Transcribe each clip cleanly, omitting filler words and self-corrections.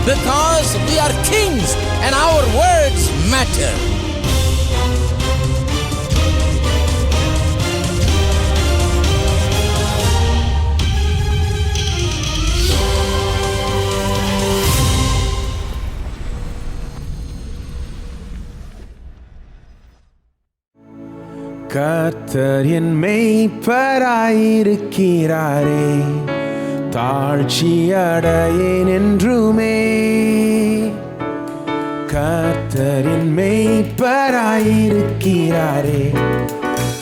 because we are kings and our words matter. கர்த்தர் என் மேய்ப்பராயிருக்கிறாரே, தாழ்ச்சி அடையேன் என்றுமே. கர்த்தர் என் மேய்ப்பராயிருக்கிறாரே,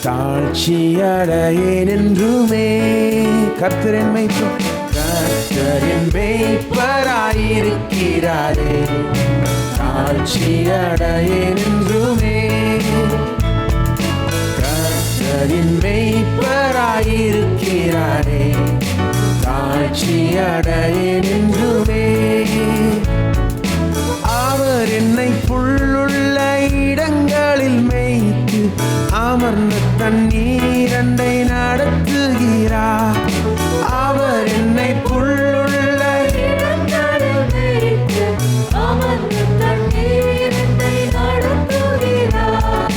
தாழ்ச்சி அடையேன் என்றுமே. கர்த்தர் என் மேய்ப்பராயிருக்கிறாரே, தாழ்ச்சி அடையேன் என்றுமே. கர்த்தரின் மேய்ப்பராயிருக்கிறாரே, தாழ்ச்சி அடையேன் என்றுமே. அவர் என்னை புல்லுள்ள இடங்களில் மேய்த்து அமர்ந்த தண்ணீரண்டை நடத்துகிறார். அவர் என்னை புல்லுள்ள இடங்களில் மேய்த்து அமர்ந்த தண்ணீரண்டை நடத்துகிறார்.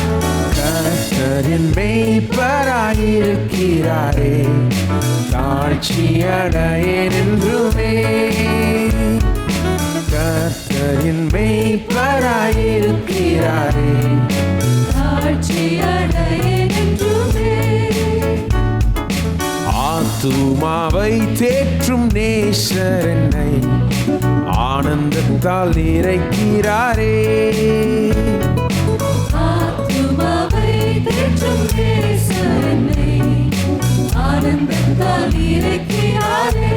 கர்த்தரின் மேய்ப்பராயிருக்கிறாரே, தாழ்ச்சி அடையேன் என்றுமே. கர்த்தரின் மேய்ப்பராயிருக்கிறாரே, தாழ்ச்சி அடையேன் என்றுமே. ஆத்துமாவை தேற்றும் நேசர் என்னை ஆனந்தத்தால் நிறைக்கிறாரே. ஆத்துமாவை தேற்றும் நேசர் என்னை ஆனந்தத்தால் நிறைக்கிறாரே.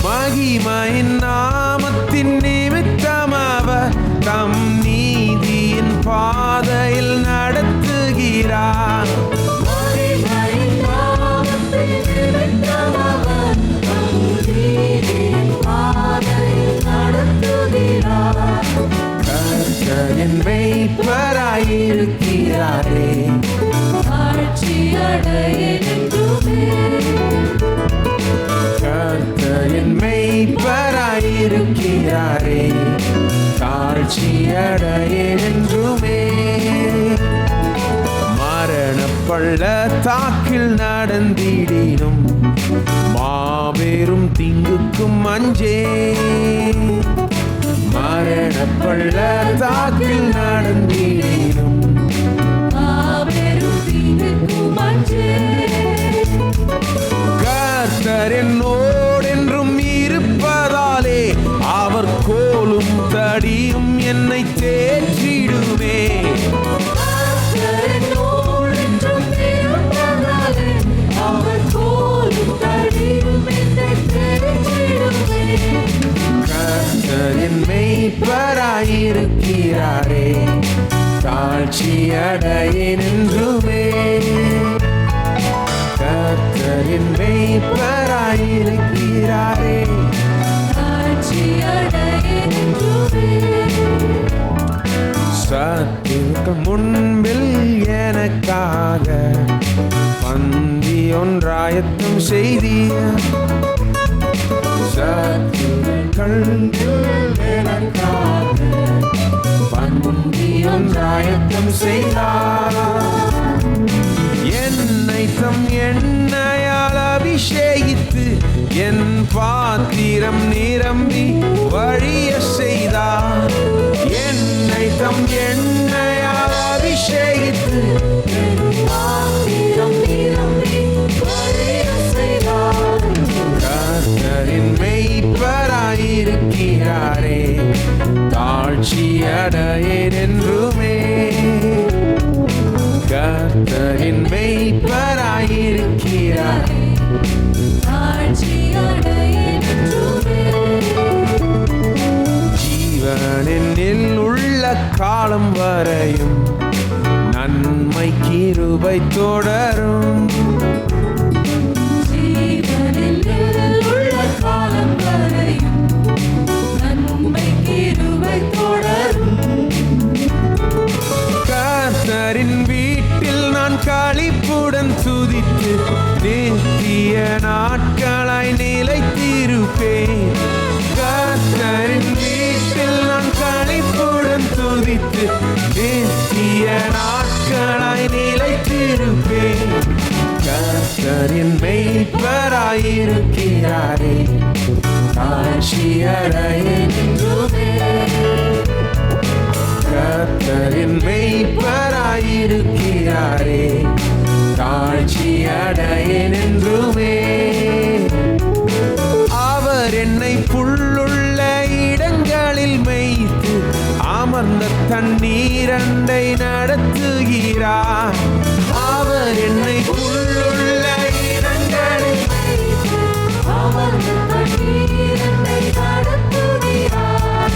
மகிமையின் நாமத்தின் நிமித்தம் அவர் தம் நீதியின் பாதையில் நடத்துகிறார். மகிமையின் நாமத்தின் நிமித்தம் அவர் தம் நீதியின் பாதையில் நடத்துகிறார். கர்த்தரின் மேய்ப்பராயிருக்கிறாரே, தாழ்ச்சி அடையேன் என்றுமே. கர்த்தரின் மேய்ப்பராயிருக்கிறாரே, தாழ்ச்சி அடையேன் என்றுமே. மரண பள்ளத்தாக்கில் நடந்திடினும் மாபெரும் தீங்குக்கும் அஞ்சேன். மரண பள்ளத்தாக்கில் நடந்திடினும் மாபெரும் தீங்குக்கும் அஞ்சேன். கர்த்தர் என்னோடென்றும் இருப்பதாலே அவர் கோலும் தடியும் என்னை தேற்றிடுமே. கர்த்தரின் மேய்ப்பராயிருக்கிறாரே, தாழ்ச்சி அடையேன் என்றுமே. கர்த்தரின் மேய்ப்பராயிருக்கிறாரே, தாழ்ச்சி அடையேன் என்றுமே. சத்துருக்கள் முன்பில் எனக்காக பந்தி ஒன்றாயத்தம் செய்தீர். சத்துருக்கள் எனக்காக பந்தி ஒன்றாயத்தம் செய்தார். என்னை தம் எண்ணெயால் அபிஷேகித்து என் பாத்திரம் நிரம்பி வழிய செய்தார். என்னை தம் எண்ணெயால் அபிஷேகித்து என் பாத்திரம் நிரம்பி வழிய செய்தார். கர்த்தரின் மேய்ப்பராயிருக்கிறாரே, தாழ்ச்சி அடையேன் என்றுமே. கர்த்தரின் மேய்ப்பராயிருக்கிறாரே, தாழ்ச்சி அடையேன் என்றுமே. ஜீவனில் உள்ள காலம் வரையும் நன்மை கிருபை தொடரும். ஜீவனில் உள்ள காலம் வரையும் நன்மை கிருபை தொடரும். கர்த்தரின் வீட்டில் நான் களிப்புடன் துதித்து நித்திய நாட்களாய் நிலைத்திருப்பேன். நித்திய நாட்களாய் நிலைத்திருப்பேன். கர்த்தரின் மெய்ப்பராயிருக்கிறாரே, தாழ்ச்சியடையேன் என்றுமே. கர்த்தரின் மெய்ப்பராயிருக்கிறாரே, தாழ்ச்சியடையேன் என்றுமே. அவர் என்னை புல்லுள்ள இடங்களில் மேய்த்து அமர்ந்த தண்ணீரண்டை நடத்துகிறார். அவர் என்னை புல்லுள்ள இடங்களில் மேய்த்து அமர்ந்த தண்ணீரண்டை நடத்துகிறார்.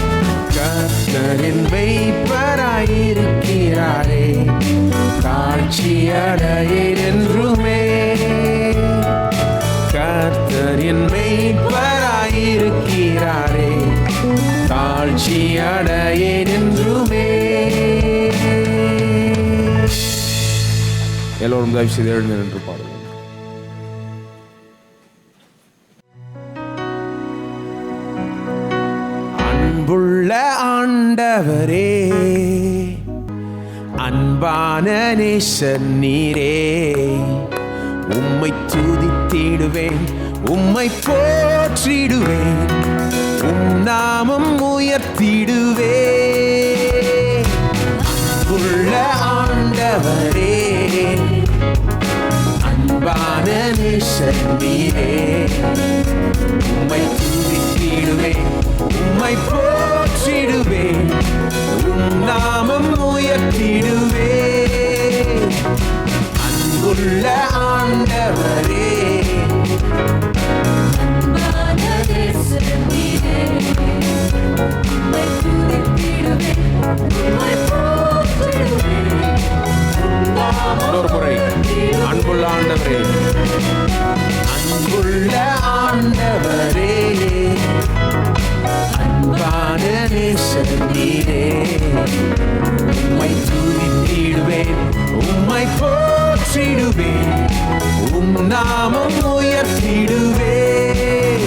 கர்த்தரின் மெய்ப்பராயிருக்கிறாரே, தாழ்ச்சியடையேன் என்றுமே. கர்த்தரின் மெய்ப்பராயிருக்கிறாரே, தாழ்ச்சியடையேன் என்றுமே. எல்லோரும் தயவு செய்து எழுந்து நின்று பாடுவோம். அன்புள்ள ஆண்டவரே, அன்பான நேசர் நீரே, உம்மை துதித்திடுவேன், உம்மை போற்றிடுவேன், உம் நாமம் உயர்த்திடுவேன். அன்புள்ள ஆண்டவரே, அன்பான நேசர் நீரே, உம்மை துதித்திடுவேன், உம்மை போற்றிடுவேன், உம் நாமம் உயர்த்திடுவேன். அன்புள்ள ஆண்டவரே, அன்பான நேசர் நீரே, உம்மை துதித்திடுவேன், உம்மை போற்றிடுவேன், உம் நாமம் உயர்த்திடுவேன். அன்புள்ள ஆண்டவரே, அன்புள்ள ஆண்டவரே, அன்பான நேசர் நீரே, உம்மை துதித்திடுவேன், உம்மை போற்றிடுவேன், உம் நாமம் உயர்த்திடுவேன்.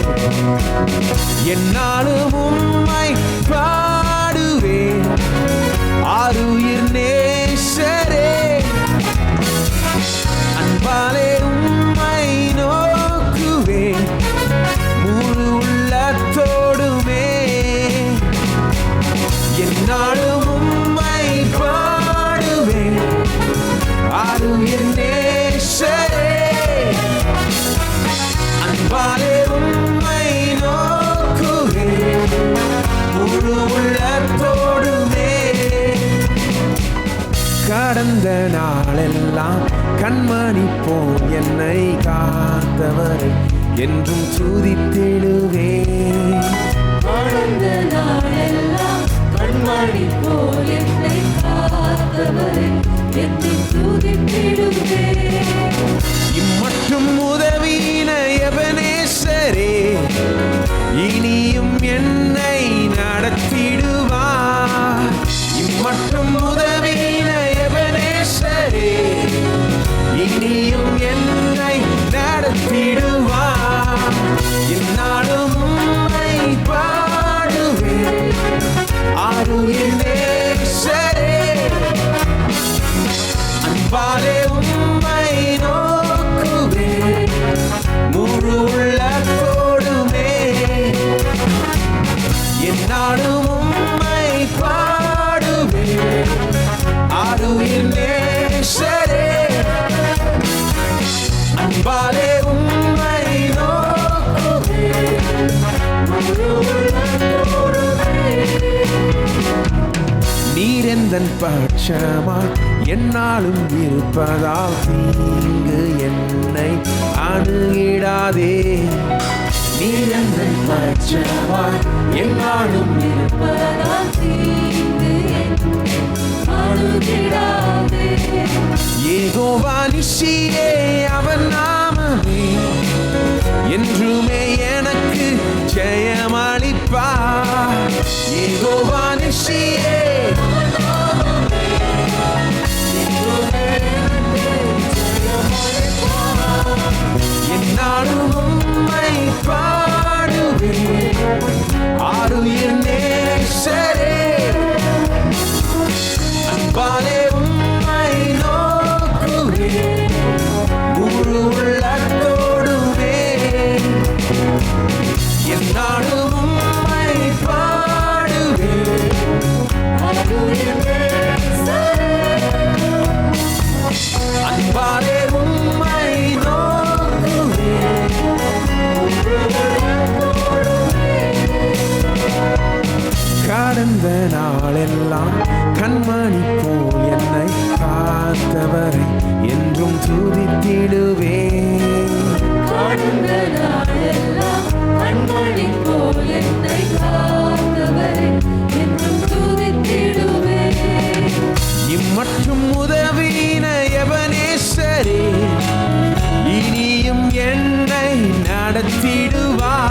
என்னாலும் உம்மை பாடுவேன், ஆருயிர் நேசரே, அன்பாலே உம்மை நோக்குவேன், முழு உள்ளத்தோடுமே. என்னாலும் உம்மை பாடுவேன், ஆருயிர் நேசரே, அன்பாலே உம்மை நோக்குவேன், முழு உள்ளத்தோடுமே. கடந்த நாளெல்லாம் கண்மணி போல் என்னை காத்தவரை என்றும் துதித்திடுவேன். கடந்த நாளெல்லாம் கண்மணி போல் என்னை காத்தவரை என்றும் துதித்திடுவேன். இம்மட்டும் உதவின எபனேசரே, இனியும் என்னை நடத்திடுவார். இம்மட்டும் உதவின எபனேசரே, இனியும் என்னை நடத்திடுவார். என்னாலும் உம்மை பாடுவேன், ஆருயிர் நேசரே, அன்பாலே உம்மை நோக்குவேன், முழு உள்ளத்தோடுமே. என்னாலும் உம்மை பாடுவேன், ஆருயிர் நேசரே, அன்பாலே உம்மை நோக்குவேன், முழு உள்ளத்தோடுமே. நீர் எந்தன் பட்சமாய் என்னாலும் இருப்பதால் தீங்கு என்னை அணுகிடாதே. நீர் எந்தன் பட்சமாய் என்னாலும் இருப்பதால் தீங்கு என்னை அணுகிடாதே. யெகோவா நிசியே, அவர் நாமமே என்றுமே எனக்கு ஜெயமளிப்பார். யெகோவா நிசியே, என்னாலும் உம்மை பாடுவேன், ஆருயிர் நேசரே, அன்பாலே உம்மை நோக்குவேன் முழு உள்ளத்தோடுவே என்னாலும் உம்மை பாடுவேன் அன்பாலே உம்மை நோக்குவேன் கடந்த நாளெல்லாம் கண்மணி போல் என்னை காத்தவரை என்றும் துதித்திடுவேன் கடந்த நாளெல்லாம் கண்மணி போல் என்னை காத்தவரை என்றும் துதித்திடுவேன் இம்மற்றும் உதவின எபனேசரே இனியும் என்னை நடத்திடுவார்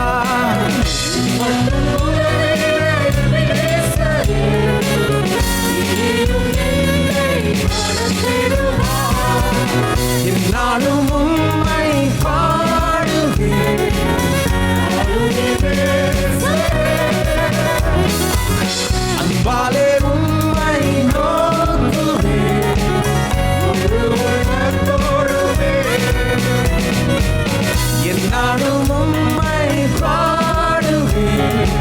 என்னாலும் உம்மை பாடுவேன் அன்பாலே உம்மை நோக்குவேன் என்னாலும் உம்மை பாடுவேன்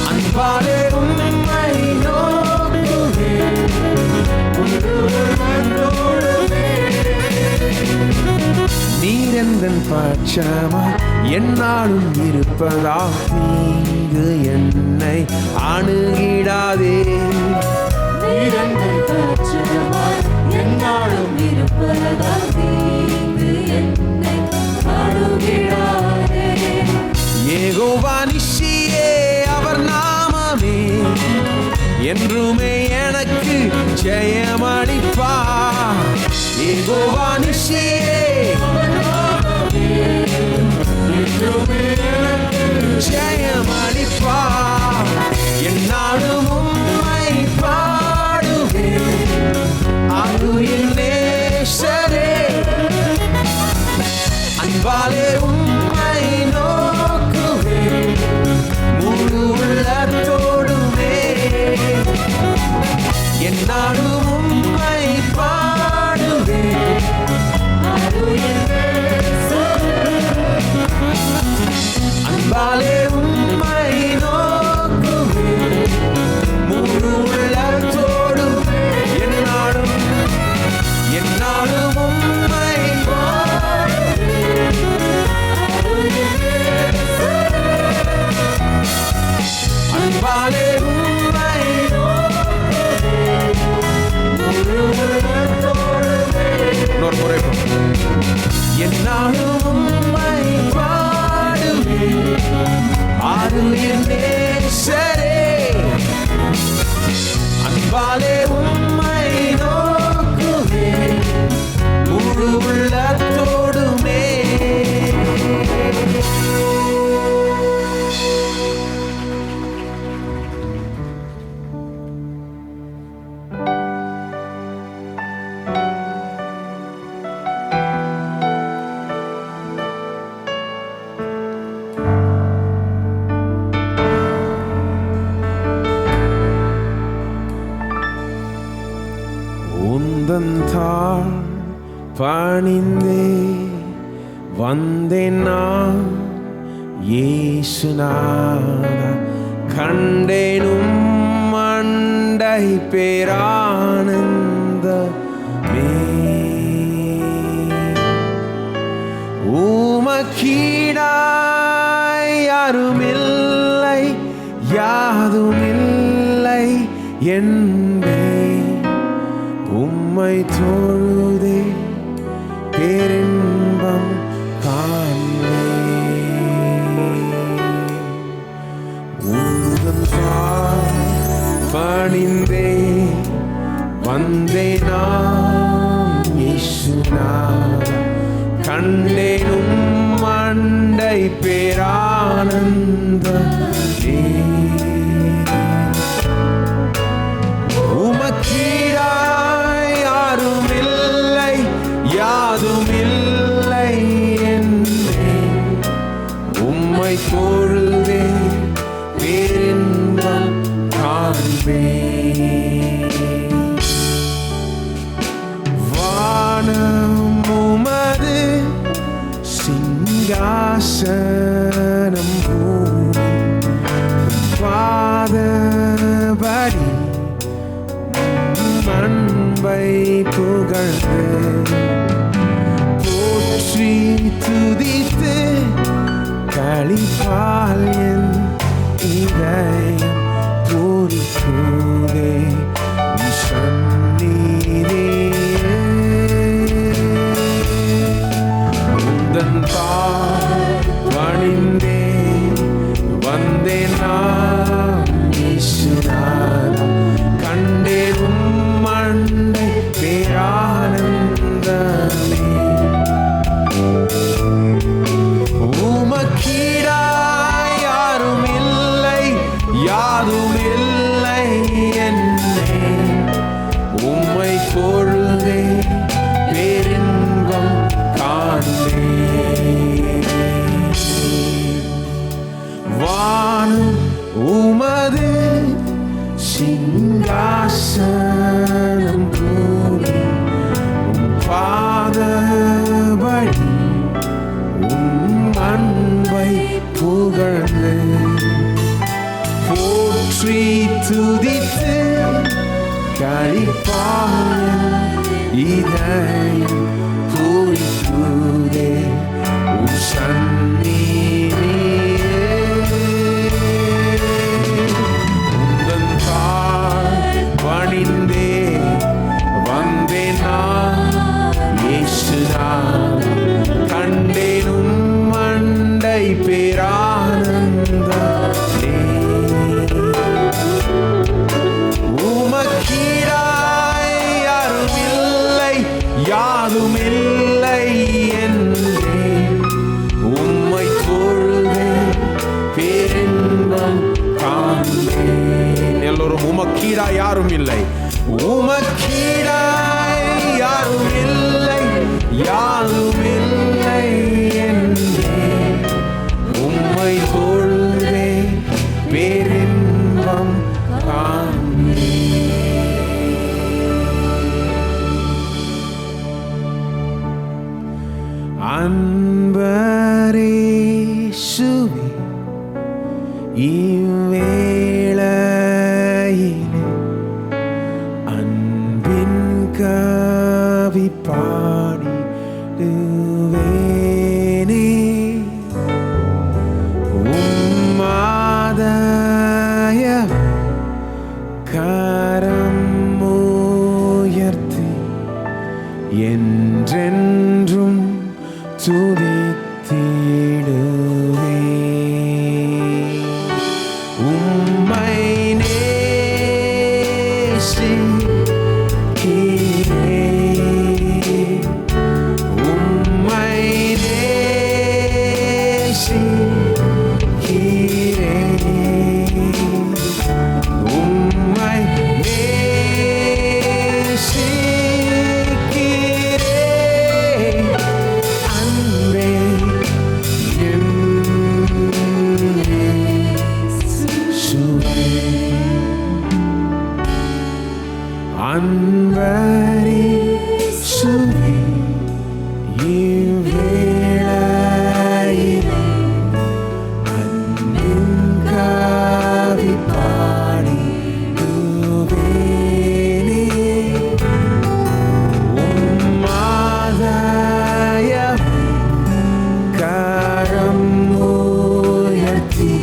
அன்பாலே உம்மை நோக்குவேன் நீரெந்தன் பட்சமாய் என்னாலும் இருப்பதால் தீங்கு என்னை அணுகிடாதே நீரெந்தன் பட்சமாய் என்னாலும் இருப்பதால் தீங்கு என்னை அணுகிடாதே யெகோவா நிஷியே அவர் நாமமே என்றுமே எனக்கு ஜெயமளிப்பார் யெகோவா நிஷியே என்றுமே எனக்கு ஜெயமளிப்பார் என்னாலும் உம்மை பாடுவேன் ஆருயிர் நேசரே அன்பாலே உம்மை நோக்குவேன் முழு உள்ளத்தோடுவே என்னாலும் உம்மை பாடுவேன் அன்பாலே உம்மை நோக்குவேன் முழு உள்ளத்தோடுவே என்னாலும் உம்மை அன்பாலே உம்மை இன்னொரு முறை என்னாலும் உம்மை பாடுவேன் ஆருயிர் நேசரே அன்பாலே உம்மை நோக்குவேன் முழு உள்ளத்தோடுமே உந்தந்தாள் பணிந்தே வந்தேன் நான் இயேசுநாதா கண்டேனும் மண்டை பேரானந்தமே உமக்கீடாய் யாருமில்லை யாதுமில்லை என்பே உம்மை தொழுதே பேரின்பம் காண்பே உந்தன் பணிந்தே வந்தே நான் இயேசுநாதா கண்டேனும் மண்டை பேரானந்தமே உமக்கீடாய் யாருமில்லை யாதுமில்லை என்பே உம்மை தொழுதே பேரின்பம் வானம் உமது சிங்காசனம் பூமி பாதபடி அன்பை புகழ்ந்து போற்றி துதித்து களிப்பால் என் இதயம் பூரிக்குதே உம் சந்நிதியே. உந்தன் பால் பணிந்தே வந்தேன் நான் இயேசுநாதா. கண்டேன் உம் அண்டை பேரானந்தமே. உமக்கீடாய் யாரும் இல்லை, யாரும் இல்லை என்னே. உம்மை பொழுதே பேரின்பம் காண்பேன். வானம் உமது சிங்காசனம் கூடி உம் பாதபடி உம் அன்பை புகழ்ந்து போற்றி துதித்து களிப்பால் இதயம் பூரிக்குதே உம் சந்நிதியே. உந்தன் தாழ் பணிந்தே வந்தேன் நான் இயேசுநாதா. கண்டேன் உம் அண்டை பேரானந்தமே. உமக்கீடாய் யாரும் இல்லை, யாரும் இல்லை என்றே. உம்மை தொழுதே பேரின்பம் காண்பேன். எல்லோரும் உமக்கீடாய் யாரும் இல்லை, உமக்கீடாய் யாரும் இல்லை, யாரும் இல்லை என்றே. உம்மை தொழுதே பேரின்பம் காண்பேன். அன்பரேசுவே இவ்வேளையிலே அன்பின் கவி பாடிடுவேனே. உம்மாதய கரம் உயர்த்தி என்றென்றும் துதித்திடுவே. உம்மை நேசிக்கிறேன், உம்மை நேசிக்கிறேன், உம்மை நேசிக்கிறேன். அன்பே என் இயேசுவே. அன்பரேசுவே இவ்வேளையிலே அன்பின் கவி பாடிடுவேனே. உம்மாதய கரம் உயர்த்தி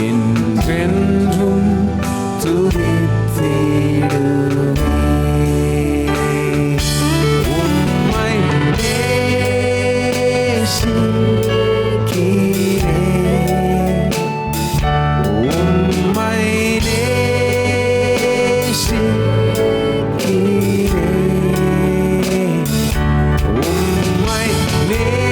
என்றென்றும் துதித்திடுவே. உம்மை நேசிக்கிறேன், உம்மை நேசிக்கிறேன், உம்மை நேசிக்கிறேன்.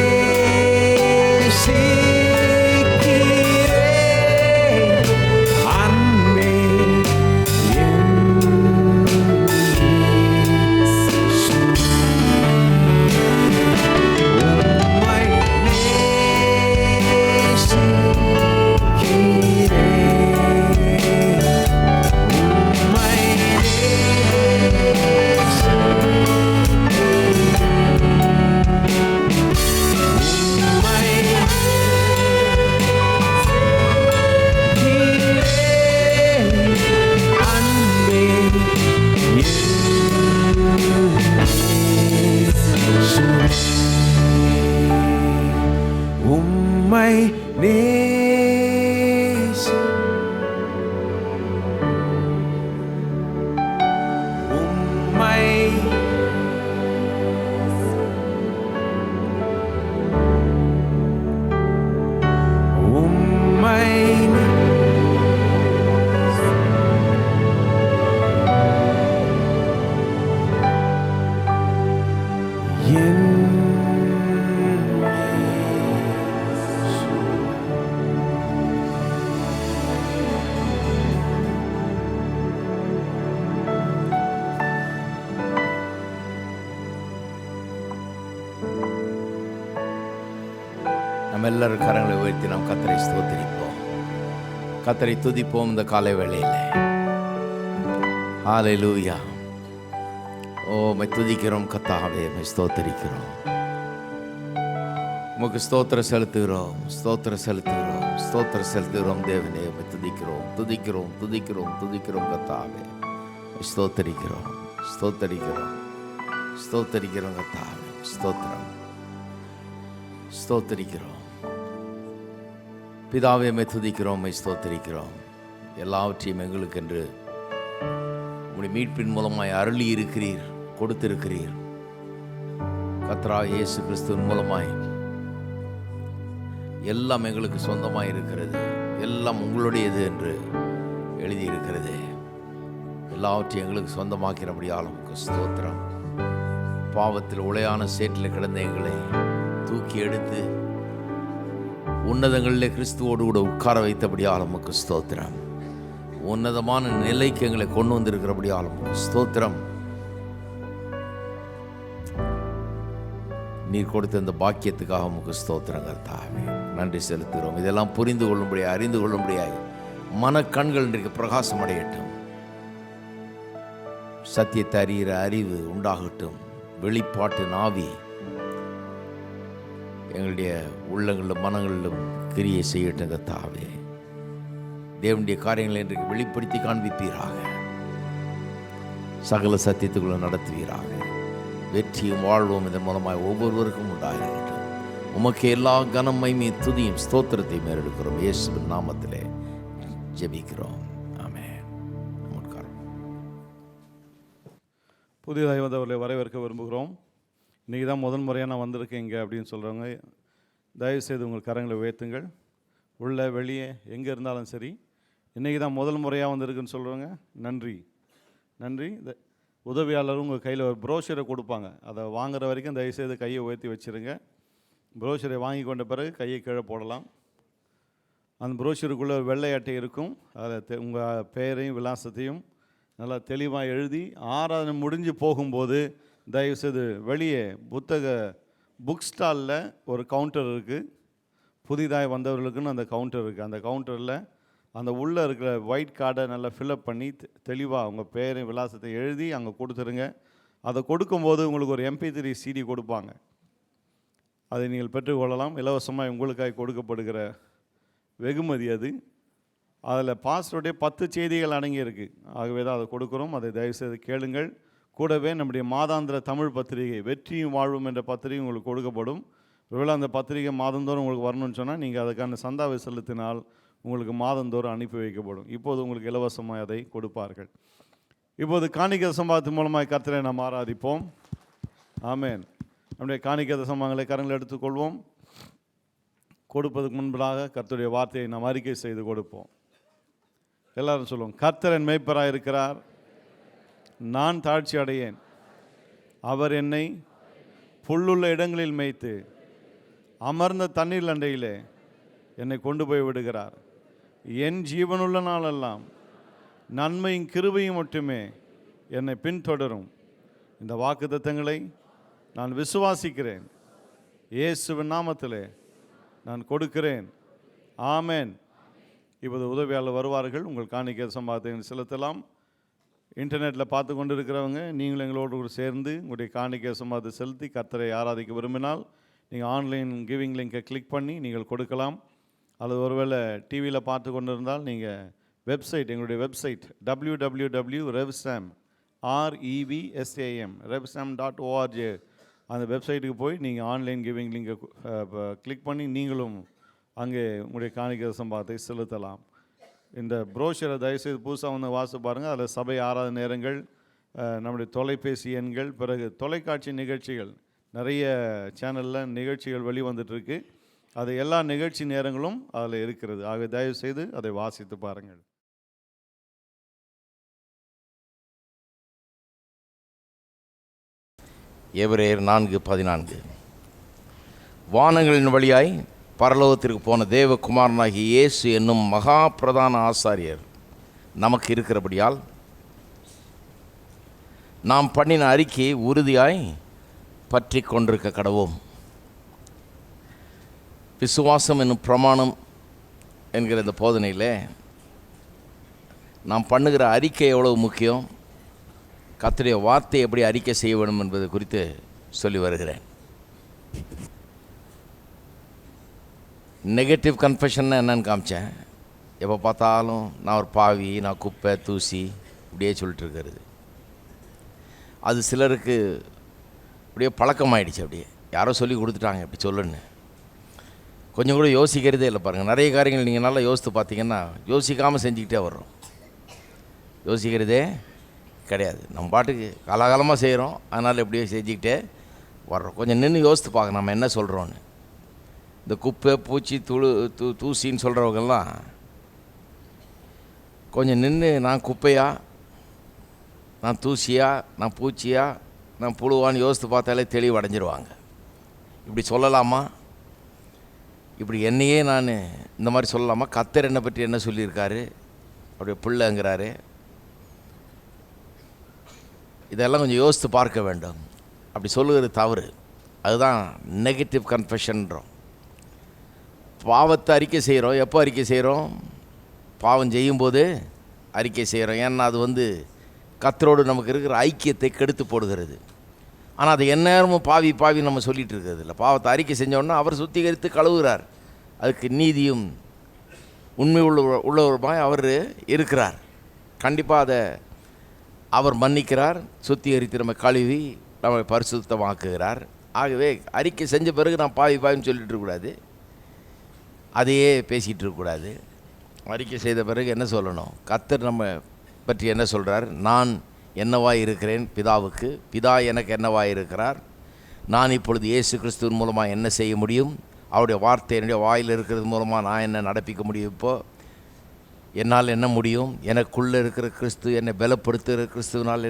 நம்ம எல்லாரும் கரங்களை உயர்த்தி நாம் கர்த்தரை ஸ்தோத்திரிப்போம், கர்த்தரை துதிப்போம். இந்த காலை வேளையில் ஹல்லேலூயா. ஓ மை துதிக்கிறோம் கர்த்தாவே, மை ஸ்தோத்திரிக்கிறோம், உமக்கு ஸ்தோத்திரம் செலுத்துகிறோம், ஸ்தோத்திரம் செலுத்துகிறோம், ஸ்தோத்திரம் செலுத்துகிறோம். தேவனே உம்மை துதிக்கிறோம், துதிக்கிறோம், துதிக்கிறோம், துதிக்கிறோம் கர்த்தாவே, ஸ்தோத்திரிக்கிறோம், ஸ்தோத்திரிக்கிறோம், ஸ்தோத்திரிக்கிறோம் கர்த்தாவே, ஸ்தோத்திரம், ஸ்தோத்திரிக்கிறோம். பிதாவே உம்மை துதிக்கிறோம், உம்மை ஸ்தோத்திரிக்கிறோம். எல்லாவற்றையும் எங்களுக்கென்று உம்முடைய மீட்பின் மூலமாய் அருளி இருக்கிறீர், கொடுத்திருக்கிறீர். கர்த்தராகிய இயேசு கிறிஸ்துவின் மூலமாய் எல்லாம் எங்களுக்கு சொந்தமாய் இருக்கிறது, எல்லாம் உங்களுடையது என்று எழுதியிருக்கிறது. எல்லாவற்றையும் எங்களுக்கு சொந்தமாக்கிறபடியால் உமக்கு ஸ்தோத்திரம். பாவத்தில் உளையான சேற்றில் கிடந்த எங்களை தூக்கி எடுத்து உன்னதங்களிலே கிறிஸ்துவோடு கூட உட்கார வைத்தபடியால் உமக்கு ஸ்தோத்திரம். உன்னதமான நிலைக்கு எங்களை கொண்டு வந்திருக்கிறபடியால் உமக்கு ஸ்தோத்திரம். நீர் கொடுத்த இந்த பாக்கியத்துக்காக உமக்கு ஸ்தோத்திரம் கர்த்தாவே, நன்றி செலுத்துகிறோம். இதெல்லாம் புரிந்து கொள்ளும்படியாக, அறிந்து கொள்ளும்படியாக மனக்கண்கள் இன்றைக்கு பிரகாசம் அடையட்டும். சத்தியத்தை அறிகிற அறிவு உண்டாகட்டும். வெளிப்பாட்டின் ஆவி எங்களுடைய உள்ளங்களிலும் மனங்களிலும் கிரியை செய்யட்டும் கர்த்தாவே. தேவனுடைய காரியங்களை இன்றைக்கு வெளிப்படுத்தி காண்பிப்பீராக, சகல சத்தியத்துக்குள்ள நடத்துவீராக. வெற்றியும் வாழ்வும் இதன் மூலமாக ஒவ்வொருவருக்கும் உண்டாயிருக்கட்டும். உமக்கு எல்லா கனம், மகிமை, துதியும் ஸ்தோத்திரத்தையும் மேறெடுக்கிறோம். இயேசுவின் நாமத்திலே ஜெபிக்கிறோம், ஆமென். நமஸ்காரம். புதியதாக வந்தவர்களை வரவேற்க விரும்புகிறோம். இன்றைக்கி தான் முதல் முறையாக நான் வந்திருக்கேன் இங்கே அப்படின்னு சொல்கிறவங்க தயவுசெய்து உங்கள் கரங்களை உயர்த்துங்கள். உள்ள வெளியே எங்கே இருந்தாலும் சரி, இன்றைக்கி தான் முதல் முறையாக வந்திருக்குன்னு சொல்கிறவங்க நன்றி, நன்றி. உதவியாளரும் உங்கள் கையில் ஒரு ப்ரோஷரை கொடுப்பாங்க, அதை வாங்குகிற வரைக்கும் தயவுசெய்து கையை உயர்த்தி வச்சுருங்க. ப்ரோஷரை வாங்கி கொண்ட பிறகு கையை கீழே போடலாம். அந்த ப்ரோஷருக்குள்ளே ஒரு வெள்ளை அட்டை இருக்கும், அதில் உங்கள் பெயரையும் விலாசத்தையும் நல்லா தெளிவாக எழுதி ஆராதனை முடிஞ்சு போகும்போது தயவுசெய்து வெளியே புக் ஸ்டாலில் ஒரு கவுண்டர் இருக்குது. புதிதாக வந்தவர்களுக்குன்னு அந்த கவுண்டர் இருக்குது. அந்த கவுண்டரில் அந்த உள்ளே இருக்கிற ஒயிட் கார்டை நல்லா ஃபில்அப் பண்ணி தெளிவாக உங்கள் பேரையும் விலாசத்தை எழுதி அங்கே கொடுத்துருங்க. அதை கொடுக்கும்போது உங்களுக்கு ஒரு MP3 CD கொடுப்பாங்க, அதை நீங்கள் பெற்றுக்கொள்ளலாம். இலவசமாக உங்களுக்காக கொடுக்கப்படுகிற வெகுமதி அது. அதில் பாஸ்டருடைய 10 செய்திகள் அடங்கியிருக்கு. ஆகவே தான் அதை கொடுக்குறோம். அதை தயவுசெய்து கேளுங்கள். கூடவே நம்முடைய மாதாந்திர தமிழ் பத்திரிகை வெற்றியும் வாழ்வும் என்ற பத்திரிகை உங்களுக்கு கொடுக்கப்படும். ஒருவேளை அந்த பத்திரிகை மாதந்தோறும் உங்களுக்கு வரணும்னு சொன்னால் நீங்கள் அதுக்கான சந்தாவை செலுத்தினால் உங்களுக்கு மாதந்தோறும் அனுப்பி வைக்கப்படும். இப்போது உங்களுக்கு இலவசமாக அதை கொடுப்பார்கள். இப்போது காணிக்கை சம்பவத்தின் மூலமாக கர்த்தரை நாம் ஆராதிப்போம், ஆமென். நம்முடைய காணிக்கை சம்பவங்களை கரங்களை எடுத்துக்கொள்வோம். கொடுப்பதற்கு முன்பதாக கர்த்தருடைய வார்த்தையை நாம் அறிக்கை செய்து கொடுப்போம். எல்லாரும் சொல்லுவோம், கர்த்தர் என் மேய்ப்பராக இருக்கிறார், நான் தாழ்ச்சி அடையேன். அவர் என்னை புல்லுள்ள இடங்களில் மேய்த்து அமர்ந்த தண்ணீர் அண்டையிலே என்னை கொண்டு போய் விடுகிறார். என் ஜீவனுள்ள நாளெல்லாம் நன்மையும் கிருபையும் மட்டுமே என்னை பின்தொடரும். இந்த வாக்குத்தத்தங்களை நான் விசுவாசிக்கிறேன். இயேசுவின் நாமத்திலே நான் கொடுக்கிறேன், ஆமென். இப்போது உதவியாளர் வருவார்கள். உங்கள் காணிக்கை சம்பவத்தை செலுத்தலாம். இன்டர்நெட்டில் பார்த்து கொண்டு இருக்கிறவங்க நீங்களும் எங்களோடு கூட சேர்ந்து உங்களுடைய காணிக்கை சம்பவத்தை செலுத்தி கர்த்தரை ஆராதிக்க விரும்பினால் நீங்கள் ஆன்லைன் கிவிங் லிங்கை கிளிக் பண்ணி நீங்கள் கொடுக்கலாம். அல்லது ஒருவேளை டிவியில் பார்த்து கொண்டு இருந்தால் நீங்கள் வெப்சைட், எங்களுடைய வெப்சைட் www.revsam revsam.org அந்த வெப்சைட்டுக்கு போய் நீங்கள் ஆன்லைன் கிவிங் லிங்கை கிளிக் பண்ணி நீங்களும் அங்கே உங்களுடைய காணிக்கை சம்பவத்தை செலுத்தலாம். இந்த ப்ரோஷரை தயவுசெய்து புதுசாக வந்து வாசித்து பாருங்கள். அதில் சபை ஆராதனை நேரங்கள், நம்முடைய தொலைபேசி எண்கள், பிறகு தொலைக்காட்சி நிகழ்ச்சிகள், நிறைய சேனலில் நிகழ்ச்சிகள் வெளிவந்துட்டுருக்கு. அது எல்லா நிகழ்ச்சி நேரங்களும் அதில் இருக்கிறது. ஆக தயவுசெய்து அதை வாசித்து பாருங்கள். எபிரேயர் 4:14 வானங்களின் வழியாய் பரலோகத்திற்கு போன தேவகுமாரனாகிய இயேசு என்னும் மகா பிரதான ஆசாரியர் நமக்கு இருக்கிறபடியால் நாம் பண்ணின அறிக்கையை உறுதியாய் பற்றி கொண்டிருக்க கடவோம். விசுவாசம் என்னும் பிரமாணம் என்கிற இந்த போதனையில் நாம் பண்ணுகிற அறிக்கை எவ்வளவு முக்கியம், கர்த்தருடைய வார்த்தை எப்படி அறிக்கை செய்ய வேண்டும் என்பது குறித்து சொல்லி வருகிறேன். நெகட்டிவ் கன்ஃபெஷன் என்னன்னு காமிச்சேன். எப்போ பார்த்தாலும் நான் ஒரு பாவி, நான் குப்பை தூசி இப்படியே சொல்லிட்டு இருக்கிறது. அது சிலருக்கு அப்படியே பழக்கமாயிடுச்சு. அப்படியே யாரோ சொல்லி கொடுத்துட்டாங்க இப்படி சொல்லுன்னு. கொஞ்சம் கூட யோசிக்கிறதே இல்லை. பாருங்கள், நிறைய காரியங்கள் நீங்கள் நல்லா யோசித்து பார்த்தீங்கன்னா யோசிக்காமல் செஞ்சுக்கிட்டே வர்றோம். யோசிக்கிறதே கிடையாது. நம்ம பாட்டுக்கு காலாகாலமாக செய்கிறோம், அதனால் எப்படியோ செஞ்சுக்கிட்டே வர்றோம். கொஞ்சம் நின்று யோசித்து பார்க்க நம்ம என்ன சொல்கிறோன்னு. இந்த குப்பை பூச்சி தூசின்னு சொல்கிறவங்கெல்லாம் கொஞ்சம் நின்று நான் குப்பையா, நான் தூசியா, நான் பூச்சியா, நான் புழுவான்னு யோசித்து பார்த்தாலே தெளிவடைஞ்சிருவாங்க. இப்படி சொல்லலாமா, இப்படி என்னையே நான் இந்த மாதிரி சொல்லலாமா, கர்த்தர் என்னை பற்றி என்ன சொல்லியிருக்காரு, அப்படியே பிள்ளைங்கிறாரு. இதெல்லாம் கொஞ்சம் யோசித்து பார்க்க வேண்டும். அப்படி சொல்லுகிறது தவறு. அதுதான் நெகட்டிவ் கன்ஃபெஷன்றோம். பாவத்தை அறிக்கை செய்கிறோம். எப்போ அறிக்கை செய்கிறோம்? பாவம் செய்யும்போது அறிக்கை செய்கிறோம். ஏன்னா அது கர்த்தரோடு நமக்கு இருக்கிற ஐக்கியத்தை கெடுத்து போடுகிறது. ஆனால் அது எந்நேரமும் பாவி நம்ம சொல்லிகிட்டு இருக்கிறது இல்லை. பாவத்தை அறிக்கை செஞ்சோன்னா அவர் சுத்திகரித்து கழுவுகிறார். அதுக்கு நீதியும் உண்மை உள்ளவருமாய் அவர் இருக்கிறார். கண்டிப்பாக அதை அவர் மன்னிக்கிறார், சுத்திகரித்து நம்ம கழுவி நம்மை பரிசுத்தமாக்குகிறார். ஆகவே அறிக்கை செஞ்ச பிறகு நான் பாவின்னு சொல்லிட்டு இருக்கக்கூடாது, அதையே பேசிகிட்டு இருக்கக்கூடாது. அறிக்கை செய்த பிறகு என்ன சொல்லணும்? கர்த்தர் நம்ம பற்றி என்ன சொல்கிறார்? நான் என்னவாய் இருக்கிறேன் பிதாவுக்கு, பிதா எனக்கு என்னவாய் இருக்கிறார், நான் இப்பொழுது இயேசு கிறிஸ்துவின் மூலமாக என்ன செய்ய முடியும், அவருடைய வார்த்தை என்னுடைய வாயில் இருக்கிறது மூலமாக நான் என்ன நடப்பிக்க முடியும், இப்போது என்னால் என்ன முடியும், எனக்குள்ளே இருக்கிற கிறிஸ்து என்னை பலப்படுத்துகிற கிறிஸ்துவனால்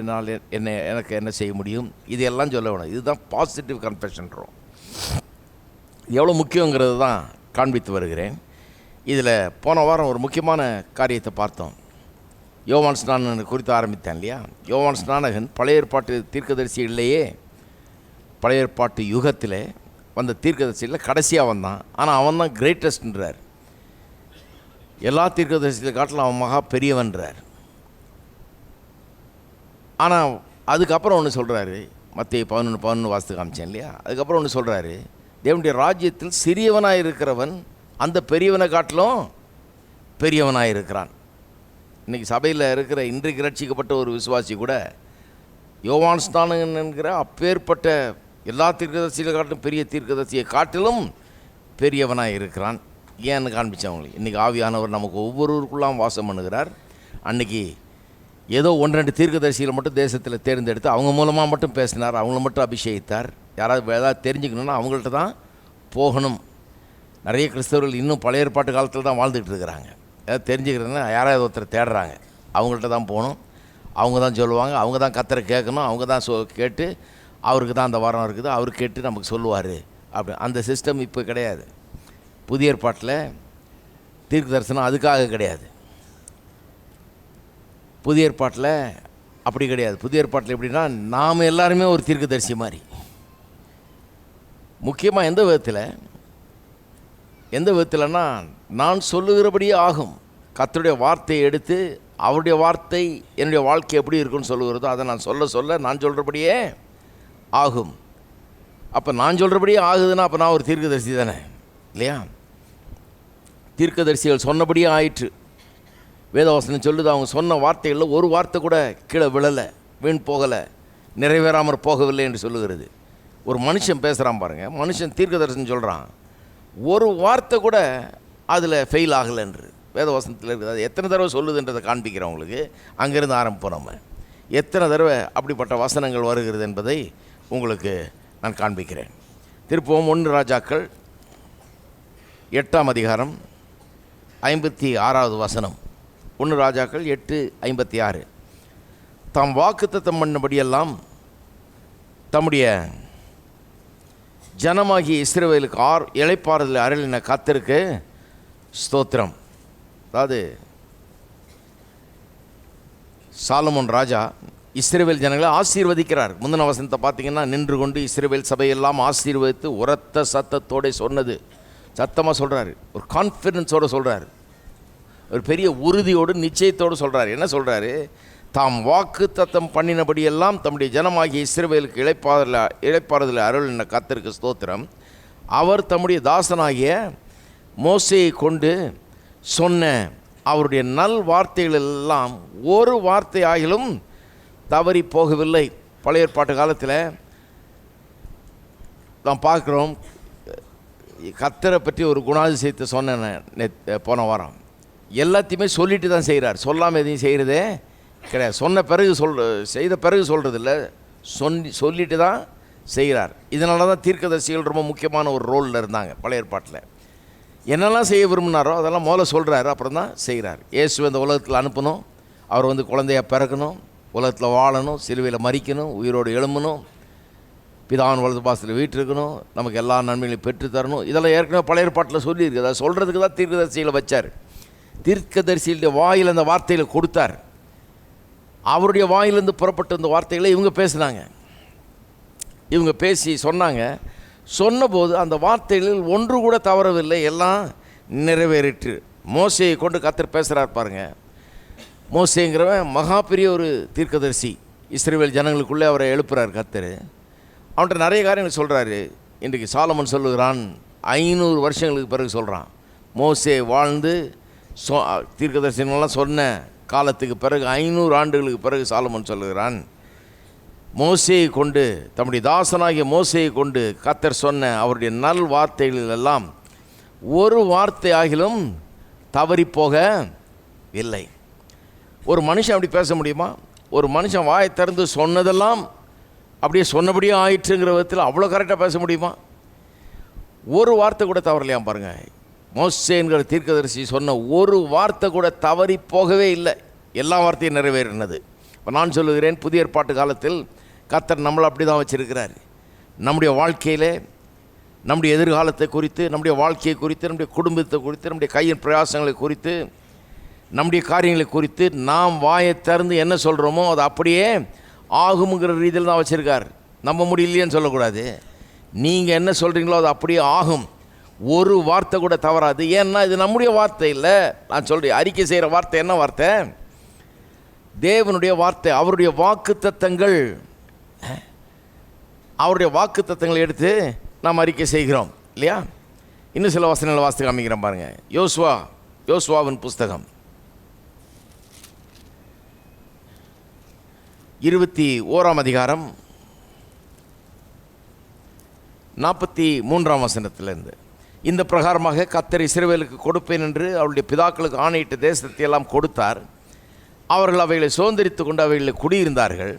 எனக்கு என்ன செய்ய முடியும், இதையெல்லாம் சொல்ல வேணும். இதுதான் பாசிட்டிவ் கன்ஃபெஷன்றோம். எவ்வளோ முக்கியங்கிறது தான் காண்பித்து வருகிறேன். இதில் போன வாரம் ஒரு முக்கியமான காரியத்தை பார்த்தோம். யோவான் ஸ்நானகன் குறித்து ஆரம்பித்தேன் இல்லையா? யோவான் ஸ்நானகன் பழைய ஏற்பாட்டு தீர்க்கதரிசிகளிலேயே, பழைய ஏற்பாட்டு யுகத்தில் வந்த தீர்க்கதரிசியில் கடைசியாக வந்தான். ஆனால் அவன் தான் கிரேட்டஸ்ட்ன்றார். எல்லா தீர்க்கதரிசிகளை காட்டிலும் அவன் மகா பெரியவன்றார். ஆனால் அதுக்கப்புறம் ஒன்று சொல்கிறாரு, மத்தேயு 11:11 வாசித்து காமிச்சேன் இல்லையா? அதுக்கப்புறம் ஒன்று சொல்கிறாரு, தேவனுடைய ராஜ்யத்தில் சிறியவனாக இருக்கிறவன் அந்த பெரியவனை காட்டிலும் பெரியவனாக இருக்கிறான். இன்றைக்கி சபையில் இருக்கிற இன்றைக்கு ரட்சிக்கப்பட்ட ஒரு விசுவாசி கூட யோவான் ஸ்நானகன் என்கிற அப்பேற்பட்ட எல்லா தீர்க்கதரிசிகளை காட்டிலும் பெரிய தீர்க்கதரிசியை காட்டிலும் பெரியவனாக இருக்கிறான். ஏன்னு காண்பிச்சவங்களுக்கு. இன்றைக்கி ஆவியானவர் நமக்கு ஒவ்வொருவருக்குள்ளாம் வாசம் பண்ணுகிறார். அன்றைக்கி ஏதோ 1-2 தீர்க்கதரிசிகளை மட்டும் தேசத்தில் தேர்ந்தெடுத்து அவங்க மூலமாக மட்டும் பேசினார், அவங்கள மட்டும் அபிஷேகித்தார். யாராவது ஏதாவது தெரிஞ்சுக்கணுன்னா அவங்கள்ட்ட தான் போகணும். நிறைய கிறிஸ்தவர்கள் இன்னும் பழைய ஏற்பாட்டு காலத்தில் தான் வாழ்ந்துக்கிட்டு இருக்கிறாங்க. ஏதாவது தெரிஞ்சுக்கிறதுனா யாராவது ஒருத்தர் தேடுறாங்க, அவங்கள்ட்ட தான் போகணும், அவங்க தான் சொல்லுவாங்க, அவங்க தான் கர்த்தரை கேட்கணும், அவங்க தான் கேட்டு அவருக்கு தான் அந்த வாரம் இருக்குது, அவர் கேட்டு நமக்கு சொல்லுவார். அப்படி அந்த சிஸ்டம் இப்போ கிடையாது. புதிய ஏற்பாட்டில் தீர்க்க தரிசனம் அதுக்காக கிடையாது. புதிய ஏற்பாட்டில் அப்படி கிடையாது. புதிய ஏற்பாட்டில் எப்படின்னா நாம் எல்லாருமே ஒரு தீர்க்கதரிசி மாதிரி. முக்கியமாக எந்த விதத்தில்னா நான் சொல்லுகிறபடியே ஆகும். கர்த்தருடைய வார்த்தையை எடுத்து அவருடைய வார்த்தை என்னுடைய வாழ்க்கை எப்படி இருக்குன்னு சொல்லுகிறதோ அதை நான் சொல்ல நான் சொல்கிறபடியே ஆகும். அப்போ நான் சொல்கிறபடியே ஆகுதுன்னா அப்போ நான் ஒரு தீர்க்கதரிசி தானே இல்லையா? தீர்க்கதரிசிகள் சொன்னபடியே ஆயிற்று. வேதவசனம் சொல்லுது, அவங்க சொன்ன வார்த்தைகளில் ஒரு வார்த்தை கூட கீழே விழலை, வீண் போகலை, நிறைவேறாமல் போகவில்லை என்று சொல்லுகிறது. ஒரு மனுஷன் பேசுகிறான் பாருங்கள், மனுஷன் தீர்க்கதரிசனம் சொல்கிறான், ஒரு வார்த்தை கூட அதில் ஃபெயில் ஆகலைன்று வேதவசனத்தில் இருக்குது. அது எத்தனை தடவை சொல்லுதுன்றதை காண்பிக்கிறவங்களுக்கு அங்கேருந்து ஆரம்பிப்போம். நம்ம எத்தனை தடவை அப்படிப்பட்ட வசனங்கள் வருகிறது என்பதை உங்களுக்கு நான் காண்பிக்கிறேன். திருப்பவும் 1 ராஜாக்கள் 8ஆம் அதிகாரம் 56வது வசனம். 1 ராஜாக்கள் 8:56. தாம் வாக்குத்தத்தம் பண்ணபடியெல்லாம் தம்முடைய ஜனமாகிய இஸ்ரவேலுக்கு இளைப்பாறுதல் அருளின கர்த்தருக்கு ஸ்தோத்திரம். அதாவது சாலமோன் ராஜா இஸ்ரவேல் ஜனங்களை ஆசீர்வதிக்கிறார். முந்தின வசனத்தை பார்த்தீங்கன்னா, நின்று கொண்டு இஸ்ரவேல் சபையெல்லாம் ஆசீர்வதித்து உரத்த சத்தத்தோடு சொன்னது, சத்தமாக சொல்கிறாரு, ஒரு கான்ஃபிடென்ஸோடு சொல்கிறாரு, ஒரு பெரிய உறுதியோடு நிச்சயத்தோடு சொல்கிறார். என்ன சொல்கிறாரு? தாம் வாக்கு தத்தம் பண்ணினபடியெல்லாம் தம்முடைய ஜனமாகிய இஸ்ரவேலுக்கு இளைப்பாறுதலை அருளின கர்த்தருக்கு ஸ்தோத்திரம். அவர் தம்முடைய தாசனாகிய மோசேயை கொண்டு சொன்ன அவருடைய நல் வார்த்தைகள் எல்லாம் ஒரு வார்த்தை ஆகிலும் தவறி போகவில்லை. பழைய ஏற்பாட்டு காலத்தில் நாம் பார்க்குறோம், கர்த்தரை பற்றி ஒரு குணாதிசயத்தை சொன்னேன் போன வாரம். எல்லாத்தையுமே சொல்லிட்டு தான் செய்கிறார், சொல்லாமல் எதையும் செய்கிறதே கிடையாது. சொன்ன பிறகு செய்த பிறகு சொல்கிறது இல்லை, சொல்லிட்டு தான் செய்கிறார். இதனால தான் தீர்க்கதரிசிகள் ரொம்ப முக்கியமான ஒரு ரோலில் இருந்தாங்க பழைய ஏற்பாட்டில். என்னெல்லாம் செய்ய விரும்பினாரோ அதெல்லாம் முதல்ல சொல்கிறாரு, அப்புறம் தான் செய்கிறார். இயேசு இந்த உலகத்தில் அனுப்பணும், அவர் வந்து குழந்தையாக பிறக்கணும், உலகத்தில் வாழணும், சிலுவையில் மரிக்கணும், உயிரோடு எழும்பணும், பிதாவின் வலது பாசத்தில் வீட்டிருக்கணும், நமக்கு எல்லா நன்மைகளையும் பெற்றுத்தரணும். இதெல்லாம் ஏற்கனவே பழைய ஏற்பாட்டில் சொல்லியிருக்கு. அதை சொல்கிறதுக்கு தான் தீர்க்கதரிசிகளை வச்சார். தீர்க்கதரிசியுடைய வாயில் அந்த வார்த்தைகளை கொடுத்தார். அவருடைய வாயிலிருந்து புறப்பட்ட அந்த வார்த்தைகளை இவங்க பேசினாங்க. இவங்க பேசி சொன்னாங்க. சொன்னபோது அந்த வார்த்தைகளில் ஒன்று கூட தவறவில்லை, எல்லாம் நிறைவேறிற்று. மோசேயை கொண்டு கர்த்தர் பேசுகிறார் பாருங்க. மோசேங்கிறவன் மகா பெரிய ஒரு தீர்க்கதரிசி. இஸ்ரவேல் ஜனங்களுக்குள்ளே அவரை எழுப்புறார் கர்த்தர். அவன்கிட்ட நிறைய காரியங்கள் சொல்கிறாரு. இன்றைக்கு சாலமன் சொல்லுகிறான், 500 வருஷங்களுக்கு பிறகு சொல்கிறான். மோசே வாழ்ந்து தீர்க்கதரிசனங்கள்லாம் சொன்ன காலத்துக்கு பிறகு 500 ஆண்டுகளுக்கு பிறகு சாலமன் சொல்லுகிறான், மோசேயை கொண்டு தம்முடைய தாசனாகிய மோசேயை கொண்டு கர்த்தர் சொன்ன அவருடைய நல் வார்த்தைகளெல்லாம் ஒரு வார்த்தை ஆகிலும் தவறி போக இல்லை. ஒரு மனுஷன் அப்படி பேச முடியுமா? ஒரு மனுஷன் வாயை திறந்து சொன்னதெல்லாம் அப்படியே சொன்னபடியே ஆயிற்றுங்கிற விதத்தில் அவ்வளோ கரெக்டாக பேச முடியுமா? ஒரு வார்த்தை கூட தவறலையாம் பாருங்கள். மோசேங்கிற தீர்க்கதரிசி சொன்ன ஒரு வார்த்தை கூட தவறி போகவே இல்லை, எல்லா வார்த்தையும் நிறைவேறினது. இப்போ நான் சொல்லுகிறேன், புதிய ஏற்பாட்டு காலத்தில் கர்த்தர் நம்மளை அப்படி தான் வச்சுருக்கிறார். நம்முடைய வாழ்க்கையில் நம்முடைய எதிர்காலத்தை குறித்து, நம்முடைய வாழ்க்கையை குறித்து, நம்முடைய குடும்பத்தை குறித்து, நம்முடைய கையின் பிரயாசங்களை குறித்து, நம்முடைய காரியங்களை குறித்து நாம் வாயை திறந்து என்ன சொல்கிறோமோ அது அப்படியே ஆகுங்கிற ரீதியில் தான் வச்சுருக்கார். நம்ப முடியலையேன்னு சொல்லக்கூடாது. நீங்கள் என்ன சொல்கிறீங்களோ அது அப்படியே ஆகும், ஒரு வார்த்தை கூட தவறாது. ஏன்னா இது நம்முடைய வார்த்தை இல்லை. நான் சொல்கிறேன், அறிக்கை செய்கிற வார்த்தை என்ன வார்த்தை? தேவனுடைய வார்த்தை, அவருடைய வாக்கு தத்தங்கள். அவருடைய வாக்கு தத்தங்களை எடுத்து நாம் அறிக்கை செய்கிறோம் இல்லையா? இன்னும் சில வசனங்களை வாசித்து காமிக்கிறேன் பாருங்கள். யோசுவாவின் புஸ்தகம் 21ஆம் அதிகாரம் 43ஆம் வசனத்திலிருந்து, இந்த பிரகாரமாக கர்த்தர் இஸ்ரவேலுக்கு கொடுப்பேன் என்று அவருடைய பிதாக்களுக்கு ஆணையிட்ட தேசத்தை எல்லாம் கொடுத்தார். அவர்கள் அவைகளை சுதந்திரித்து கொண்டு அவைகளை குடியிருந்தார்கள்.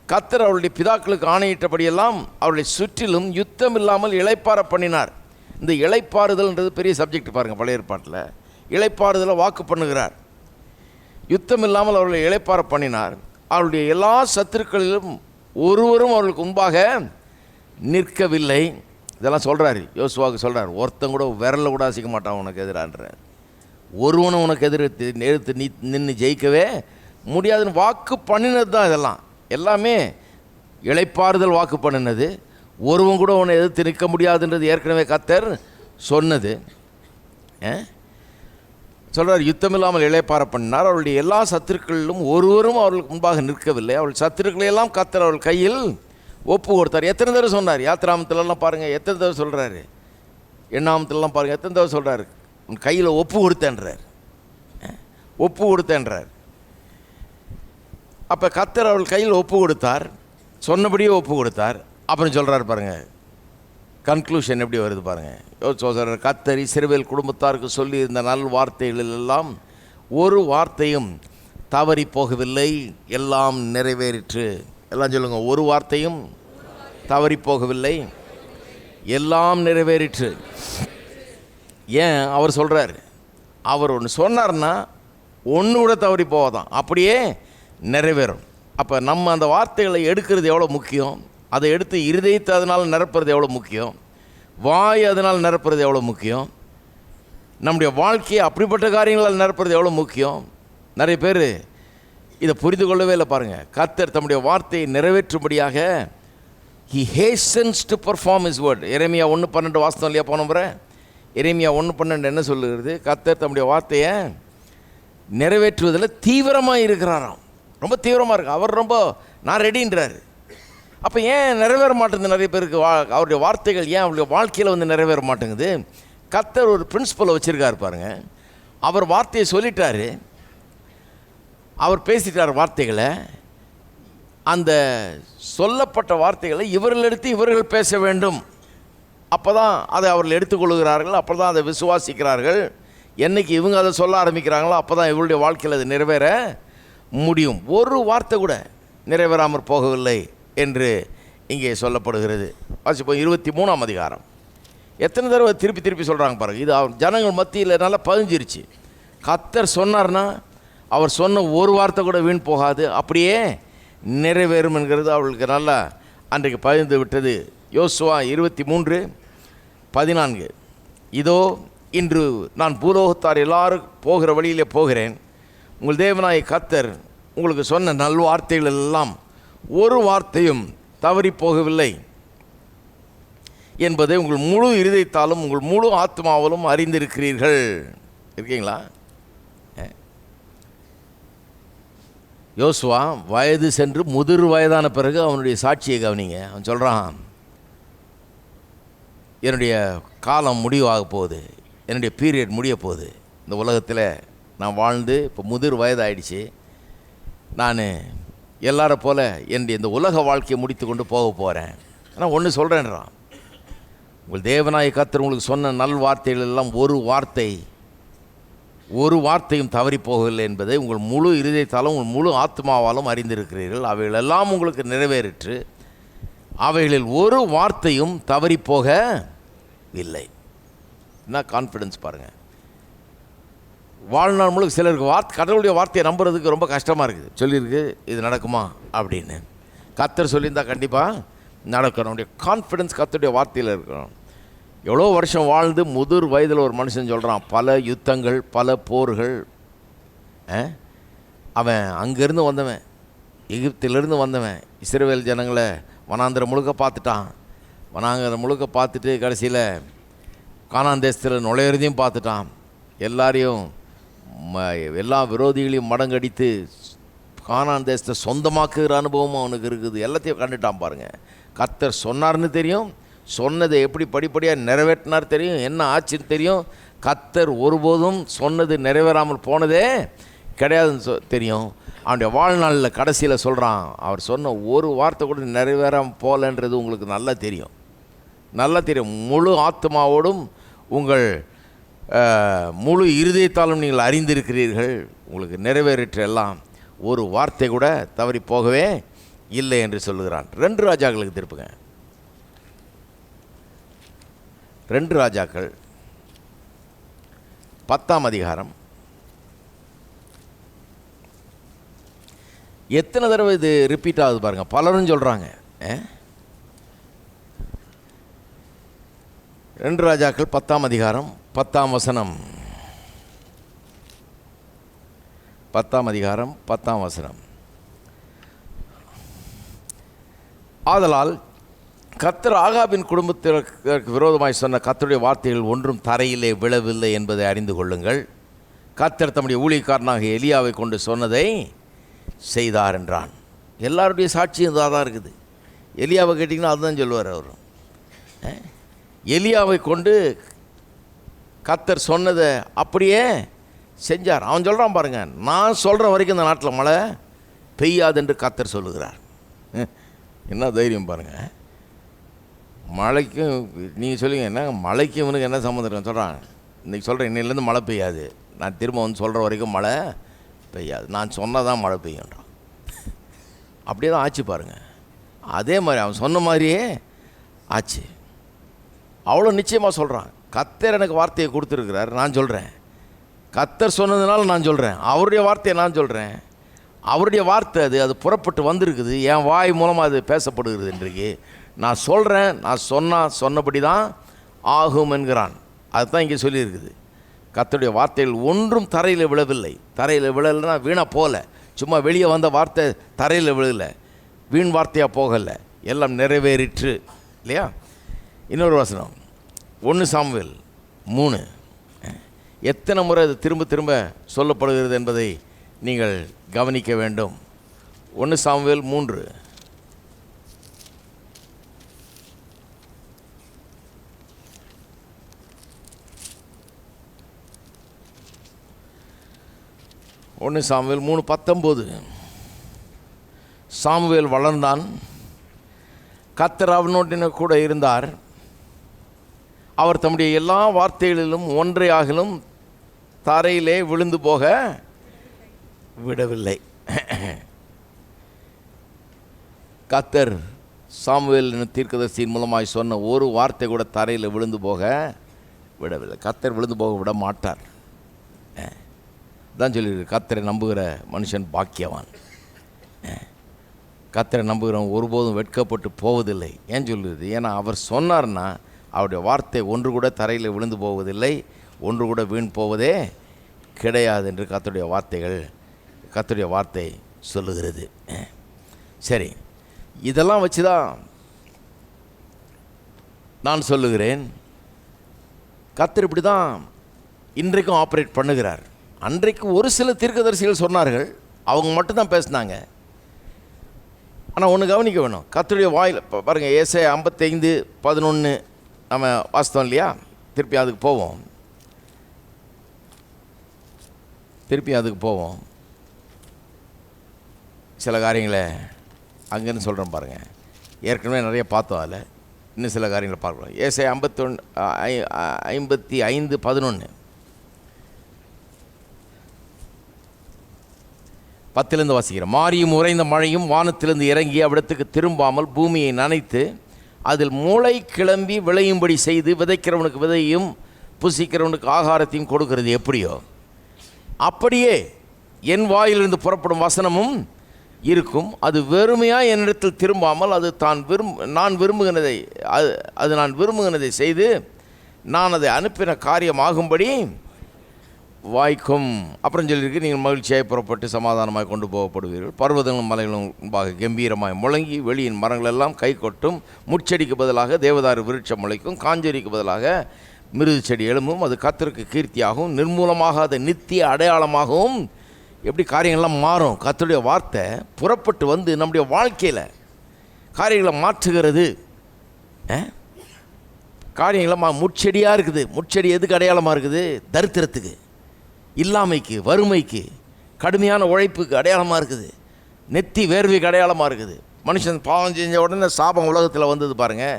கர்த்தர் அவருடைய பிதாக்களுக்கு ஆணையிட்டபடியெல்லாம் அவர்களை சுற்றிலும் யுத்தம் இல்லாமல் இளைப்பாற பண்ணினார். இந்த இளைப்பாறுதல்ன்றது பெரிய சப்ஜெக்ட் பாருங்கள். பழைய ஏற்பாட்டில் இளைப்பாறுதலை வாக்கு பண்ணுகிறார். யுத்தம் இல்லாமல் அவர்களை இளைப்பாற பண்ணினார். அவருடைய எல்லா சத்துருக்களிலும் ஒருவரும் அவர்களுக்கு முன்பாக நிற்கவில்லை. இதெல்லாம் சொல்கிறாரு, யோசுவாவுக்கு சொல்கிறார். ஒருத்தன் கூட விரல கூட அசைக்க மாட்டான் உனக்கு எதிரான்ற, ஒருவனும் உனக்கு எதிர்த்து நின்று ஜெயிக்கவே முடியாதுன்னு வாக்கு பண்ணினது தான். இதெல்லாம் எல்லாமே இளைப்பாறுதல் வாக்கு பண்ணினது. ஒருவன் கூட உன்னை எதிர்த்து நிற்க முடியாதுன்றது ஏற்கனவே கர்த்தர் சொன்னது. சொல்கிறார், யுத்தமில்லாமல் இளைப்பாற பண்ணினார். அவருடைய எல்லா சத்துருக்களிலும் ஒருவரும் அவர்களுக்கு முன்பாக நிற்கவில்லை. அவர்கள் சத்துருக்களையெல்லாம் கர்த்தர் அவர்கள் கையில் ஒப்பு கொடுத்தார். எத்தனை தடவை சொன்னார்? யாத்திராமத்திலலாம் பாருங்கள் எத்தனை தடவை சொல்கிறாரு. எண்ணாமத்திலலாம் பாருங்கள் எத்தனை தடவை சொல்கிறாரு. உன் கையில் ஒப்பு கொடுத்தேன்றார், ஒப்பு கொடுத்தேன்றார். அப்போ கர்த்தர் அவர்கள் கையில் ஒப்பு கொடுத்தார், சொன்னபடியே ஒப்பு கொடுத்தார். அப்புறம் சொல்கிறார் பாருங்கள், கன்க்ளூஷன் எப்படி வருது பாருங்கள். சொல்கிறார், கர்த்தர் இஸ்ரவேல் குடும்பத்தாருக்கு சொல்லி இருந்த நல் வார்த்தைகளெல்லாம் ஒரு வார்த்தையும் தவறி போகவில்லை, எல்லாம் நிறைவேறிற்று. எல்லாம் சொல்லுங்கள், ஒரு வார்த்தையும் தவறி போகவில்லை, எல்லாம் நிறைவேறிற்று. ஏன் அவர் சொல்கிறார்? அவர் ஒன்று சொன்னார்னா ஒன்று கூட தவறி போவதான், அப்படியே நிறைவேறும். அப்போ நம்ம அந்த வார்த்தைகளை எடுக்கிறது எவ்வளோ முக்கியம், அதை எடுத்து இருதயத்தை அதனால் நிரப்புறது எவ்வளோ முக்கியம், வாய் அதனால் நிரப்புறது எவ்வளோ முக்கியம், நம்முடைய வாழ்க்கையை அப்படிப்பட்ட காரியங்களால் நிரப்புறது எவ்வளோ முக்கியம். நிறைய பேர் இதை புரிந்து கொள்ளவே இல்லை பாருங்கள். கர்த்தர் தம்முடைய வார்த்தையை நிறைவேற்றும்படியாக he hastens to perform his word. எரேமியா 1:12 வாசனம் இல்லையா போன முறை? எரேமியா 1:12 என்ன சொல்லுகிறது? கர்த்தர் தம்முடைய வார்த்தையை நிறைவேற்றுவதில் தீவிரமாக இருக்கிறாராம். ரொம்ப தீவிரமாக இருக்கு. அவர் ரொம்ப நான் ரெடின்றார். அப்போ ஏன் நிறைவேற மாட்டேங்குது? நிறைய பேருக்கு அவருடைய வார்த்தைகள் ஏன் அவருடைய வாழ்க்கையில் வந்து நிறைவேற மாட்டேங்குது? கர்த்தர் ஒரு பிரின்சிபலை வச்சுருக்காரு பாருங்க. அவர் வார்த்தையை சொல்லிட்டாரு, அவர் பேசிட்டார் வார்த்தைகளை. அந்த சொல்லப்பட்ட வார்த்தைகளை இவர்கள் எடுத்து இவர்கள் பேச வேண்டும். அப்போ தான் அதை அவர்கள் எடுத்துக்கொள்கிறார்கள், அப்போ தான் அதை விசுவாசிக்கிறார்கள். என்றைக்கு இவங்க அதை சொல்ல ஆரம்பிக்கிறாங்களோ அப்போ தான் இவருடைய வாழ்க்கையில் அது நிறைவேற முடியும். ஒரு வார்த்தை கூட நிறைவேறாமல் போகவில்லை என்று இங்கே சொல்லப்படுகிறது. வாசிப்போம் 23ஆம் அதிகாரம். எத்தனை தடவை திருப்பி திருப்பி சொல்கிறாங்க பாருங்கள். இது அவர் ஜனங்கள் மத்தியில் நல்லா பதிஞ்சிருச்சு. கர்த்தர் சொன்னார்னா அவர் சொன்ன ஒரு வார்த்தை கூட வீண் போகாது, அப்படியே நிறைவேறும் என்கிறது அவர்களுக்கு நல்லா அன்றைக்கு பதிந்து விட்டது. யோசுவா 23:14. இதோ இன்று நான் பூலோகத்தார் எல்லாரும் போகிற வழியிலே போகிறேன். உங்கள் தேவனாய கர்த்தர் உங்களுக்கு சொன்ன நல்வார்த்தைகள் எல்லாம் ஒரு வார்த்தையும் தவறி போகவில்லை என்பதை உங்கள் முழு இருதயத்தாலும் உங்கள் முழு ஆத்மாவிலும் அறிந்திருக்கிறீர்கள். இருக்கீங்களா? யோசுவா வயது சென்று முதிர் வயதான பிறகு அவனுடைய சாட்சியை கவனிங்க. அவன் சொல்கிறான், என்னுடைய காலம் முடிவாக போகுது, என்னுடைய பீரியட் முடிய போகுது. இந்த உலகத்தில் நான் வாழ்ந்து இப்போ முதிர் வயதாயிடுச்சு. நான் எல்லாரை போல் என்னுடைய இந்த உலக வாழ்க்கையை முடித்து கொண்டு போக போகிறேன். ஆனால் ஒன்று சொல்கிறேன்றான், உங்கள் தேவனாய கர்த்தர் உங்களுக்கு சொன்ன நல் வார்த்தைகள் எல்லாம் ஒரு வார்த்தையும் தவறி போகவில்லை என்பதை உங்கள் முழு இருதயத்தாலும் உங்கள் முழு ஆத்மாவாலும் அறிந்திருக்கிறீர்கள். அவைகளெல்லாம் உங்களுக்கு நிறைவேறிற்று, அவைகளில் ஒரு வார்த்தையும் தவறி போகவில்லை. என்ன கான்ஃபிடன்ஸ் பாருங்கள். வாழ்நாள் முழுக்க சிலருக்கு கடவுளுடைய வார்த்தையை நம்புறதுக்கு ரொம்ப கஷ்டமாக இருக்குது. சொல்லியிருக்கு இது நடக்குமா அப்படின்னு. கர்த்தர் சொல்லியிருந்தால் கண்டிப்பாக நடக்கணும். நம்முடைய கான்ஃபிடன்ஸ் கர்த்தருடைய வார்த்தையில் இருக்கணும். எவ்வளோ வருஷம் வாழ்ந்து முதிர் வயதில் ஒரு மனுஷன் சொல்கிறான், பல யுத்தங்கள் பல போர்கள். அவன் அங்கேருந்து வந்தவன், எகிப்திலிருந்து வந்தவன். இஸ்ரவேல் ஜனங்களை வனாந்திரம் முழுக்க பார்த்துட்டான். வனாந்திரம் முழுக்க பார்த்துட்டு கடைசியில் கானான் தேசத்தில் நுழையிறதையும் பார்த்துட்டான். எல்லாரையும் எல்லா விரோதிகளையும் மடங்கடித்து கானான் தேசத்தை சொந்தமாக்குகிற அனுபவமும் அவனுக்கு இருக்குது. எல்லாத்தையும் கண்டுட்டான் பாருங்கள். கர்த்தர் சொன்னார்னு தெரியும், சொன்னதை எப்படி படிப்படியாக நிறைவேற்றினார் தெரியும், என்ன ஆச்சுன்னு தெரியும். கர்த்தர் ஒருபோதும் சொன்னது நிறைவேறாமல் போனதே கிடையாதுன்னு தெரியும். அவனுடைய வாழ்நாளில் கடைசியில் சொல்கிறான், அவர் சொன்ன ஒரு வார்த்தை கூட நிறைவேறாமல் போகலன்றது உங்களுக்கு நல்லா தெரியும், நல்லா தெரியும். முழு ஆத்மாவோடும் உங்கள் முழு இருதயத்தாலும் நீங்கள் அறிந்திருக்கிறீர்கள். உங்களுக்கு நிறைவேறிற்ற எல்லாம் ஒரு வார்த்தை கூட தவறி போகவே இல்லை என்று சொல்லுகிறான். 2 ராஜாக்களுக்கு திருப்புங்க. 2 ராஜாக்கள் 10ஆம் அதிகாரம். எத்தனை தடவை இது ரிப்பீட் ஆகுது பாருங்கள். பலரும் சொல்கிறாங்க. 2 ராஜாக்கள் 10ஆம் அதிகாரம் 10ஆம் வசனம். 10ஆம் அதிகாரம் 10ஆம் வசனம். ஆதலால் கர்த்தர் ஆகாபின் குடும்பத்திற்கு விரோதமாய் சொன்ன கர்த்தருடைய வார்த்தைகள் ஒன்றும் தரையிலே விழவில்லை என்பதை அறிந்து கொள்ளுங்கள். கர்த்தர் தம்முடைய ஊழியக்காரனாக எலியாவை கொண்டு சொன்னதை செய்தார் என்றான். எல்லாருடைய சாட்சியும் இதாக தான் இருக்குது. எலியாவை கேட்டிங்கன்னா அதுதான் சொல்லுவார் அவர். எலியாவை கொண்டு கர்த்தர் சொன்னதை அப்படியே செஞ்சார். அவன் சொல்கிறான் பாருங்கள், நான் சொல்கிற வரைக்கும் இந்த நாட்டில் மழை பெய்யாது என்று கர்த்தர் சொல்லுகிறார். என்ன தைரியம் பாருங்கள். மழைக்கும் நீங்கள் சொல்லுங்க, என்ன மழைக்கும் இவனுக்கு என்ன சம்மந்தம் சொல்கிறான். இன்றைக்கி சொல்கிறேன், இன்னிலேருந்து மழை பெய்யாது, நான் திரும்ப வந்து சொல்கிற வரைக்கும் மழை பெய்யாது, நான் சொன்னால் தான் மழை பெய்யுன்றான். அப்படியே தான் ஆச்சு பாருங்கள். அதே மாதிரி அவன் சொன்ன மாதிரியே ஆச்சு. அவ்வளோ நிச்சயமாக சொல்கிறான். கர்த்தர் எனக்கு வார்த்தையை கொடுத்துருக்கிறார், நான் சொல்கிறேன். கர்த்தர் சொன்னதுனால நான் சொல்கிறேன், அவருடைய வார்த்தையை நான் சொல்கிறேன். அவருடைய வார்த்தை அது புறப்பட்டு வந்திருக்குது, என் வாய் மூலமாக அது பேசப்படுகிறது. இன்றைக்கு நான் சொல்கிறேன், நான் சொன்னபடி தான் ஆகும் என்கிறான். அதுதான் இங்கே சொல்லியிருக்குது. கர்த்தருடைய வார்த்தைகள் ஒன்றும் தரையில் விழவில்லை. தரையில் விழலைன்னா வீணாக போகல, சும்மா வெளியே வந்த வார்த்தை தரையில் விழலை, வீண் வார்த்தையாக போகலை, எல்லாம் நிறைவேறிற்று இல்லையா. இன்னொரு வசனம் 1 சாமுவேல் 3. எத்தனை முறை அது திரும்ப திரும்ப சொல்லப்படுகிறது என்பதை நீங்கள் கவனிக்க வேண்டும். 1 சாமுவேல் 3. சாமுவேல் 3:19. சாமுவேல் வளர்ந்தான், கர்த்தர் அவனோடு கூட இருந்தார். அவர் தம்முடைய எல்லா வார்த்தைகளிலும் ஒன்றையாகிலும் தரையிலே விழுந்து போக விடவில்லை. கர்த்தர் சாமுவேல் தீர்க்கதரிசியின் மூலமாய் சொன்ன ஒரு வார்த்தை கூட தரையில் விழுந்து போக விடவில்லை. கர்த்தர் விழுந்து போக விட மாட்டார். தான் சொல்லியிருக்கு, கர்த்தரை நம்புகிற மனுஷன் பாக்கியவான். கர்த்தரை நம்புகிறவன் ஒருபோதும் வெட்கப்பட்டு போவதில்லை. ஏன் சொல்லுது? ஏன்னா அவர் சொன்னார்னா அவருடைய வார்த்தை ஒன்று கூட தரையில் விழுந்து போவதில்லை, ஒன்று கூட வீண் போவதே கிடையாது என்று கர்த்தருடைய வார்த்தை சொல்லுகிறது. சரி, இதெல்லாம் வச்சு தான் நான் சொல்லுகிறேன், கர்த்தர் இப்படி தான் இன்றைக்கும் ஆப்ரேட் பண்ணுகிறார். அன்றைக்கு ஒரு சில தீர்க்கதரிசிகள் சொன்னார்கள், அவங்க மட்டும்தான் பேசினாங்க. ஆனால் ஒன்று கவனிக்க வேணும், கர்த்தருடைய வாயில் பாருங்கள், ஏசாயா 55:11 நம்ம வாசித்தோம் இல்லையா? திருப்பி அதுக்கு போவோம். சில காரியங்களை அங்கேன்னு சொல்கிறேன் பாருங்கள். ஏற்கனவே நிறைய பார்த்தோம், அதில் இன்னும் சில காரியங்களை பார்க்கலாம். ஏசாயா 55:11 10 வாசிக்கிறேன். மாரியும் உறைந்த மழையும் வானத்திலிருந்து இறங்கி அவ்விடத்துக்கு திரும்பாமல் பூமியை நனைத்து அதில் முளை கிளம்பி விளையும்படி செய்து விதைக்கிறவனுக்கு விதையும் புசிக்கிறவனுக்கு ஆகாரத்தையும் கொடுக்கிறது எப்படியோ அப்படியே என் வாயிலிருந்து புறப்படும் வசனமும் இருக்கும். அது வெறுமையாக என்னிடத்தில் திரும்பாமல் அது நான் விரும்புகிறதை செய்து நான் அதை அனுப்பின காரியமாகும்படி வாய்க்கும். அப்புறம் சொல்லியிருக்கு, நீங்கள் மகிழ்ச்சியாய் புறப்பட்டு சமாதானமாக கொண்டு போகப்படுவீர்கள். பர்வதங்களும் மலைகளும் முன்பாக கம்பீரமாய் முழங்கி வெளியின் மரங்கள் எல்லாம் கை கொட்டும். முட்செடிக்கு பதிலாக தேவதாரு விருட்சம் முளைக்கும். காஞ்சொரிக்கு பதிலாக மிருது செடி எழும்பும். அது கர்த்தருக்கு கீர்த்தியாகவும் நிர்மூலமாக அது நித்திய அடையாளமாகவும். எப்படி காரியங்கள்லாம் மாறும்? கர்த்தருடைய வார்த்தை புறப்பட்டு வந்து நம்முடைய வாழ்க்கையில் காரியங்களை மாற்றுகிறது. காரியங்களாக முட்செடியாக இருக்குது. முட்செடி எதுக்கு அடையாளமாக இருக்குது? தரித்திரத்துக்கு, இல்லாமைக்கு, வறுமைக்கு, கடுமையான உழைப்புக்கு அடையாளமாக இருக்குது. நெத்தி வேர்வைக்கு அடையாளமாக இருக்குது. மனுஷன் பாவம் செஞ்ச உடனே சாபம் உலகத்தில் வந்தது பாருங்கள்.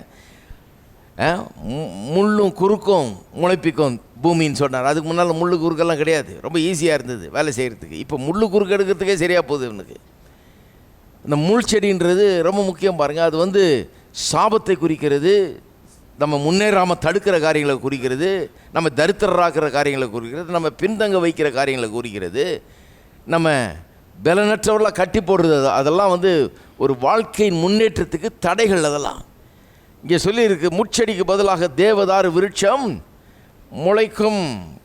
முள்ளும் குறுக்கும் முளைப்பிக்கும் பூமின்னு சொன்னார். அதுக்கு முன்னால் முள்ளு குறுக்கெல்லாம் கிடையாது, ரொம்ப ஈஸியாக இருந்தது வேலை செய்கிறதுக்கு. இப்போ முள்ளு குறுக்கு எடுக்கிறதுக்கே சரியாக போகுது இவனுக்கு. இந்த முள் செடின்றது ரொம்ப முக்கியம் பாருங்கள். அது வந்து சாபத்தை குறிக்கிறது, நம்ம முன்னேறாமல் தடுக்கிற காரியங்களை குறிக்கிறது, நம்ம தரித்திரராக்கிற காரியங்களை குறிக்கிறது, நம்ம பின்தங்க வைக்கிற காரியங்களை குறிக்கிறது, நம்ம பலனற்றவர்களாக கட்டி போடுறது. அதெல்லாம் வந்து ஒரு வாழ்க்கையின் முன்னேற்றத்துக்கு தடைகள். அதெல்லாம் இங்கே சொல்லியிருக்கு, முட்செடிக்கு பதிலாக தேவதாரு விருட்சம் முளைக்கும்,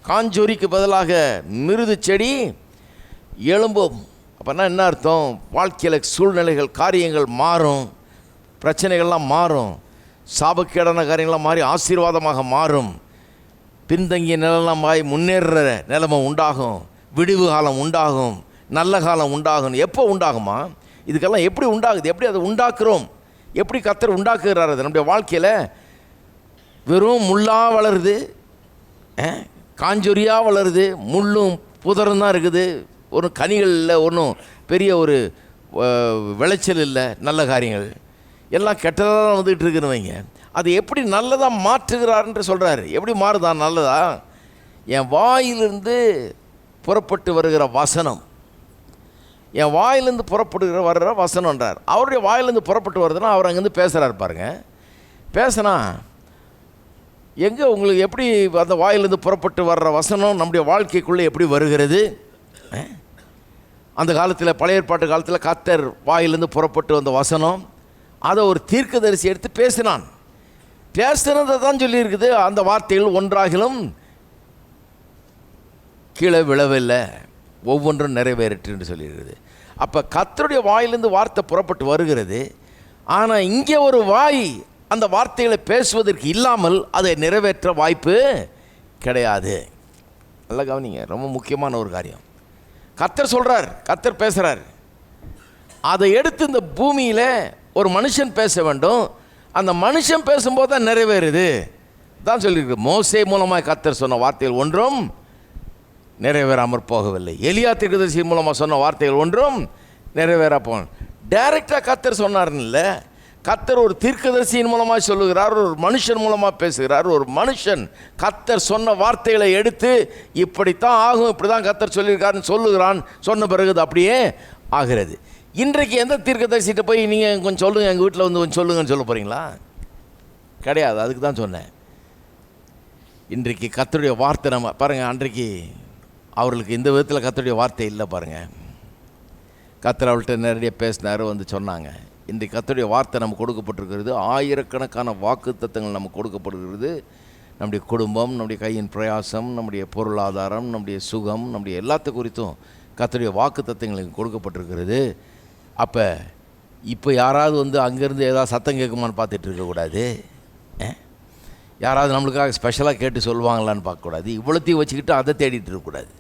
காஞ்சொரிக்கு பதிலாக மிருது செடி எழும்பும். அப்போனா என்ன அர்த்தம்? வாழ்க்கையில் சூழ்நிலைகள், காரியங்கள் மாறும், பிரச்சனைகள்லாம் மாறும், சாபக்கேடான காரியங்களாம் மாறி ஆசீர்வாதமாக மாறும். பின்தங்கிய நிலையெல்லாம் மாறி முன்னேறுற நிலைமை உண்டாகும், விடிவு காலம் உண்டாகும், நல்ல காலம் உண்டாகும். எப்போ உண்டாகுமா? இதுக்கெல்லாம் எப்படி உண்டாகுது? எப்படி அதை உண்டாக்குறோம்? எப்படி கர்த்தர் உண்டாக்குகிறார்? அது நம்முடைய வாழ்க்கையில் வெறும் முள்ளாக வளருது, காஞ்சொரியாக வளருது, முள்ளும் புதரும் தான் இருக்குது. ஒரு கனிகள் இல்லை, ஒன்றும் பெரிய ஒரு விளைச்சல் இல்லை. நல்ல காரியங்கள் எல்லாம் கெட்டதாக தான் வந்துகிட்டு இருக்குன்னு. அது எப்படி நல்லதாக மாற்றுகிறார்ன்ற சொல்கிறாரு. எப்படி மாறுதா நல்லதா? என் வாயிலிருந்து புறப்பட்டு வருகிற வசனம், என் வாயிலிருந்து வர்ற வசனம்ன்றார். அவருடைய வாயிலிருந்து புறப்பட்டு வருதுன்னா அவர் அங்கேருந்து பேசுகிறார் பாருங்க. பேசினா எங்கே உங்களுக்கு எப்படி அந்த வாயிலிருந்து புறப்பட்டு வர்ற வசனம் நம்முடைய வாழ்க்கைக்குள்ளே எப்படி வருகிறது? அந்த காலத்தில், பழைய ஏற்பாட்டு காலத்தில் கர்த்தர் வாயிலிருந்து புறப்பட்டு வந்த வசனம், அதை ஒரு தீர்க்கதரிசி எடுத்து பேசினான். பேசுனதை தான் சொல்லியிருக்குது. அந்த வார்த்தைகள் ஒன்றாகிலும் கீழே விழவில்லை, ஒவ்வொன்றும் நிறைவேறிட்டு சொல்லியிருக்குது. அப்போ கர்த்தருடைய வாயிலிருந்து வார்த்தை புறப்பட்டு வருகிறது. ஆனால் இங்கே ஒரு வாய் அந்த வார்த்தைகளை பேசுவதற்கு இல்லாமல் அதை நிறைவேற்ற வாய்ப்பு கிடையாது. நல்லா கவனிங்க, ரொம்ப முக்கியமான ஒரு காரியம். கர்த்தர் சொல்கிறார், கர்த்தர் பேசுகிறார். அதை எடுத்து இந்த பூமியில் ஒரு மனுஷன் பேச வேண்டும். அந்த மனுஷன் பேசும்போது தான் நிறைவேறுது தான் சொல்லியிருக்கு. மோசே மூலமாக கர்த்தர் சொன்ன வார்த்தைகள் ஒன்றும் நிறைவேறாமற் போகவில்லை. எலியா தீர்க்கதரிசி மூலமாக சொன்ன வார்த்தைகள் ஒன்றும் நிறைவேறா போக. டைரெக்டாக கர்த்தர் சொன்னார்னு இல்லை, கர்த்தர் ஒரு தீர்க்கதரிசியின் மூலமாக சொல்லுகிறார், ஒரு மனுஷன் மூலமாக பேசுகிறார். ஒரு மனுஷன் கர்த்தர் சொன்ன வார்த்தைகளை எடுத்து இப்படித்தான் ஆகும், இப்படி தான் கர்த்தர் சொல்லியிருக்காருன்னு சொல்லுகிறான். சொன்ன பிறகு அது அப்படியே ஆகிறது. இன்றைக்கு எந்த தீர்க்கதரிசிகிட்ட போய் நீங்கள் கொஞ்சம் சொல்லுங்கள், எங்கள் வீட்டில் வந்து கொஞ்சம் சொல்லுங்கன்னு சொல்ல போகிறீங்களா? கிடையாது. அதுக்கு தான் சொன்னேன். இன்றைக்கு கர்த்தருடைய வார்த்தை நம்ம பாருங்கள். அன்றைக்கு அவர்களுக்கு இந்த விதத்தில் கர்த்தருடைய வார்த்தை இல்லை பாருங்கள். கர்த்தர் அவள்கிட்ட நேரடியாக பேசினார், வந்து சொன்னாங்க. இன்றைக்கு கர்த்தருடைய வார்த்தை நமக்கு கொடுக்கப்பட்டிருக்கிறது. ஆயிரக்கணக்கான வாக்குத்தத்தங்கள் நமக்கு கொடுக்கப்படுகிறது. நம்முடைய குடும்பம், நம்முடைய கையின் பிரயாசம், நம்முடைய பொருளாதாரம், நம்முடைய சுகம், நம்முடைய எல்லாத்து குறித்தும் கர்த்தருடைய வாக்குத்தத்தங்களுக்கு கொடுக்கப்பட்டிருக்கிறது. அப்போ இப்போ யாராவது வந்து அங்கேருந்து ஏதாவது சத்தம் கேட்குமான்னு பார்த்துட்டு இருக்கக்கூடாது. யாராவது நம்மளுக்காக ஸ்பெஷலாக கேட்டு சொல்லுவாங்களான்னு பார்க்கக்கூடாது. இவ்வளோத்தையும் வச்சுக்கிட்டு அதை தேடிட்டு இருக்கக்கூடாது.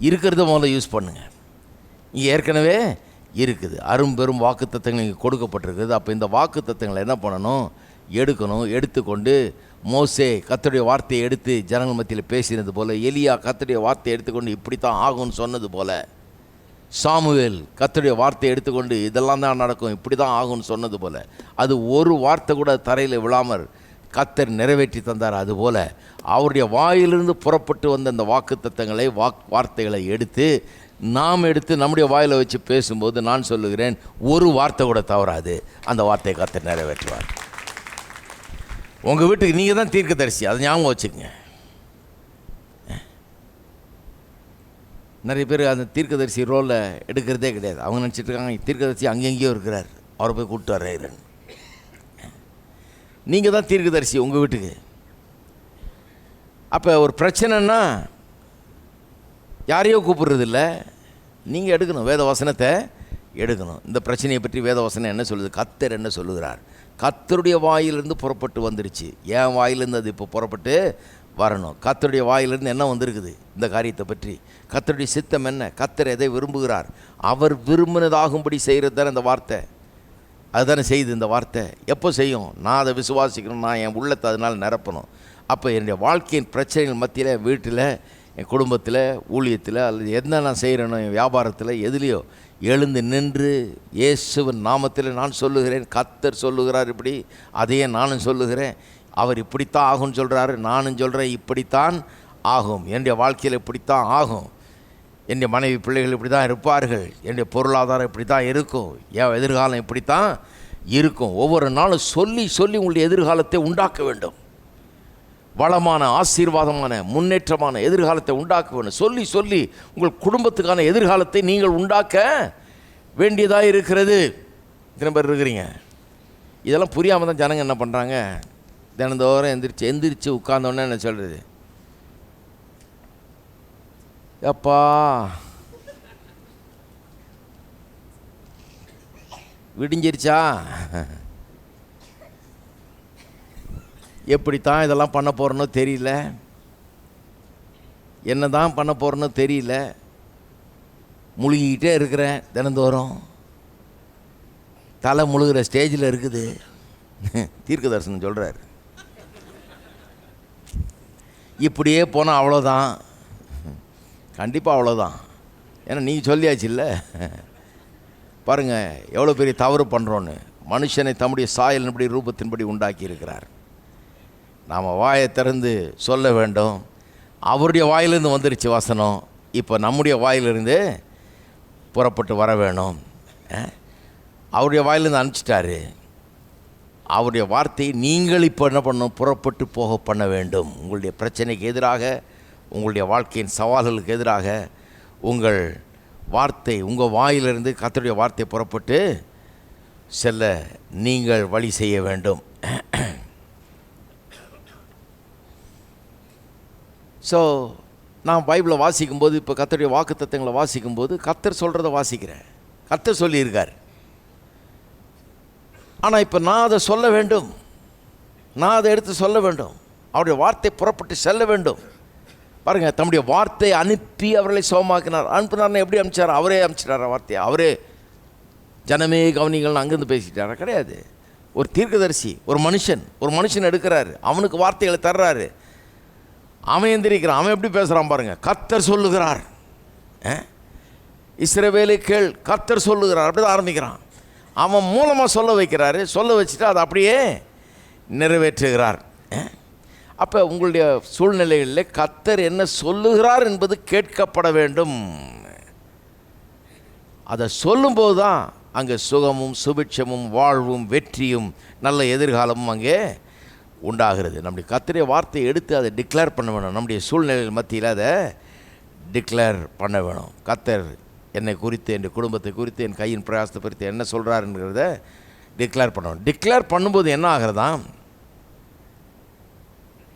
இருக்கிறத முதல்ல யூஸ் பண்ணுங்கள். இங்கே ஏற்கனவே இருக்குது, அரும்பெரும் வாக்குத்தத்தங்கள் இங்கே கொடுக்கப்பட்டிருக்குது. அப்போ இந்த வாக்குத்தத்தங்களை என்ன பண்ணணும்? எடுக்கணும். எடுத்துக்கொண்டு மோசே கர்த்தருடைய வார்த்தையை எடுத்து ஜனங்கள் மத்தியில் பேசினது போல், எலியா கர்த்தருடைய வார்த்தையை எடுத்துக்கொண்டு இப்படித்தான் ஆகும்னு சொன்னது போல், சாமுவேல் கர்த்தருடைய வார்த்தையை எடுத்துக்கொண்டு இதெல்லாம் தான் நடக்கும், இப்படி தான் ஆகும்னு சொன்னது போல், அது ஒரு வார்த்தை கூட தரையில் விழாமல் கர்த்தர் நிறைவேற்றி தந்தார். அதுபோல் அவருடைய வாயிலிருந்து புறப்பட்டு வந்த அந்த வாக்குத்தத்தங்களை வார்த்தைகளை எடுத்து நாம் எடுத்து நம்முடைய வாயில் வச்சு பேசும்போது நான் சொல்லுகிறேன், ஒரு வார்த்தை கூட தவறாது. அந்த வார்த்தையை கர்த்தர் நிறைவேற்றுவார். உங்கள் வீட்டுக்கு நீங்கள் தான் தீர்க்கதரிசி, அதை ஞாபகம் வச்சுக்கோங்க. நிறைய பேர் அந்த தீர்க்கதரிசி ரோலை எடுக்கிறதே கிடையாது. அவங்க நினச்சிட்டு இருக்காங்க தீர்க்கதரிசி அங்கெங்கேயோ இருக்கிறார், அவரை போய் கூப்பிட்டு வர்றேன். நீங்கள் தான் தீர்க்கதரிசி உங்கள் வீட்டுக்கு. அப்போ ஒரு பிரச்சனைன்னா யாரையோ கூப்பிடுறதில்ல, நீங்கள் எடுக்கணும், வேத வசனத்தை எடுக்கணும். இந்த பிரச்சனையை பற்றி வேத வசனம் என்ன சொல்லுது? கர்த்தர் என்ன சொல்லுகிறார்? கர்த்தருடைய வாயிலிருந்து புறப்பட்டு வந்துருச்சு. என் வாயிலிருந்து அது இப்போ புறப்பட்டு வரணும். கர்த்தருடைய வாயிலிருந்து என்ன வந்திருக்குது இந்த காரியத்தை பற்றி? கர்த்தருடைய சித்தம் என்ன? கர்த்தர் எதை விரும்புகிறார்? அவர் விரும்பினதாகும்படி செய்கிறது தானே இந்த வார்த்தை. அதுதானே செய்யுது இந்த வார்த்தை. எப்போ செய்யும்? நான் அதை விசுவாசிக்கணும், நான் என் உள்ளத்தை அதனால் நிரப்பணும். அப்போ என்னுடைய வாழ்க்கையின் பிரச்சனைகள் மத்தியில், வீட்டில், என் குடும்பத்தில், ஊழியத்தில், அல்லது என்ன நான் செய்கிறேனோ, என் வியாபாரத்தில், எதுலேயோ எழுந்து நின்று இயேசுவின் நாமத்தில் நான் சொல்லுகிறேன், கர்த்தர் சொல்லுகிறார் இப்படி, அதையே நானும் சொல்லுகிறேன். அவர் இப்படித்தான் ஆகும்னு சொல்கிறாரு, நானும் சொல்கிறேன் இப்படித்தான் ஆகும். என்னுடைய வாழ்க்கையில் இப்படித்தான் ஆகும். என்னுடைய மனைவி பிள்ளைகள் இப்படி தான் இருப்பார்கள். என்னுடைய பொருளாதாரம் இப்படி தான் இருக்கும். என் எதிர்காலம் இப்படி தான் இருக்கும். ஒவ்வொரு நாளும் சொல்லி சொல்லி உங்களுடைய எதிர்காலத்தை உண்டாக்க வேண்டும். வளமான, ஆசீர்வாதமான, முன்னேற்றமான எதிர்காலத்தை உண்டாக்க வேண்டும். சொல்லி சொல்லி உங்கள் குடும்பத்துக்கான எதிர்காலத்தை நீங்கள் உண்டாக்க வேண்டியதாக இருக்கிறது. இத்தனை பேர் இருக்கிறீங்க. இதெல்லாம் புரியாமல் தான் ஜனங்க என்ன பண்ணுறாங்க, தினந்தோறும் எந்திரிச்சு உட்கார்ந்தோன்னே என்ன சொல்கிறது, எப்பா விடிஞ்சிருச்சா, எப்படித்தான் இதெல்லாம் பண்ண போகிறேனோ தெரியல, என்ன தான் பண்ண போகிறேனோ தெரியல, முழுகிக்கிட்டே இருக்கிறேன். தினந்தோறும் தலை முழுகிற ஸ்டேஜில் இருக்குது. தீர்க்க தரிசனம் சொல்கிறார். இப்படியே போனால் அவ்வளோதான், கண்டிப்பாக அவ்வளோதான். ஏன்னா நீங்கள் சொல்லியாச்சு இல்லை. பாருங்கள் எவ்வளோ பெரிய தவறு பண்ணுறோன்னு. மனுஷனை தம்முடைய சாயலின்படி ரூபத்தின்படி உண்டாக்கி இருக்கிறார். நாம் வாயை திறந்து சொல்ல வேண்டும். அவருடைய வாயிலிருந்து வந்துருச்சு வசனம், இப்போ நம்முடைய வாயிலிருந்து புறப்பட்டு வர வேணும். அவருடைய வாயிலிருந்து அனுப்பிச்சிட்டாரு. அவருடைய வார்த்தையை நீங்கள் இப்போ என்ன பண்ணணும்? புறப்பட்டு போக பண்ண வேண்டும். உங்களுடைய பிரச்சனைக்கு எதிராக, உங்களுடைய வாழ்க்கையின் சவால்களுக்கு எதிராக உங்கள் வார்த்தை, உங்கள் வாயிலிருந்து கர்த்தருடைய வார்த்தை புறப்பட்டு செல்ல நீங்கள் வழி செய்ய வேண்டும். ஸோ நான் பைபிளை வாசிக்கும்போது, இப்போ கர்த்தருடைய வாக்குத்தத்தங்களை வாசிக்கும்போது கர்த்தர் சொல்கிறத வாசிக்கிறேன். கர்த்தர் சொல்லியிருக்கார். ஆனால் இப்போ நான் அதை சொல்ல வேண்டும், நான் அதை எடுத்து சொல்ல வேண்டும். அவருடைய வார்த்தை புறப்பட்டு செல்ல வேண்டும். பாருங்கள், தம்முடைய வார்த்தை அனுப்பி அவர்களை சுகமாக்கினார். அனுப்பினார்னு எப்படி அனுப்பிச்சார்? அவரே அனுப்பிச்சிட்டார் வார்த்தையை. அவரே ஜனமே கவனிங்கள்னு அங்கேருந்து பேசிட்டாரா? கிடையாது. ஒரு தீர்க்கதரிசி, ஒரு மனுஷன் எடுக்கிறாரு, அவனுக்கு வார்த்தைகளை தர்றாரு, அவன் எந்திரிக்கிறான். அவன் எப்படி பேசுகிறான் பாருங்கள். கர்த்தர் சொல்லுகிறார், இஸ்ரவேலே கேள், கர்த்தர் சொல்லுகிறார், அப்படி தான் ஆரம்பிக்கிறான். அவன் மூலமாக சொல்ல வைக்கிறாரு. சொல்ல வச்சுட்டு அதை அப்படியே நிறைவேற்றுகிறார். அப்போ உங்களுடைய சூழ்நிலைகளில் கர்த்தர் என்ன சொல்லுகிறார் என்பது கேட்கப்பட வேண்டும். அதை சொல்லும்போது தான் அங்கே சுகமும் சுபிட்சமும் வாழ்வும் வெற்றியும் நல்ல எதிர்காலமும் அங்கே உண்டாகிறது. நம்முடைய கர்த்தருடைய வார்த்தையை எடுத்து அதை டிக்ளேர் பண்ண வேணும். நம்முடைய சூழ்நிலைகள் மத்தியில் அதை டிக்ளேர் பண்ண வேணும். கர்த்தர் என்னை குறித்து, என் குடும்பத்தை குறித்து, என் கையின் பிரயாசத்தை குறித்து என்ன சொல்கிறாருங்கிறத டிக்ளேர் பண்ணணும். டிக்ளேர் பண்ணும்போது என்ன ஆகிறதா,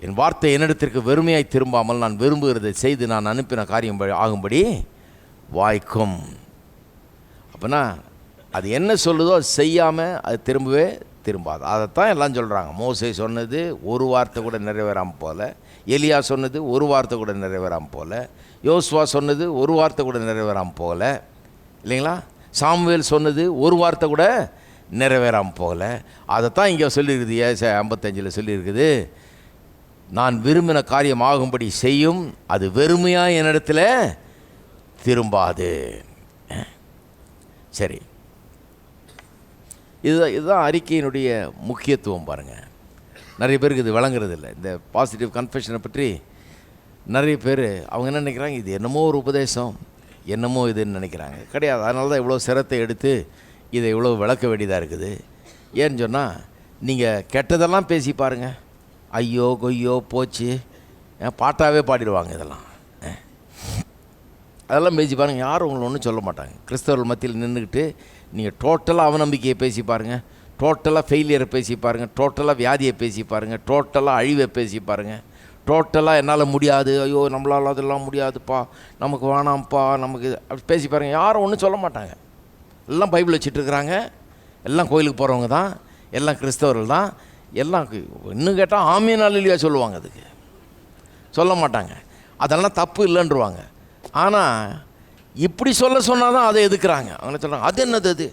என் வார்த்தை என்னிடத்திற்கு வெறுமையாய் திரும்பாமல் நான் விரும்புகிறதை செய்து நான் அனுப்பின காரியம் ஆகும்படி வாய்க்கும். அப்போனா அது என்ன சொல்லுதோ அது செய்யாமல் அது திரும்பவே திரும்பாது. அதைத்தான் எல்லாம் சொல்கிறாங்க. மோசே சொன்னது ஒரு வார்த்தை கூட நிறைவேறாமல் போல, எலியா சொன்னது ஒரு வார்த்தை கூட நிறைவேறாமல் போல, யோசுவா சொன்னது ஒரு வார்த்தை கூட நிறைவேறாமல் போகல, இல்லைங்களா? சாமுவேல் சொன்னது ஒரு வார்த்தை கூட நிறைவேறாமல் போகல. அதைத்தான் இங்கே சொல்லியிருக்குது. ஏசாயா 55 சொல்லியிருக்குது, நான் விரும்பின காரியம் ஆகும்படி செய்யும், அது வெறுமையாக என்னிடத்தில் திரும்பாது. சரி, இதுதான் அறிக்கையினுடைய முக்கியத்துவம். பாருங்கள், நிறைய பேருக்கு இது விளங்குறது இல்லை. இந்த பாசிட்டிவ் கன்ஃபெஷனை பற்றி நிறைய பேர் அவங்க என்ன நினைக்கிறாங்க, இது என்னமோ ஒரு உபதேசம், என்னமோ இதுன்னு நினைக்கிறாங்க. கிடையாது. அதனால தான் இவ்வளோ சிரத்தை எடுத்து இதை இவ்வளோ விளக்க வேண்டியதாக இருக்குது. ஏன்னு சொன்னால், நீங்கள் கெட்டதெல்லாம் பேசி பாருங்கள், ஐயோ கொய்யோ போச்சு, பாட்டாகவே பாடிடுவாங்க. அதெல்லாம் பேசி பாருங்கள், யாரும் உங்களை ஒன்றும் சொல்ல மாட்டாங்க. கிறிஸ்தவர்கள் மத்தியில் நின்றுக்கிட்டு நீங்கள் டோட்டலாக அவநம்பிக்கையை பேசி பாருங்கள், டோட்டலாக ஃபெயிலியரை பேசி பாருங்கள், டோட்டலாக வியாதியை பேசி பாருங்கள், டோட்டலாக அழிவை பேசி பாருங்கள், டோட்டலாக என்னால் முடியாது, ஐயோ நம்மளால் அதெல்லாம் முடியாதுப்பா, நமக்கு வேணாம்ப்பா, நமக்கு அப்படி பேசி பாருங்கள். யாரும் ஒன்றும் சொல்ல மாட்டாங்க. எல்லாம் பைபிள் வச்சுட்ருக்குறாங்க, எல்லாம் கோயிலுக்கு போகிறவங்க தான், எல்லாம் கிறிஸ்தவர்கள் தான், எல்லாம் இன்னும் கேட்டால் ஆமீனால் இல்லையா சொல்லுவாங்க. அதுக்கு சொல்ல மாட்டாங்க. அதெல்லாம் தப்பு இல்லைன்றுவாங்க. ஆனால் இப்படி சொன்னால் தான் அதை எதுக்குறாங்க. அவங்க சொல்கிறாங்க, அது என்னது, அது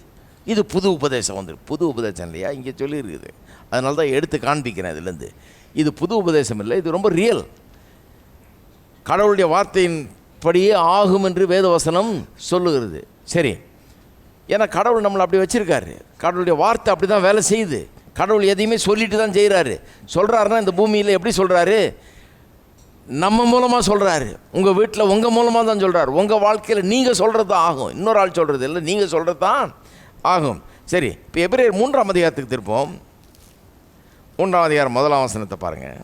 இது புது உபதேசம் புது உபதேசம் இல்லையா, இங்கே சொல்லியிருக்குது. அதனால தான் எடுத்து காண்பிக்கிறேன். இதுலேருந்து இது புது உபதேசம் இல்லை, இது ரொம்ப ரியல். கடவுளுடைய வார்த்தையின் படியே ஆகும் என்று வேதவசனம் சொல்லுகிறது. சரி, ஏன்னா கடவுள் நம்மளை அப்படி வச்சுருக்காரு. கடவுளுடைய வார்த்தை அப்படி தான் வேலை செய்யுது. கடவுள் எதையுமே சொல்லிட்டு தான் செய்கிறாரு. சொல்கிறாருன்னா இந்த பூமியில் எப்படி சொல்கிறாரு, நம்ம மூலமாக சொல்கிறாரு. உங்கள் வீட்டில் உங்கள் மூலமாக தான் சொல்கிறார். உங்கள் வாழ்க்கையில் நீங்கள் சொல்கிறது தான் ஆகும், இன்னொரு ஆள் சொல்கிறது இல்லை, நீங்கள் சொல்கிறது தான் ஆகும். சரி, இப்போ எபிரேயர் 3ஆம் அதிகாரத்துக்கு திருப்போம். 3ஆம் அதிகாரம் 1ஆம் வசனத்தை பாருங்கள்.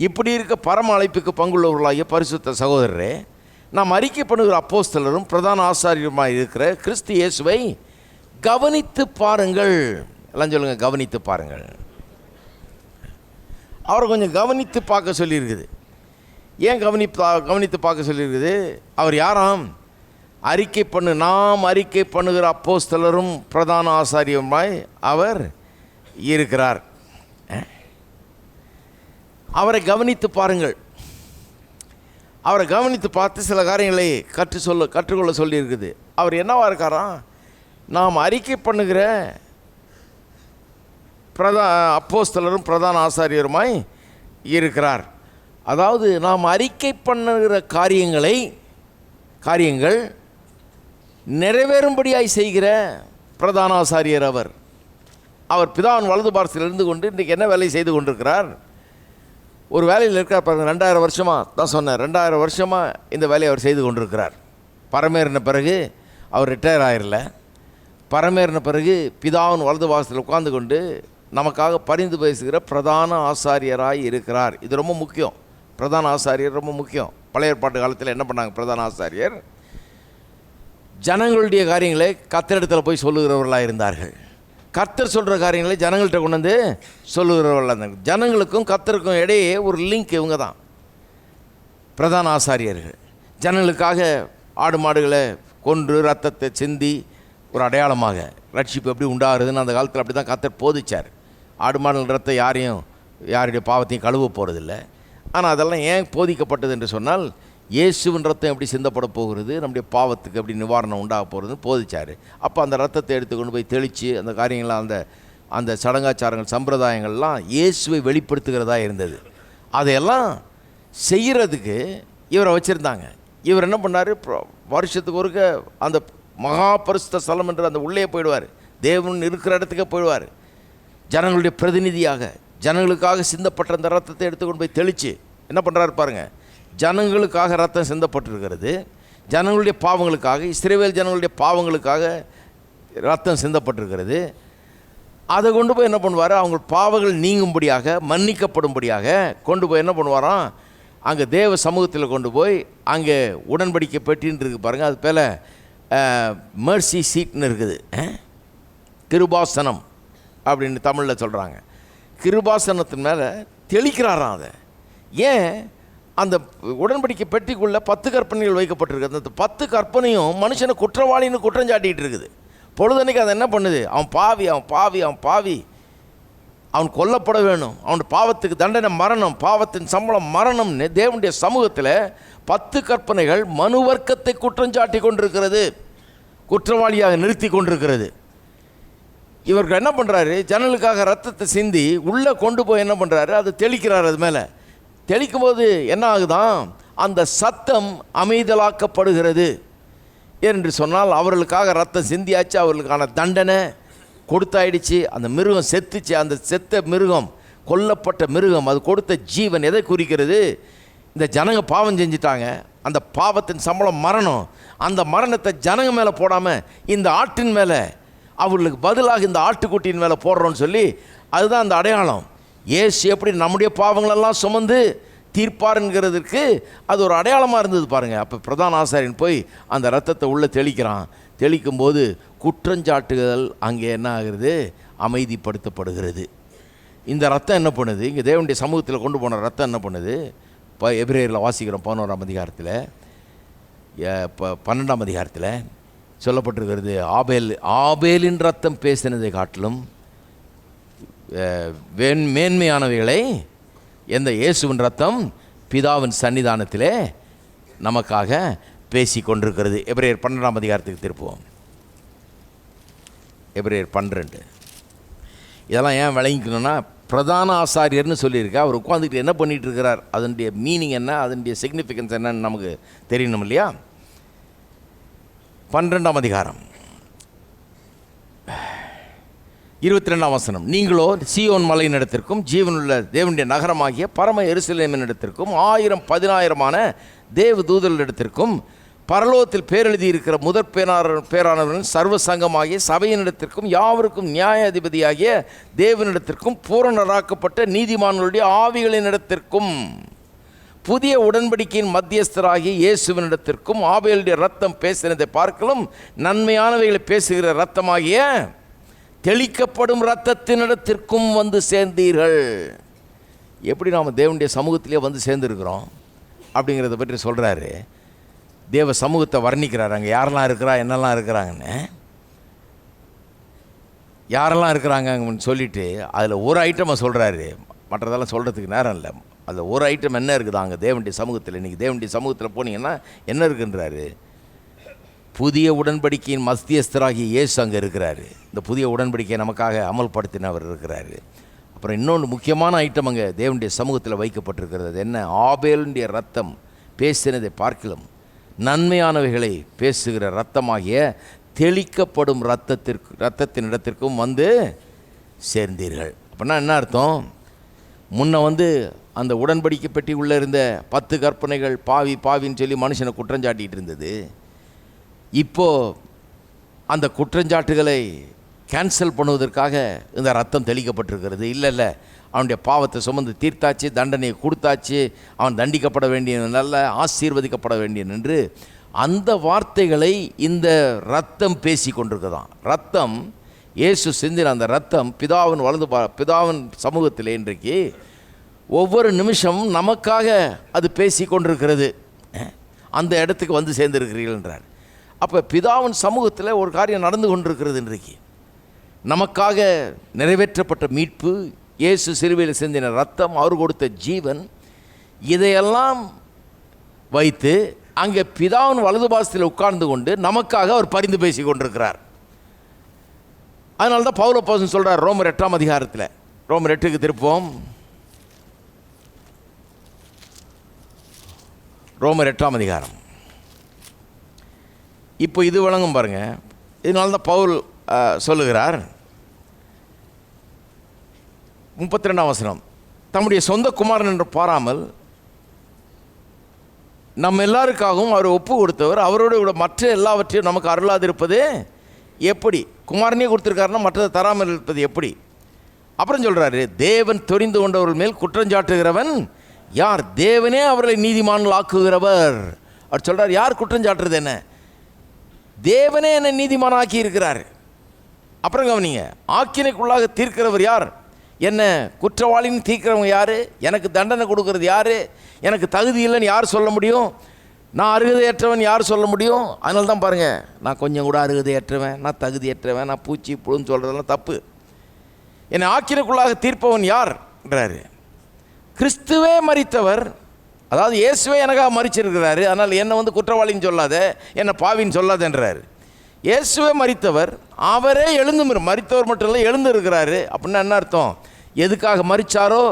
இப்படி இருக்க பரம அழைப்புக்கு பங்குள்ளவர்களாகிய பரிசுத்த சகோதரரே, நாம் அறிக்கை பண்ணுகிற அப்போஸ்தலரும் பிரதான ஆசாரியருமாய் இருக்கிற கிறிஸ்து இயேசுவை கவனித்து பாருங்கள். எல்லாம் சொல்லுங்கள், கவனித்து பாருங்கள். அவரை கொஞ்சம் கவனித்து பார்க்க சொல்லியிருக்குது. ஏன் கவனித்து பார்க்க சொல்லியிருக்குது? அவர் யாராம்? நாம் அறிக்கை பண்ணுகிற அப்போஸ்தலரும் பிரதான ஆசாரியருமாய் அவர் இருக்கிறார். அவரை கவனித்து பாருங்கள். அவரை கவனித்து பார்த்து சில காரியங்களை கற்றுக்கொள்ள சொல்லியிருக்குது. அவர் என்னவா இருக்காராம்? நாம் அறிக்கை பண்ணுகிற அப்போஸ்தலரும் பிரதான ஆசாரியருமாய் இருக்கிறார். அதாவது நாம் அறிக்கை பண்ணுகிற காரியங்கள் நிறைவேறும்படியாய் செய்கிற பிரதான ஆசாரியர் அவர். பிதாவின் வலது பார்சத்தில் இருந்து கொண்டு இன்றைக்கு என்ன வேலை செய்து கொண்டிருக்கிறார்? ஒரு வேலையில் இருக்கார் பாருங்கள். 2000 வருஷமாக தான் சொன்னேன், 2000 வருஷமாக இந்த வேலையை அவர் செய்து கொண்டிருக்கிறார். பரமேறின பிறகு அவர் ரிட்டையர் ஆகிடல. பரமேறின பிறகு பிதாவின் வலது பார்சத்தில் உட்கார்ந்து கொண்டு நமக்காக பரிந்து பேசுகிற பிரதான ஆசாரியராய் இருக்கிறார். இது ரொம்ப முக்கியம். பிரதான ஆசாரியர் ரொம்ப முக்கியம். பழைய ஏற்பாட்டு காலத்தில் என்ன பண்ணாங்க? பிரதான ஆசாரியர் ஜனங்களுடைய காரியங்களை கர்த்தரிடத்தில் போய் சொல்லுகிறவர்களாக இருந்தார்கள். கர்த்தர் சொல்கிற காரியங்களை ஜனங்கள்கிட்ட கொண்டு வந்து சொல்லுகிறவர்களாக இருந்தாங்க. ஜனங்களுக்கும் கர்த்தருக்கும் இடையே ஒரு லிங்க் இவங்க தான் பிரதான ஆசாரியர்கள். ஜனங்களுக்காக ஆடு மாடுகளை கொன்று ரத்தத்தை சிந்தி ஒரு அடையாளமாக ரட்சிப்பு எப்படி உண்டாகிறதுன்னு அந்த காலத்தில் அப்படி தான் கர்த்தர் போதிச்சார். ஆடு மாடுகள் ரத்தம் யாருடைய பாவத்தையும் கழுவ போகிறதில்ல. ஆனால் அதெல்லாம் ஏன் போதிக்கப்பட்டது என்று சொன்னால், இயேசுவின் ரத்தம் எப்படி சிந்தப்பட போகிறது, நம்முடைய பாவத்துக்கு எப்படி நிவாரணம் உண்டாக போகிறதுன்னு போதிச்சார். அப்போ அந்த ரத்தத்தை எடுத்துக்கொண்டு போய் தெளித்து அந்த காரியங்கள்லாம் அந்த சடங்காச்சாரங்கள் சம்பிரதாயங்கள்லாம் இயேசுவை வெளிப்படுத்துகிறதா இருந்தது. அதையெல்லாம் செய்கிறதுக்கு இவரை வச்சுருந்தாங்க. இவர் என்ன பண்ணார், வருஷத்துக்கு ஒருக்க அந்த மகா பரிசுத்த ஸ்தலம் என்று அந்த உள்ளே போயிடுவார், தேவன் இருக்கிற இடத்துக்கே போயிடுவார். ஜனங்களுடைய பிரதிநிதியாக ஜனங்களுக்காக சிந்தப்பட்ட அந்த ரத்தத்தை எடுத்துக்கொண்டு போய் தெளித்து என்ன பண்ணுறாரு பாருங்கள். ஜனங்களுக்காக ரத்தம் சிந்தப்பட்டிருக்கிறது, ஜனங்களுடைய பாவங்களுக்காக, இஸ்ரவேல் ஜனங்களுடைய பாவங்களுக்காக ரத்தம் சிந்தப்பட்டிருக்கிறது. அதை கொண்டு போய் என்ன பண்ணுவார், அவங்க பாவங்கள் நீங்கும்படியாக, மன்னிக்கப்படும்படியாக கொண்டு போய் என்ன பண்ணுவாராம், அங்கே தேவ சமூகத்தில் கொண்டு போய் அங்கே உடன்படிக்கை பெட்டின்னு இருக்குது பாருங்கள். அது பேர் மெர்சி சீட்னு இருக்குது, கிருபாசனம் அப்படின்னு தமிழில் சொல்கிறாங்க. கிருபாசனத்தின் மேலே தெளிக்கிறாராம். அதை ஏன், அந்த உடன்படிக்கை பெட்டிக்குள்ளே 10 கற்பனைகள் வைக்கப்பட்டிருக்கு. அந்த 10 கற்பனையும் மனுஷனை குற்றவாளின்னு குற்றம் சாட்டிகிட்டு இருக்குது. பொழுதன்னைக்கு அதை என்ன பண்ணுது, அவன் பாவி, அவன் கொல்லப்பட வேணும், அவன் பாவத்துக்கு தண்டனை மரணம், பாவத்தின் சம்பளம் மரணம்னு தேவனுடைய சமூகத்தில் 10 கற்பனைகள் மனுவர்க்கத்தை குற்றஞ்சாட்டி கொண்டிருக்கிறது, குற்றவாளியாக நிறுத்தி கொண்டிருக்கிறது. இவர்கள் என்ன பண்ணுறாரு, ஜனங்களுக்காக ரத்தத்தை சிந்தி உள்ளே கொண்டு போய் என்ன பண்ணுறாரு, அதை தெளிக்கிறார். அது மேலே தெளிக்கும் போது என்ன ஆகுதான், அந்த சத்தம் அமைதலாக்கப்படுகிறது. என்று சொன்னால் அவர்களுக்காக ரத்தம் சிந்தியாச்சு, அவர்களுக்கான தண்டனை கொடுத்தாயிடுச்சு, அந்த மிருகம் செத்துச்சு. அந்த செத்த மிருகம், கொல்லப்பட்ட மிருகம், அது கொடுத்த ஜீவன் எதை குறிக்கிறது, இந்த ஜனங்க பாவம் செஞ்சிட்டாங்க, அந்த பாவத்தின் சம்பளம் மரணம். அந்த மரணத்தை ஜனங்க மேலே போடாமல் இந்த ஆட்டின் மேலே, அவர்களுக்கு பதிலாக இந்த ஆட்டுக்குட்டியின் மேலே போடுறோன்னு சொல்லி, அதுதான் அந்த அடையாளம். இயேசு எப்படி நம்முடைய பாவங்களெல்லாம் சுமந்து தீர்ப்பாருங்கிறதுக்கு அது ஒரு அடையாளமாக இருந்தது பாருங்கள். அப்போ பிரதான ஆசாரியன் போய் அந்த ரத்தத்தை உள்ளே தெளிக்கிறான். தெளிக்கும்போது குற்றஞ்சாட்டுகள் அங்கே என்ன ஆகிறது, அமைதிப்படுத்தப்படுகிறது. இந்த ரத்தம் என்ன பண்ணுது, இங்கே தேவனுடைய சமூகத்தில் கொண்டு போன ரத்தம் என்ன பண்ணுது, இப்போ எபிரேயரில் வாசிக்கிறோம் 11ஆம் அதிகாரத்தில், 12ஆம் அதிகாரத்தில் சொல்லப்பட்டிருக்கிறது, ஆபேலின் ரத்தம் பேசினதை காட்டிலும் மேன்மையானவைகளை எந்த இயேசுவின் ரத்தம் பிதாவின் சன்னிதானத்திலே நமக்காக பேசி கொண்டிருக்கிறது. எபிரேயர் 12ஆம் அதிகாரத்துக்கு திருப்புவோம். எபிரேயர் 12. இதெல்லாம் ஏன் விளங்கிக்கணும்னா, பிரதான ஆசாரியர்னு சொல்லியிருக்கா, அவர் உட்காந்துக்கிட்டு என்ன பண்ணிகிட்டு இருக்கிறார், அதனுடைய மீனிங் என்ன, அதனுடைய சிக்னிஃபிகன்ஸ் என்னன்னு நமக்கு தெரியணும் இல்லையா. 12ஆம் அதிகாரம் 22ஆம் வசனம், நீங்களோ சீயோன் மலையினிடத்திற்கும் ஜீவனுள்ள தேவனுடைய நகரமாகிய பரம எருசலேமினிடத்திற்கும் 1000-10,000 தேவ தூதர்களிடத்திற்கும் பரலோகத்தில் பேரெழுதி இருக்கிற முதற் பேரானவர்கள் சர்வ சங்கமாகிய சபையினிடத்திற்கும் யாவருக்கும் நியாயாதிபதியாகிய தேவனிடத்திற்கும் பூரணராக்கப்பட்ட நீதிமான்களுடைய ஆவிகளினிடத்திற்கும் புதிய உடன்படிக்கையின் மத்தியஸ்தராகிய இயேசுவினிடத்திற்கும் ஆபேலுடைய ரத்தம் பேசினதை பார்க்கலும் நன்மையானவைகளை பேசுகிற ரத்தமாகிய தெளிக்கப்படும் ரத்தத்தினிடத்திற்கும் வந்து சேர்ந்தீர்கள். எப்படி நாம் தேவனுடைய சமூகத்திலே வந்து சேர்ந்துருக்கிறோம் அப்படிங்கிறத பற்றி சொல்கிறாரு. தேவ சமூகத்தை வர்ணிக்கிறார். அங்கே யாரெல்லாம் இருக்கிறா, என்னெல்லாம் இருக்கிறாங்கன்னு, யாரெல்லாம் இருக்கிறாங்கன்னு சொல்லிவிட்டு அதில் ஒரு ஐட்டமை சொல்கிறாரு. மற்றதெல்லாம் சொல்கிறதுக்கு நேரம் இல்லை. அதில் ஒரு ஐட்டம் என்ன இருக்குது அங்கே தேவனுடைய சமூகத்தில். இன்றைக்கி தேவனுடைய சமூகத்தில் போனீங்கன்னா என்ன இருக்குன்றாரு, புதிய உடன்படிக்கையின் மத்தியஸ்தராகிய இயேசு அங்கே இருக்கிறாரு. இந்த புதிய உடன்படிக்கையை நமக்காக அமல்படுத்தினவர் இருக்கிறாரு. அப்புறம் இன்னொன்று முக்கியமான ஐட்டம் அங்கே தேவனுடைய சமூகத்தில் வைக்கப்பட்டிருக்கிறது. அது என்ன, ஆபேலுடைய ரத்தம் பேசினதை பார்க்கலாம் நன்மையானவைகளை பேசுகிற ரத்தமாகிய தெளிக்கப்படும் ரத்தத்தின் இடத்திற்கும் வந்து சேர்ந்தீர்கள். அப்படின்னா என்ன அர்த்தம், முன்ன வந்து அந்த உடன்படிக்கை பெட்டி உள்ளே இருந்த 10 கற்பனைகள் பாவின்னு சொல்லி மனுஷனை குற்றஞ்சாட்டிகிட்டு இருந்தது. இப்போது அந்த குற்றஞ்சாட்டுகளை கேன்சல் பண்ணுவதற்காக இந்த ரத்தம் தெளிக்கப்பட்டிருக்கிறது. இல்லை, அவனுடைய பாவத்தை சுமந்து தீர்த்தாச்சு, தண்டனையை கொடுத்தாச்சு, அவன் தண்டிக்கப்பட வேண்டிய நல்ல ஆசீர்வதிக்கப்பட வேண்டியன் என்று அந்த வார்த்தைகளை இந்த ரத்தம் பேசி கொண்டிருக்குதான். ரத்தம் இயேசு சிந்தின அந்த ரத்தம் பிதாவின் சமூகத்தில் இன்றைக்கு ஒவ்வொரு நிமிஷமும் நமக்காக அது பேசி கொண்டிருக்கிறது. அந்த இடத்துக்கு வந்து சேர்ந்திருக்கிறீர்கள் என்றார். அப்போ பிதாவின் சமூகத்தில் ஒரு காரியம் நடந்து கொண்டிருக்கிறது. இன்றைக்கு நமக்காக நிறைவேற்றப்பட்ட மீட்பு, இயேசு சிலுவையில் சிந்தின ரத்தம், அவர் கொடுத்த ஜீவன், இதையெல்லாம் வைத்து அங்கே பிதாவின் வலது பாசத்தில் உட்கார்ந்து கொண்டு நமக்காக அவர் பரிந்து பேசி கொண்டிருக்கிறார். அதனால தான் பவுல் அப்போஸ்தலன் சொல்கிறார் ரோமர் 8ஆம் அதிகாரத்தில், ரோமர் 8க்கு திருப்போம். ரோமர் 8ஆம் அதிகாரம். இப்போ இது வழங்கும் பாருங்க. இதனால தான் பவுல் சொல்லுகிறார் 32ஆம் வசனம், தம்முடைய சொந்த குமாரன் என்று பாராமல் நம்ம எல்லாருக்காகவும் அவர் ஒப்பு கொடுத்தவர், அவரோட கூட மற்ற எல்லாவற்றையும் நமக்கு அருளாதிருப்பது எப்படி? குமாரனே கொடுத்துருக்காருன்னா மற்றதை தராமல் இருப்பது எப்படி? அப்புறம் சொல்கிறாரு, தேவன் தெரிந்து கொண்டவர்கள் மேல் குற்றஞ்சாட்டுகிறவன் யார்? தேவனே அவர்களை நீதிமான்கள் ஆக்குகிறவர். அவர் சொல்கிறார், யார் குற்றஞ்சாட்டுறது? என்ன? தேவனே என்னை நீதிமானாக்கி இருக்கிறார். அப்புறம் கவனிங்க, ஆக்கினைக்குள்ளாக தீர்க்கிறவர் யார்? என்ன குற்றவாளின்னு தீர்க்கிறவங்க யார்? எனக்கு தண்டனை கொடுக்கறது யார்? எனக்கு தகுதி இல்லைன்னு யார் சொல்ல முடியும்? நான் அருகதையற்றவன் யார் சொல்ல முடியும்? அதனால தான் பாருங்கள், நான் கொஞ்சம் கூட அருகதையற்றவன், நான் தகுதியற்றவன், நான் பூச்சி புழுன்னு சொல்கிறதெல்லாம் தப்பு. என்னை ஆக்கினைக்குள்ளாக தீர்ப்பவன் யார்ன்றாரு. கிறிஸ்துவே மரித்தவர், அதாவது இயேசுவே எனக்காக மரிச்சிருக்கிறாரு, அதனால் என்னை வந்து குற்றவாளின்னு சொல்லாத, என்னை பாவின்னு சொல்லாதன்றார். இயேசுவே மரித்தவர், அவரே எழுந்து மரித்தவர் மட்டும் இல்லை எழுந்து இருக்கிறாரு. அப்படின்னா என்ன அர்த்தம்? எதுக்காக மரித்தாரோ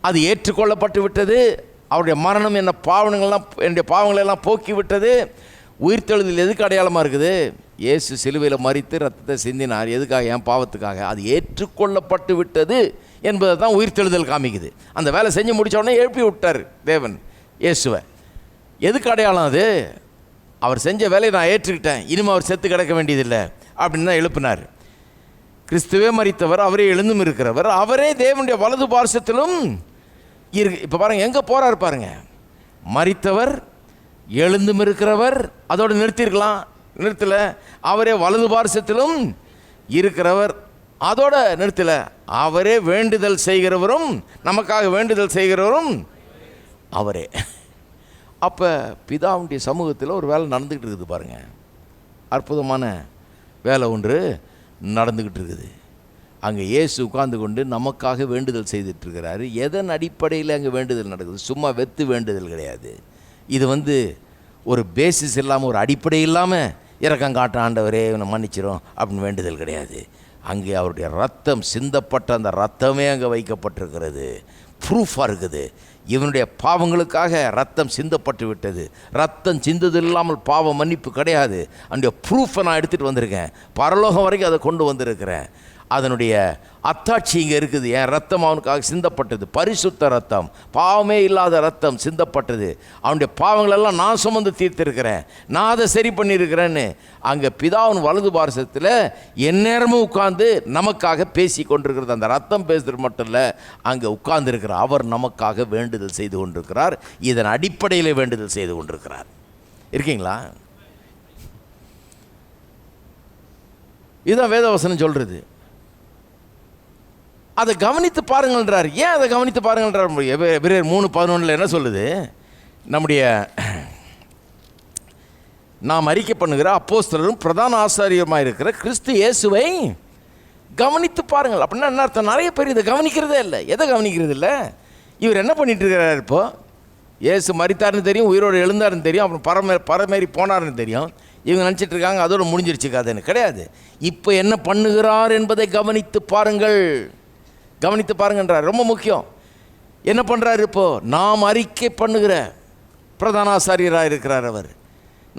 அது ஏற்றுக்கொள்ளப்பட்டு விட்டது. அவருடைய மரணம் என்னுடைய பாவங்களெல்லாம் போக்கி விட்டது. உயிர்த்தெழுதல் எதுக்கு அடையாளமாக இருக்குது? இயேசு சிலுவையில் மரித்து ரத்தத்தை சிந்தினார். எதுக்காக? என் பாவத்துக்காக. அது ஏற்றுக்கொள்ளப்பட்டு விட்டது என்பதை தான் உயிர்த்தெழுதல் காமிக்குது. அந்த வேலை செஞ்சு முடித்த உடனே எழுப்பி விட்டார் தேவன் இயேசுவை. எதுக்கு அடையாளம் அது? அவர் செஞ்ச வேலையை நான் ஏற்றுக்கிட்டேன், இனிமேல் அவர் செத்து கிடக்க வேண்டியதில்லை அப்படின்னு தான் எழுப்பினார். கிறிஸ்துவே மரித்தவர், அவரே எழுந்தும் இருக்கிறவர், அவரே தேவனுடைய வலது பார்சத்திலும் இருக்கு. இப்போ பாருங்கள், எங்கே போகிறார் பாருங்க. மரித்தவர், எழுந்தும் இருக்கிறவர், அதோடு நிறுத்திருக்கலாம், நிறுத்தலை. அவரே வலது பார்சத்திலும் இருக்கிறவர், அதோட நிறுத்தலை. அவரே வேண்டுதல் செய்கிறவரும், நமக்காக வேண்டுதல் செய்கிறவரும் அவரே. அப்போ பிதாவுடைய சமூகத்தில் ஒரு வேலை நடந்துக்கிட்டு இருக்குது பாருங்கள். அற்புதமான வேலை ஒன்று நடந்துக்கிட்டு இருக்குது. அங்கே இயேசு உட்கார்ந்து கொண்டு நமக்காக வேண்டுதல் செய்துட்ருக்கிறாரு. எதன் அடிப்படையில் அங்கே வேண்டுதல் நடக்குது? சும்மா வெத்து வேண்டுதல் கிடையாது. இது ஒரு பேசிஸ் இல்லாமல், ஒரு அடிப்படை இல்லாமல் இறக்கம் காட்ட ஆண்டவரே இவனை மன்னிச்சிரும் அப்படின்னு வேண்டுதல் கிடையாது. அங்கே அவருடைய ரத்தம் சிந்தப்பட்ட அந்த ரத்தமே அங்கே வைக்கப்பட்டிருக்கிறது. ப்ரூஃபாக இருக்குது. இவனுடைய பாவங்களுக்காக ரத்தம் சிந்தப்பட்டு விட்டது. ரத்தம் சிந்தது இல்லாமல் பாவ மன்னிப்பு கிடையாது. அந்த ப்ரூஃபை நான் எடுத்துகிட்டு வந்திருக்கேன். பரலோகம் வரைக்கும் அதை கொண்டு வந்திருக்கிறேன். அதனுடைய அத்தாட்சி இங்கே இருக்குது. என் ரத்தம் அவனுக்காக சிந்தப்பட்டது, பரிசுத்த ரத்தம், பாவமே இல்லாத ரத்தம் சிந்தப்பட்டது. அவனுடைய பாவங்களெல்லாம் நான் சுமந்து தீர்த்திருக்கிறேன், நான் அதை சரி பண்ணியிருக்கிறேன்னு அங்கே பிதாவின் வலது பார்சத்தில் எந்நேரமும் உட்கார்ந்து நமக்காக பேசி கொண்டிருக்கிறது. அந்த ரத்தம் பேசுறது மட்டும் இல்லை, அங்கே உட்கார்ந்துருக்கிறார். அவர் நமக்காக வேண்டுதல் செய்து கொண்டிருக்கிறார். இதன் அடிப்படையில் வேண்டுதல் செய்து கொண்டிருக்கிறார். இருக்கீங்களா? இதுதான் வேதவசனம் சொல்கிறது. அதை கவனித்து பாருங்கள்ன்றார். ஏன் அதை கவனித்து பாருங்கள்ன்றார்? எபிரேயர் 3:11 என்ன சொல்லுது? நாம் அறிக்கை பண்ணுகிற அப்போஸ்தலரும் பிரதான ஆசாரியருமாக இருக்கிற கிறிஸ்து இயேசுவை கவனித்து பாருங்கள். அப்படின்னா என்ன அர்த்தம்? நிறைய பேர் இதை கவனிக்கிறதே இல்லை. எதை கவனிக்கிறது இல்லை? இவர் என்ன பண்ணிட்டு இருக்கிறார்? இப்போ இயேசு மரித்தார்னு தெரியும், உயிரோடு எழுந்தாருன்னு தெரியும், அப்புறம் பரமேறி போனார்னு தெரியும். இவங்க நினச்சிட்டு இருக்காங்க அதோடு முடிஞ்சிருச்சு கதைன்னு. கிடையாது. இப்போ என்ன பண்ணுகிறார் என்பதை கவனித்து பாருங்கள். கவனித்து பாருங்கன்றார். ரொம்ப முக்கியம். என்ன பண்ணுறாரு? இப்போது நாம் அறிக்கை பண்ணுகிற பிரதான ஆசாரியராக இருக்கிறார் அவர்.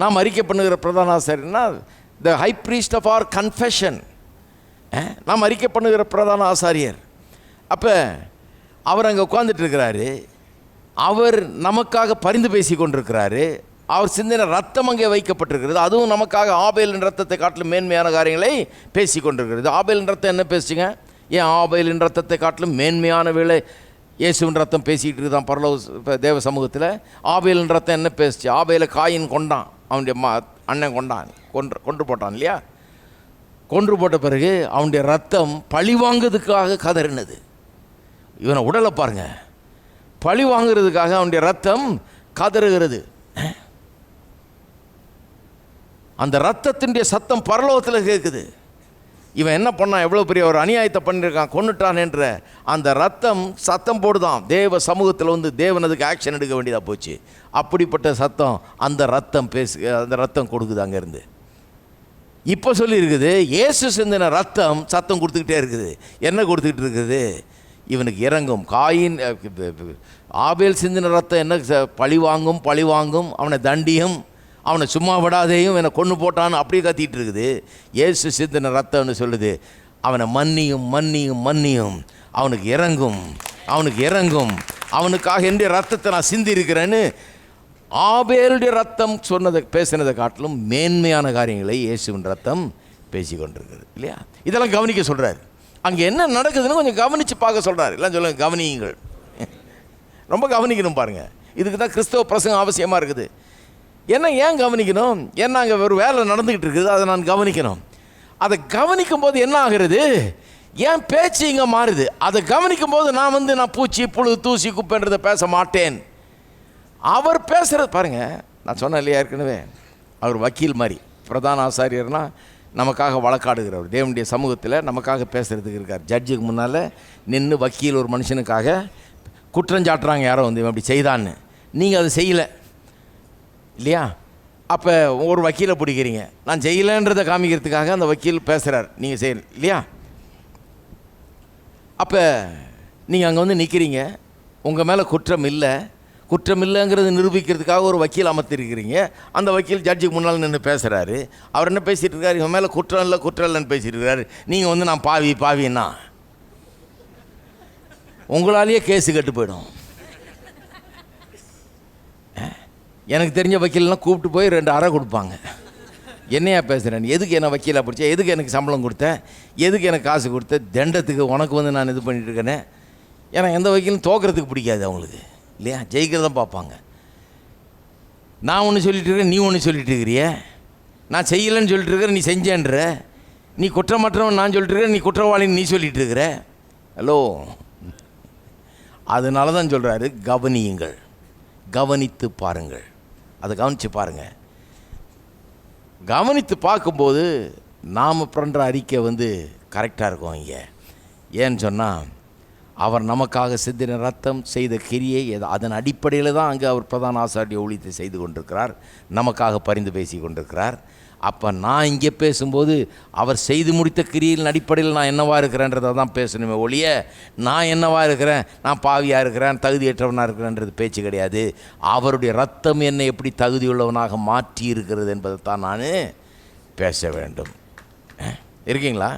நாம் அறிக்கை பண்ணுகிற பிரதான ஆசாரியர்னா the high priest of our confession. நாம் அறிக்கை பண்ணுகிற பிரதான ஆசாரியர். அப்போ அவர் அங்கே உட்கார்ந்துட்டு இருக்கிறாரு. அவர் நமக்காக பரிந்து பேசி கொண்டிருக்கிறாரு. அவர் சிந்தின ரத்தம் அங்கே வைக்கப்பட்டிருக்கிறது. அதுவும் நமக்காக ஆபேலின் ரத்தத்தை காட்டிலும் மேன்மையான காரியங்களை பேசி கொண்டிருக்கிறது. ஆபேலின் ரத்தம் என்ன பேசுச்சுங்க? ஏன் ஆபேலின் ரத்தத்தை காட்டிலும் மேன்மையான வேலை இயேசுவின் ரத்தம் பேசிக்கிட்டு இருக்குதான் பரலோக தேவ சமூகத்தில். ஆபேலின் ரத்தம் என்ன பேசுச்சு? ஆபேலை காயின் கொண்டான், அவனுடைய அண்ணன் கொண்டான், கொன்று போட்டான் இல்லையா? கொன்று போட்ட பிறகு அவனுடைய ரத்தம் பழி வாங்குறதுக்காக கதறினது. இவனை உடலை பாருங்க, பழி வாங்குறதுக்காக அவனுடைய ரத்தம் கதறுகிறது. அந்த ரத்தத்தினுடைய சத்தம் பரலோகத்தில் கேட்குது. இவன் என்ன பண்ணான், எவ்வளோ பெரிய ஒரு அநியாயத்தை பண்ணியிருக்கான், கொன்னுட்டான் என்ற அந்த ரத்தம் சத்தம் போடுதான். தேவ சமூகத்தில் வந்து தேவன் அதுக்கு ஆக்ஷன் எடுக்க வேண்டியதாக போச்சு. அப்படிப்பட்ட சத்தம் அந்த ரத்தம் கொடுக்குது அங்கேருந்து. இப்போ சொல்லியிருக்குது, இயேசு சிந்தின ரத்தம் சத்தம் கொடுத்துக்கிட்டே இருக்குது. என்ன கொடுத்துக்கிட்டு இருக்குது? இவனுக்கு இறங்கும். காயின் ஆபேல் சிந்தின ரத்தம் என்ன பழி வாங்கும், அவனை தண்டியும், அவனை சும்மா விடாதேயும், என்னை கொன்று போட்டான்னு அப்படியே கத்திட்டு இருக்குது. இயேசு சிந்தின ரத்தம்னு சொல்லுது, அவனை மன்னியும், அவனுக்கு இறங்கும், அவனுக்காக என்னுடைய ரத்தத்தை நான் சிந்தி இருக்கிறேன்னு ஆபேலுடைய ரத்தம் பேசினதை காட்டிலும் மேன்மையான காரியங்களை இயேசுவின் ரத்தம் பேசி கொண்டிருக்கிறது இல்லையா? இதெல்லாம் கவனிக்க சொல்கிறார். அங்கே என்ன நடக்குதுன்னு கொஞ்சம் கவனித்து பார்க்க சொல்கிறார். எல்லாம் சொல்லுங்கள், கவனியுங்கள். ரொம்ப கவனிக்கணும் பாருங்கள். இதுக்கு தான் கிறிஸ்தவ பிரசங்கம் அவசியமாக இருக்குது. ஏன் கவனிக்கணும்? ஏன்னா அங்கே ஒரு வேலை நடந்துக்கிட்டு இருக்குது, அதை நான் கவனிக்கணும். அதை கவனிக்கும் போது என்ன ஆகிறது? ஏன் பேச்சு இங்கே மாறுது? அதை கவனிக்கும் போது நான் பூச்சி புழு தூசி குப்பைன்றதை பேச மாட்டேன். அவர் பேசுகிறது பாருங்கள். நான் சொன்னேன் இல்லையா ஏற்கனவே, அவர் வக்கீல் மாதிரி, பிரதான ஆசாரியர்னால் நமக்காக வழக்காடுகிறவர், தேவனுடைய சமூகத்தில் நமக்காக பேசுகிறதுக்கு இருக்கார். ஜட்ஜுக்கு முன்னால் நின்று வக்கீல் ஒரு மனுஷனுக்காக குற்றஞ்சாட்டுறாங்க, யாரோ வந்து இவன் அப்படி செய்தான்னு. நீங்கள் அதை செய்யலை இல்லையா? அப்போ ஒரு வக்கீலை பிடிக்கிறீங்க, நான் செய்யலைன்றதை காமிக்கிறதுக்காக அந்த வக்கீல் பேசுகிறார், நீங்கள் செய்ய இல்லையா? அப்போ நீங்கள் அங்கே வந்து நிற்கிறீங்க, உங்கள் மேலே குற்றம் இல்லைங்கிறது நிரூபிக்கிறதுக்காக ஒரு வக்கீல் அமர்த்திருக்கிறீங்க. அந்த வக்கீல் ஜட்ஜுக்கு முன்னால் நின்று பேசுகிறாரு. அவர் என்ன பேசிகிட்டு இருக்காரு? இவன் மேலே குற்றம் இல்லைன்னு பேசிகிட்டு இருக்காரு. நீங்கள் வந்து நான் பாவின்னா உங்களாலேயே கேஸு கட்டு போயிடும். எனக்கு தெரிஞ்ச வக்கீல்லாம் கூப்பிட்டு போய் 2 அறை கொடுப்பாங்க. என்னையா பேசுகிறேன், எதுக்கு என்ன வக்கீலாக பிடிச்சேன், எதுக்கு எனக்கு சம்பளம் கொடுத்தேன், எதுக்கு எனக்கு காசு கொடுத்தேன், தண்டத்துக்கு உனக்கு வந்து நான் இது பண்ணிட்டு இருக்கேனே. ஏன்னா எந்த வக்கீலும் தோக்கிறதுக்கு பிடிக்காது அவங்களுக்கு இல்லையா? ஜெயிக்கிறதான் பார்ப்பாங்க. நான் ஒன்று சொல்லிட்டு இருக்கிறேன், நீ ஒன்று சொல்லிட்டு இருக்கிறிய. நான் செய்யலைன்னு சொல்லிட்டு இருக்கிறேன், நீ செஞ்சேன்ற. நீ குற்றமற்றவன் நான் சொல்லிட்டு இருக்கிறேன், நீ குற்றவாளின்னு நீ சொல்லிட்டு இருக்கிற. ஹலோ, அதனால தான் சொல்கிறாரு, கவனியுங்கள், கவனித்து பாருங்கள். அதை கவனித்து பாருங்கள். கவனித்து பார்க்கும்போது நாம் பண்ணுற அறிக்கை வந்து கரெக்டாக இருக்கும். இங்கே ஏன்னு சொன்னால், அவர் நமக்காக சிந்தின ரத்தம் செய்த கிரியை அதன் அடிப்படையில் தான் அங்கே அவர் பிரதான ஆசாரிய ஊழியத்தை செய்து கொண்டிருக்கிறார், நமக்காக பரிந்து பேசி கொண்டிருக்கிறார். அப்போ நான் இங்கே பேசும்போது அவர் செய்து முடித்த கிரியின் அடிப்படையில் நான் என்னவாக இருக்கிறேன்றதை தான் பேசணுமே ஒழிய, நான் என்னவாக இருக்கிறேன், நான் பாவியாக இருக்கிறேன், தகுதியற்றவனாக இருக்கிறேன்றது பேச்சு கிடையாது. அவருடைய ரத்தம் என்னை எப்படி தகுதியுள்ளவனாக மாற்றி இருக்கிறது என்பதை தான் நான் பேச வேண்டும். இருக்கீங்களா?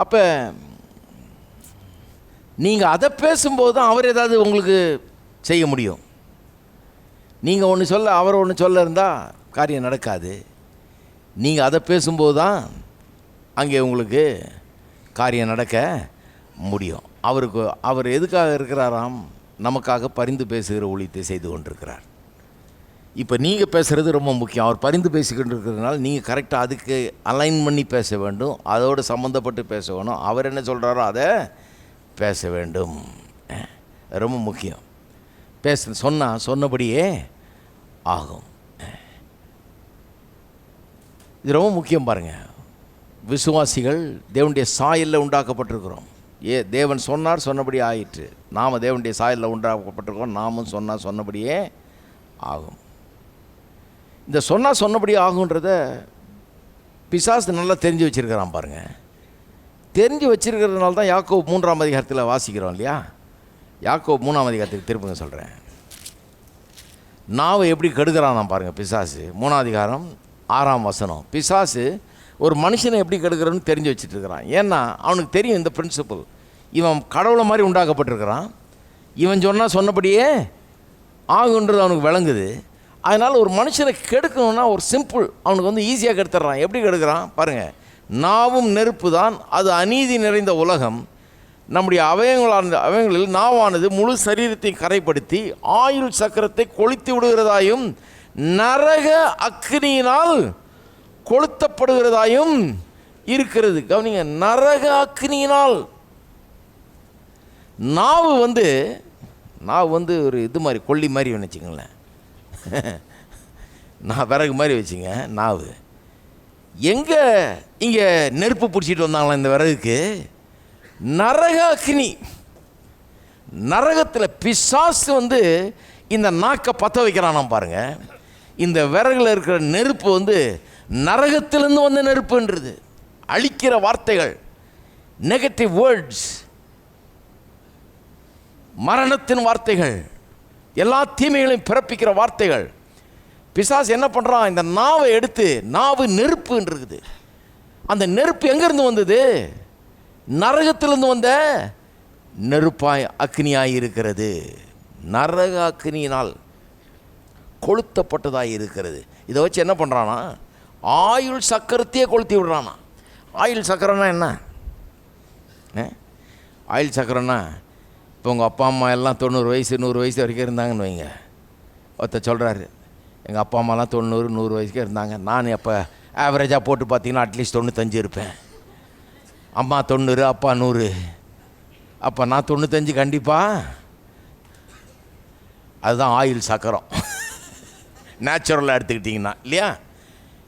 அப்போ நீங்கள் அதை பேசும்போது தான் அவர் ஏதாவது உங்களுக்கு செய்ய முடியும். நீங்கள் ஒன்று சொல்ல அவர் ஒன்று சொல்ல இருந்தால் காரியம் நடக்காது. நீங்கள் அதை பேசும்போது தான் அங்கே உங்களுக்கு காரியம் நடக்க முடியும். அவர் எதுக்காக இருக்கிறாராம்? நமக்காக பரிந்து பேசுகிற ஊழியத்தை செய்து கொண்டிருக்கிறார். இப்போ நீங்கள் பேசுகிறது ரொம்ப முக்கியம். அவர் பரிந்து பேசிக்கிட்டு இருக்கிறதுனால நீங்கள் கரெக்டாக அதுக்கு அலைன் பண்ணி பேச வேண்டும், அதோடு சம்மந்தப்பட்டு பேச வேணும். அவர் என்ன சொல்கிறாரோ அதை பேச வேண்டும். ரொம்ப முக்கியம். சொன்னபடியே ஆகும். இது ரொம்ப முக்கியம். பாருங்கள், விசுவாசிகள் தேவனுடைய சாயலில் உண்டாக்கப்பட்டிருக்கிறோம். தேவன் சொன்னார், சொன்னபடி ஆயிற்று. நாம் தேவனுடைய சாயலில் உண்டாக்கப்பட்டிருக்கிறோம். நாமும் சொன்னபடியே ஆகும். இந்த சொன்னபடி ஆகுன்றத பிசாசு நல்லா தெரிஞ்சு வச்சுருக்கிறான். பாருங்கள், தெரிஞ்சு வச்சிருக்கிறதுனால தான் யாக்கோபு 3ஆம் அதிகாரத்தில் வாசிக்கிறோம் இல்லையா? யாக்கோபு 3ஆம் அதிகாரத்துக்கு திருப்புங்க சொல்கிறேன். நாவை எப்படி கெடுக்கிறான் நான் பாருங்கள் பிசாசு. 3ஆம் அதிகாரம் 6ஆம் வசனம். பிசாசு ஒரு மனுஷனை எப்படி கெடுக்கிறன்னு தெரிஞ்சு வச்சுட்டுருக்கிறான். ஏன்னா அவனுக்கு தெரியும் இந்த பிரின்சிபல். இவன் கடவுளை மாதிரி உண்டாக்கப்பட்டிருக்கிறான். இவன் சொன்னபடியே ஆகுன்றது அவனுக்கு விளங்குது. அதனால் ஒரு மனுஷனை கெடுக்கணுன்னா ஒரு சிம்பிள், அவனுக்கு வந்து ஈஸியாக கெடுத்துட்றான். எப்படி கெடுக்கிறான் பாருங்கள். நாவும் நெருப்பு தான், அது அநீதி நிறைந்த உலகம். நம்முடைய அவயங்களில் நாவானது முழு சரீரத்தை கரைப்படுத்தி ஆயுள் சக்கரத்தை கொளுத்தி விடுகிறதாயும் நரக அக்னியினால் கொளுத்தப்படுகிறதாயும் இருக்கிறது. கவனிங்க, நரக அக்னியினால். நாவு வந்து ஒரு இது மாதிரி, கொல்லி மாதிரி நினச்சிங்களேன். நான் விறகு மாதிரி வச்சுங்க நாவு. எங்கே இங்கே நெருப்பு பிடிச்சிட்டு வந்தாங்களா இந்த விறகுக்கு? நரக அக்னி. நரகத்தில் பிசாசு வந்து இந்த நாக்கை பற்ற வைக்கிறானாம் பாருங்க. இந்த விறகுல இருக்கிற நெருப்பு வந்து நரகத்திலிருந்து வந்த நெருப்புன்றது. அழிக்கிற வார்த்தைகள், நெகட்டிவ் வேர்ட்ஸ், மரணத்தின் வார்த்தைகள், எல்லா தீமைகளையும் பிறப்பிக்கிற வார்த்தைகள். பிசாசு என்ன பண்ணுறான்? இந்த நாவை எடுத்து, நாவு நெருப்புன்னு இருக்குது. அந்த நெருப்பு எங்கேருந்து வந்தது? நரகத்திலிருந்து வந்த நெருப்பாய் அக்னியாய் இருக்கிறது. நரக அக்னியினால் கொளுத்தப்பட்டதாய் இருக்கிறது. இதை வச்சு என்ன பண்ணுறானா? ஆயுள் சக்கரத்தையே கொளுத்தி விடுறானா. ஆயுள் சக்கரம்னா என்ன? ஆயுள் சக்கரம்னா இப்போ உங்கள் அப்பா அம்மா எல்லாம் 90 வயசு 100 வயசு வரைக்கும் இருந்தாங்கன்னு வைங்க. ஒருத்தர் சொல்கிறாரு, எங்கள் அப்பா அம்மாலாம் 90 100 வயசுக்கே இருந்தாங்க. நான் எப்போ ஆவரேஜாக போட்டு பார்த்தீங்கன்னா அட்லீஸ்ட் 95 இருப்பேன். அம்மா 90, அப்பா 100. அப்போ நான் 95 கண்டிப்பாக. அதுதான் ஆயுள் சக்கரம். நேச்சுரலாக எடுத்துக்கிட்டிங்கன்னா இல்லையா,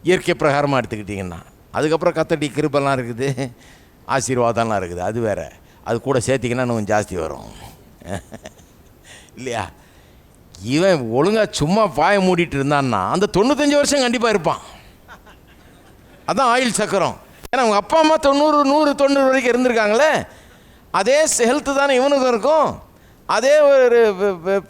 இயற்கை பிரகாரமாக எடுத்துக்கிட்டிங்கன்னா. அதுக்கப்புறம் கத்தடி கிருபெல்லாம் இருக்குது, ஆசீர்வாதம்லாம் இருக்குது, அது வேறு. அது கூட சேர்த்திங்கன்னா இன்னும் கொஞ்சம் ஜாஸ்தி வரும் இல்லையா. இவன் ஒழுங்காக சும்மா பாய மூடிட்டு இருந்தான்னா அந்த 95 வருஷம் கண்டிப்பாக இருப்பான். அதுதான் ஆயுள் சக்கரம். ஏன்னா அவங்க அப்பா அம்மா 90 100 90 வரைக்கும் இருந்திருக்காங்களே, அதே ஹெல்த்து தானே இவனுக்கும் இருக்கும், அதே ஒரு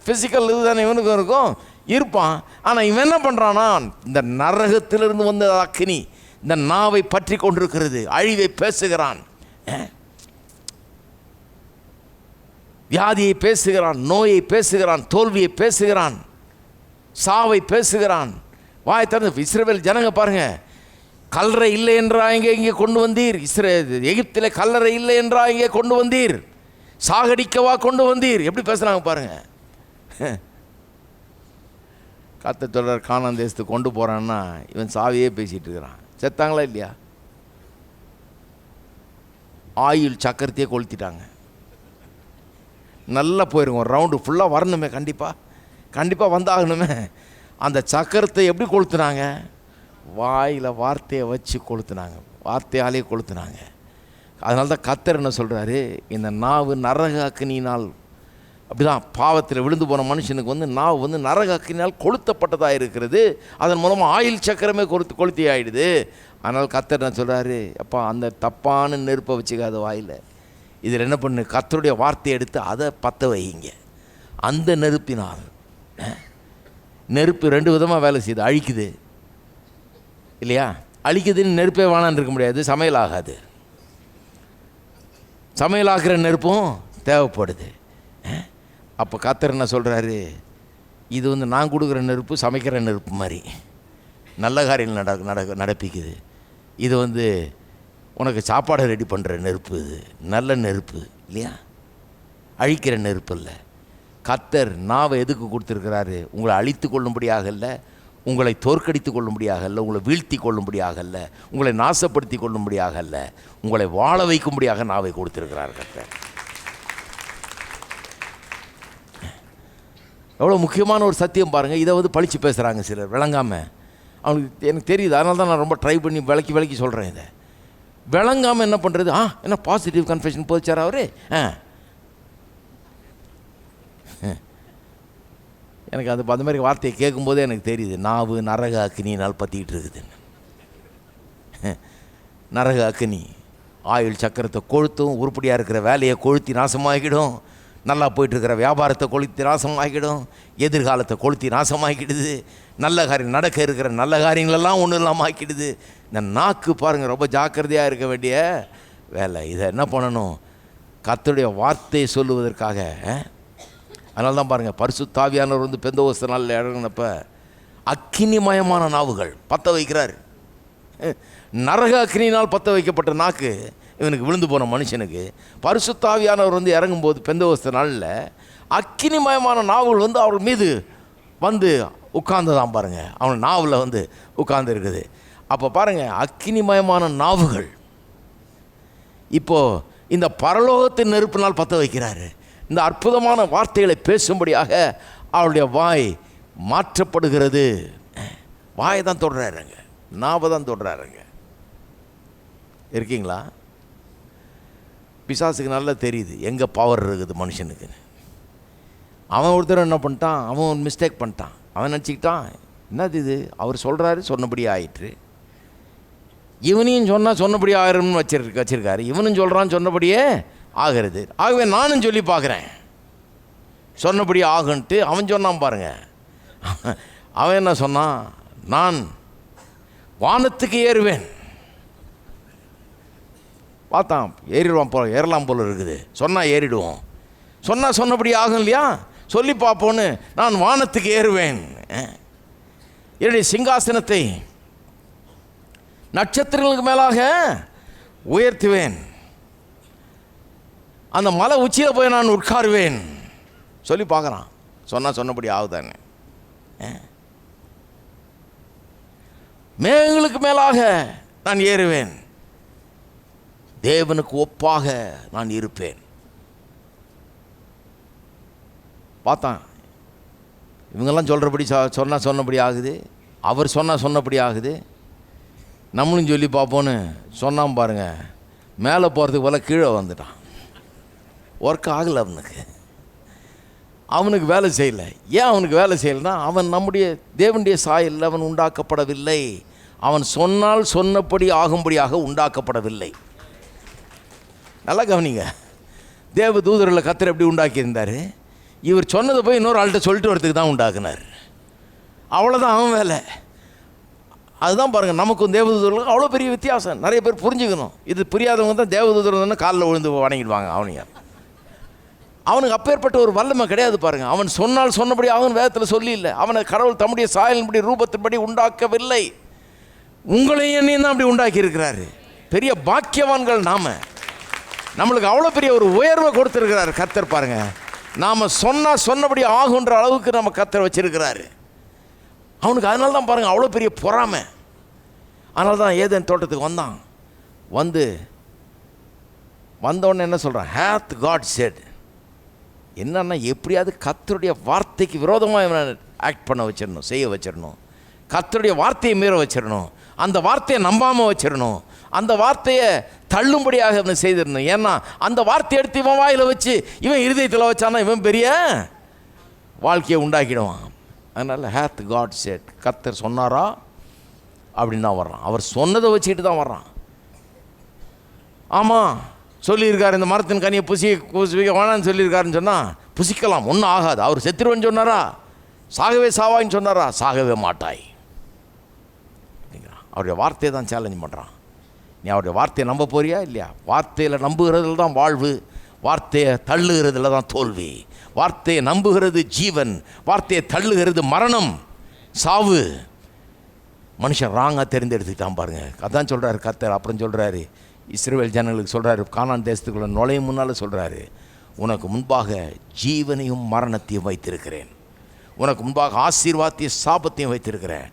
ஃபிசிக்கல் இது தானே இவனுக்கும் இருக்கும், இருப்பான். ஆனால் இவன் என்ன பண்ணுறான்னா, இந்த நரகத்திலிருந்து வந்த அக்கினி இந்த நாவை பற்றி கொண்டிருக்கிறது. அழிவை பேசுகிறான், வியாதியை பேசுகிறான், நோயை பேசுகிறான், தோல்வியை பேசுகிறான், சாவை பேசுகிறான். வாய் திறந்து இஸ்ரவேல் ஜனங்க பாருங்க, கல்லறை இல்லை என்றா இங்கே கொண்டு வந்தீர், எகிப்தில் கல்லறை இல்லை என்றா இங்கே கொண்டு வந்தீர், சாகடிக்கவா கொண்டு வந்தீர், எப்படி பேசுகிறாங்க பாருங்க. கர்த்தர் சொல்றார், கானான் தேசத்துக்கு கொண்டு போகிறான்னா இவன் சாவியே பேசிகிட்டு இருக்கிறான். செத்தாங்களா இல்லையா? ஆயுள் சக்கரத்தையே கொளுத்திட்டாங்க. நல்லா போயிருங்க, ஒரு ரவுண்டு ஃபுல்லாக வரணுமே, கண்டிப்பாக வந்தாகணுமே. அந்த சக்கரத்தை எப்படி கொளுத்துனாங்க? வாயில் வார்த்தையை வச்சு கொளுத்துனாங்க, வார்த்தையாலே கொளுத்துனாங்க. அதனால தான் கர்த்தர் என்ன சொல்கிறாரு, இந்த நாவு நரக அக்கினியினால், அப்படிதான் பாவத்தில் விழுந்து போன மனுஷனுக்கு வந்து நாவு வந்து நரக அக்கினியால் கொளுத்தப்பட்டதாக இருக்கிறது. அதன் மூலமாக ஆயுள் சக்கரமே கொளுத்தி ஆகிடுது. அதனால் கர்த்தர் என்ன சொல்கிறாரு, அப்பா அந்த தப்பான நெருப்பை வச்சுக்காத வாயில், இதில் என்ன பண்ணு, கர்த்தருடைய வார்த்தையை எடுத்து அதை பற்ற வைங்க. அந்த நெருப்பினால், நெருப்பு 2 விதமாக வேலை செய்யுது, அழிக்குது இல்லையா. அழிக்குதுன்னு நெருப்பே வேணான்னு இருக்க முடியாது, சமையல் ஆகாது. சமையல் ஆகிற நெருப்பும் தேவைப்படுது. அப்போ கர்த்தர் என்ன சொல்கிறாரு, இது வந்து நான் கொடுக்குற நெருப்பு சமைக்கிற நெருப்பு மாதிரி நல்ல காரியம் நடப்பிக்குது. இது வந்து உனக்கு சாப்பாடை ரெடி பண்ணுற நெருப்பு, இது நல்ல நெருப்பு இல்லையா, அழிக்கிற நெருப்பு இல்லை. கர்த்தர் நாவை எதுக்கு கொடுத்துருக்கிறாரு? உங்களை அழித்து கொள்ளும்படியாக இல்லை, உங்களை தோற்கடித்து கொள்ளும்படியாக இல்லை, உங்களை வீழ்த்தி கொள்ளும்படியாக இல்லை, உங்களை நாசப்படுத்தி கொள்ளும்படியாக இல்லை, உங்களை வாழ வைக்கும்படியாக நாவை கொடுத்துருக்கிறார் கர்த்தர். எவ்வளோ முக்கியமான ஒரு சத்தியம் பாருங்கள். இதை வந்து பழித்து பேசுகிறாங்க சிலர் விளங்காமல். அவனுக்கு எனக்கு தெரியுது, அதனால தான் நான் ரொம்ப ட்ரை பண்ணி விளக்கி சொல்கிறேன். இதை விளங்காமல் என்ன பண்ணுறது? என்ன பாசிட்டிவ் கன்ஃபெஷன் போச்சார் அவரு. எனக்கு அந்த மாதிரி வார்த்தையை கேட்கும்போதே எனக்கு தெரியுது, நாவு நரக அக்கினியினால் பற்றிக்கிட்டு இருக்குதுன்னு. நரக அக்கினி ஆயுள் சக்கரத்தை கொளுத்தும், உருப்படியாக இருக்கிற வேலையை கொளுத்தி நாசமாகிடும், நல்லா போயிட்டுருக்கிற வியாபாரத்தை கொளுத்தி நாசமாகிடும், எதிர்காலத்தை கொளுத்தி நாசமாக்கிடுது, நல்ல காரியம் நடக்க இருக்கிற நல்ல காரியங்களெல்லாம் ஒன்றும் இல்லாமல் ஆக்கிடுது. இந்த நாக்கு பாருங்கள், ரொம்ப ஜாக்கிரதையாக இருக்க வேண்டிய வேலை. இதை என்ன பண்ணணும்? கர்த்தருடைய வார்த்தையை சொல்லுவதற்காக. அதனால தான் பாருங்கள், பரிசுத்த ஆவியானவர் வந்து பெந்தெகோஸ்து நாளில் இறங்கினப்ப அக்கினிமயமான நாவுகள் பற்ற வைக்கிறார். நரக அக்கினியினால் பற்ற வைக்கப்பட்ட நாக்கு இவனுக்கு விழுந்து போன மனுஷனுக்கு பரிசுத்த ஆவியானவர் வந்து இறங்கும்போது பெந்தெகோஸ்து நாளில் அக்கினிமயமான நாவுகள் வந்து அவர்கள் மீது வந்து உட்கார்ந்துதான் பாருங்கள். அவன் நாவில் வந்து உட்கார்ந்து இருக்குது. அப்போ பாருங்கள், அக்கினிமயமான நாவுகள் இப்போது இந்த பரலோகத்தின் நெருப்பினால் பற்ற வைக்கிறாரு. இந்த அற்புதமான வார்த்தைகளை பேசும்படியாக அவருடைய வாய் மாற்றப்படுகிறது. வாயை தான் தொடுறாருங்க, நாவை தான் தொடுறாருங்க. இருக்கீங்களா? பிசாசுக்கு நல்லா தெரியுது எங்கே பவர் இருக்குது மனுஷனுக்குன்னு. அவன் ஒருத்தர் என்ன பண்ணிட்டான், அவன் ஒரு மிஸ்டேக் பண்ணிட்டான். அவன் நினச்சிக்கிட்டான், என்னது இது, அவர் சொல்கிறாரு சொன்னபடி ஆயிற்று. இவனையும் சொன்னால் சொன்னபடி ஆகிறோம்னு வச்சிருக்காரு. இவனும் சொல்கிறான் சொன்னபடியே ஆகிறது. ஆகவே நானும் சொல்லி பார்க்குறேன் சொன்னபடி ஆகுன்ட்டு. அவன் சொன்னான் பாருங்க. அவன் என்ன சொன்னான், நான் வானத்துக்கு ஏறுவேன். பார்த்தான், ஏறிடுவான் போல, ஏறலாம் போல இருக்குது. சொன்னால் ஏறிடுவோம், சொன்னால் சொன்னபடி ஆகும் இல்லையா, சொல்லி பார்ப்போன்னு நான் வானத்துக்கு ஏறுவேன். என்னுடைய சிங்காசனத்தை நட்சத்திரங்களுக்கு மேலாக உயர்த்துவேன். அந்த மலை உச்சியில் போய் நான் உட்காருவேன். சொல்லி பார்க்குறான், சொன்னால் சொன்னபடி ஆகுதானே. மேகங்களுக்கு மேலாக நான் ஏறுவேன், தேவனுக்கு ஒப்பாக நான் இருப்பேன். பார்த்தான், இவங்கெல்லாம் சொல்கிறபடி சொன்னால் சொன்னபடி ஆகுது, அவர் சொன்னால் சொன்னபடி ஆகுது, நம்மளும் சொல்லி பார்ப்போன்னு சொன்னான் பாருங்க. மேலே போகிறதுக்கு போல கீழே வந்துட்டான். ஒர்க் ஆகலை அவனுக்கு வேலை செய்யலை. ஏன் அவனுக்கு வேலை செய்யலைன்னா, அவன் நம்முடைய தேவனுடைய சாயலில் அவன் உண்டாக்கப்படவில்லை. அவன் சொன்னால் சொன்னபடி ஆகும்படியாக உண்டாக்கப்படவில்லை. நல்லா கவனிங்க. தேவ தூதர்களை கர்த்தர் எப்படி உண்டாக்கியிருந்தார், இவர் சொன்னதை போய் இன்னொரு ஆள்கிட்ட சொல்லிட்டு வரதுக்கு தான் உண்டாக்குனார். அவ்வளோதான் அவன் வேலை. அதுதான் பாருங்கள், நமக்கும் தேவதூதர்களுக்கும் அவ்வளோ பெரிய வித்தியாசம். நிறைய பேர் புரிஞ்சுக்கணும். இது புரியாதவங்க தான் தேவதூதர் வந்து காலில் விழுந்து வணங்கிடுவாங்க. அவனுக்கு அப்பேற்பட்ட ஒரு வல்லமை கிடையாது பாருங்கள். அவன் சொன்னால் சொன்னபடி அவன் வேதத்தில் சொல்லி இல்லை. அவனை கடவுள் தம்முடைய சாயலின்படி ரூபத்தின்படி உண்டாக்கவில்லை. உங்களையும் என்னையும் தான் அப்படி உண்டாக்கி இருக்கிறாரு. பெரிய பாக்கியவான்கள் நாம. நம்மளுக்கு அவ்வளோ பெரிய ஒரு உயர்வை கொடுத்துருக்கிறாரு கர்த்தர் பாருங்க. நாம் சொன்னால் சொன்னபடி ஆகுன்ற அளவுக்கு நம்ம கர்த்தர் வச்சிருக்கிறாரு. அவனுக்கு அதனால தான் பாருங்கள் அவ்வளோ பெரிய பொறாமை. அதனால தான் ஏதேன் தோட்டத்துக்கு வந்தோடனே என்ன சொல்கிறான், ஹேத் காட் செட். என்னன்னா, எப்படியாவது கர்த்தருடைய வார்த்தைக்கு விரோதமாக இவனை ஆக்ட் பண்ண வச்சிடணும், செய்ய வச்சிடணும். கர்த்தருடைய வார்த்தையை மீற வச்சிடணும். அந்த வார்த்தையை நம்பாமல் வச்சிடணும். அந்த வார்த்தையை தள்ளும்படியாக இவனை செய்திடணும். ஏன்னா அந்த வார்த்தையை எடுத்து இவன் வாயில் வச்சு இவன் இருதயத்தில் வச்சானா இவன் பெரிய வாழ்க்கையை உண்டாக்கிடுவான். அதனால் ஹேத் காட் செட், கர்த்தர் சொன்னாரா அப்படின்னு தான் வர்றான். அவர் சொன்னதை வச்சுக்கிட்டு தான் வர்றான். ஆமாம் சொல்லியிருக்காரு, இந்த மரத்தின் கனியை புசிக்க வேணான்னு சொல்லியிருக்காருன்னு சொன்னால் புசிக்கலாம், ஒன்றும் ஆகாது. அவர் செத்துருவேன்னு சொன்னாரா, சாகவே சாவாயின்னு சொன்னாரா, சாகவே மாட்டாய் அப்படிங்கிறான். அவருடைய வார்த்தையை தான் சேலஞ்ச் பண்ணுறான். நீ அவருடைய வார்த்தையை நம்ப போறியா இல்லையா? வார்த்தையில் நம்புகிறதுல தான் வாழ்வு, வார்த்தையை தள்ளுகிறதுல தான் தோல்வி. வார்த்தையை நம்புகிறது ஜீவன், வார்த்தையை தள்ளுகிறது மரணம், சாவு. மனுஷன் ராங்காக தெரிந்தெடுத்துக்கிட்டான் பாருங்க. அதான் சொல்கிறாரு கர்த்தர். அப்புறம் சொல்கிறாரு இஸ்ரவேல் ஜனங்களுக்கு சொல்கிறாரு, கானான் தேசத்துக்குள்ள நுழையும் முன்னால் சொல்கிறாரு, உனக்கு முன்பாக ஜீவனையும் மரணத்தையும் வைத்திருக்கிறேன், உனக்கு முன்பாக ஆசீர்வாதத்தையும் சாபத்தையும் வைத்திருக்கிறேன்.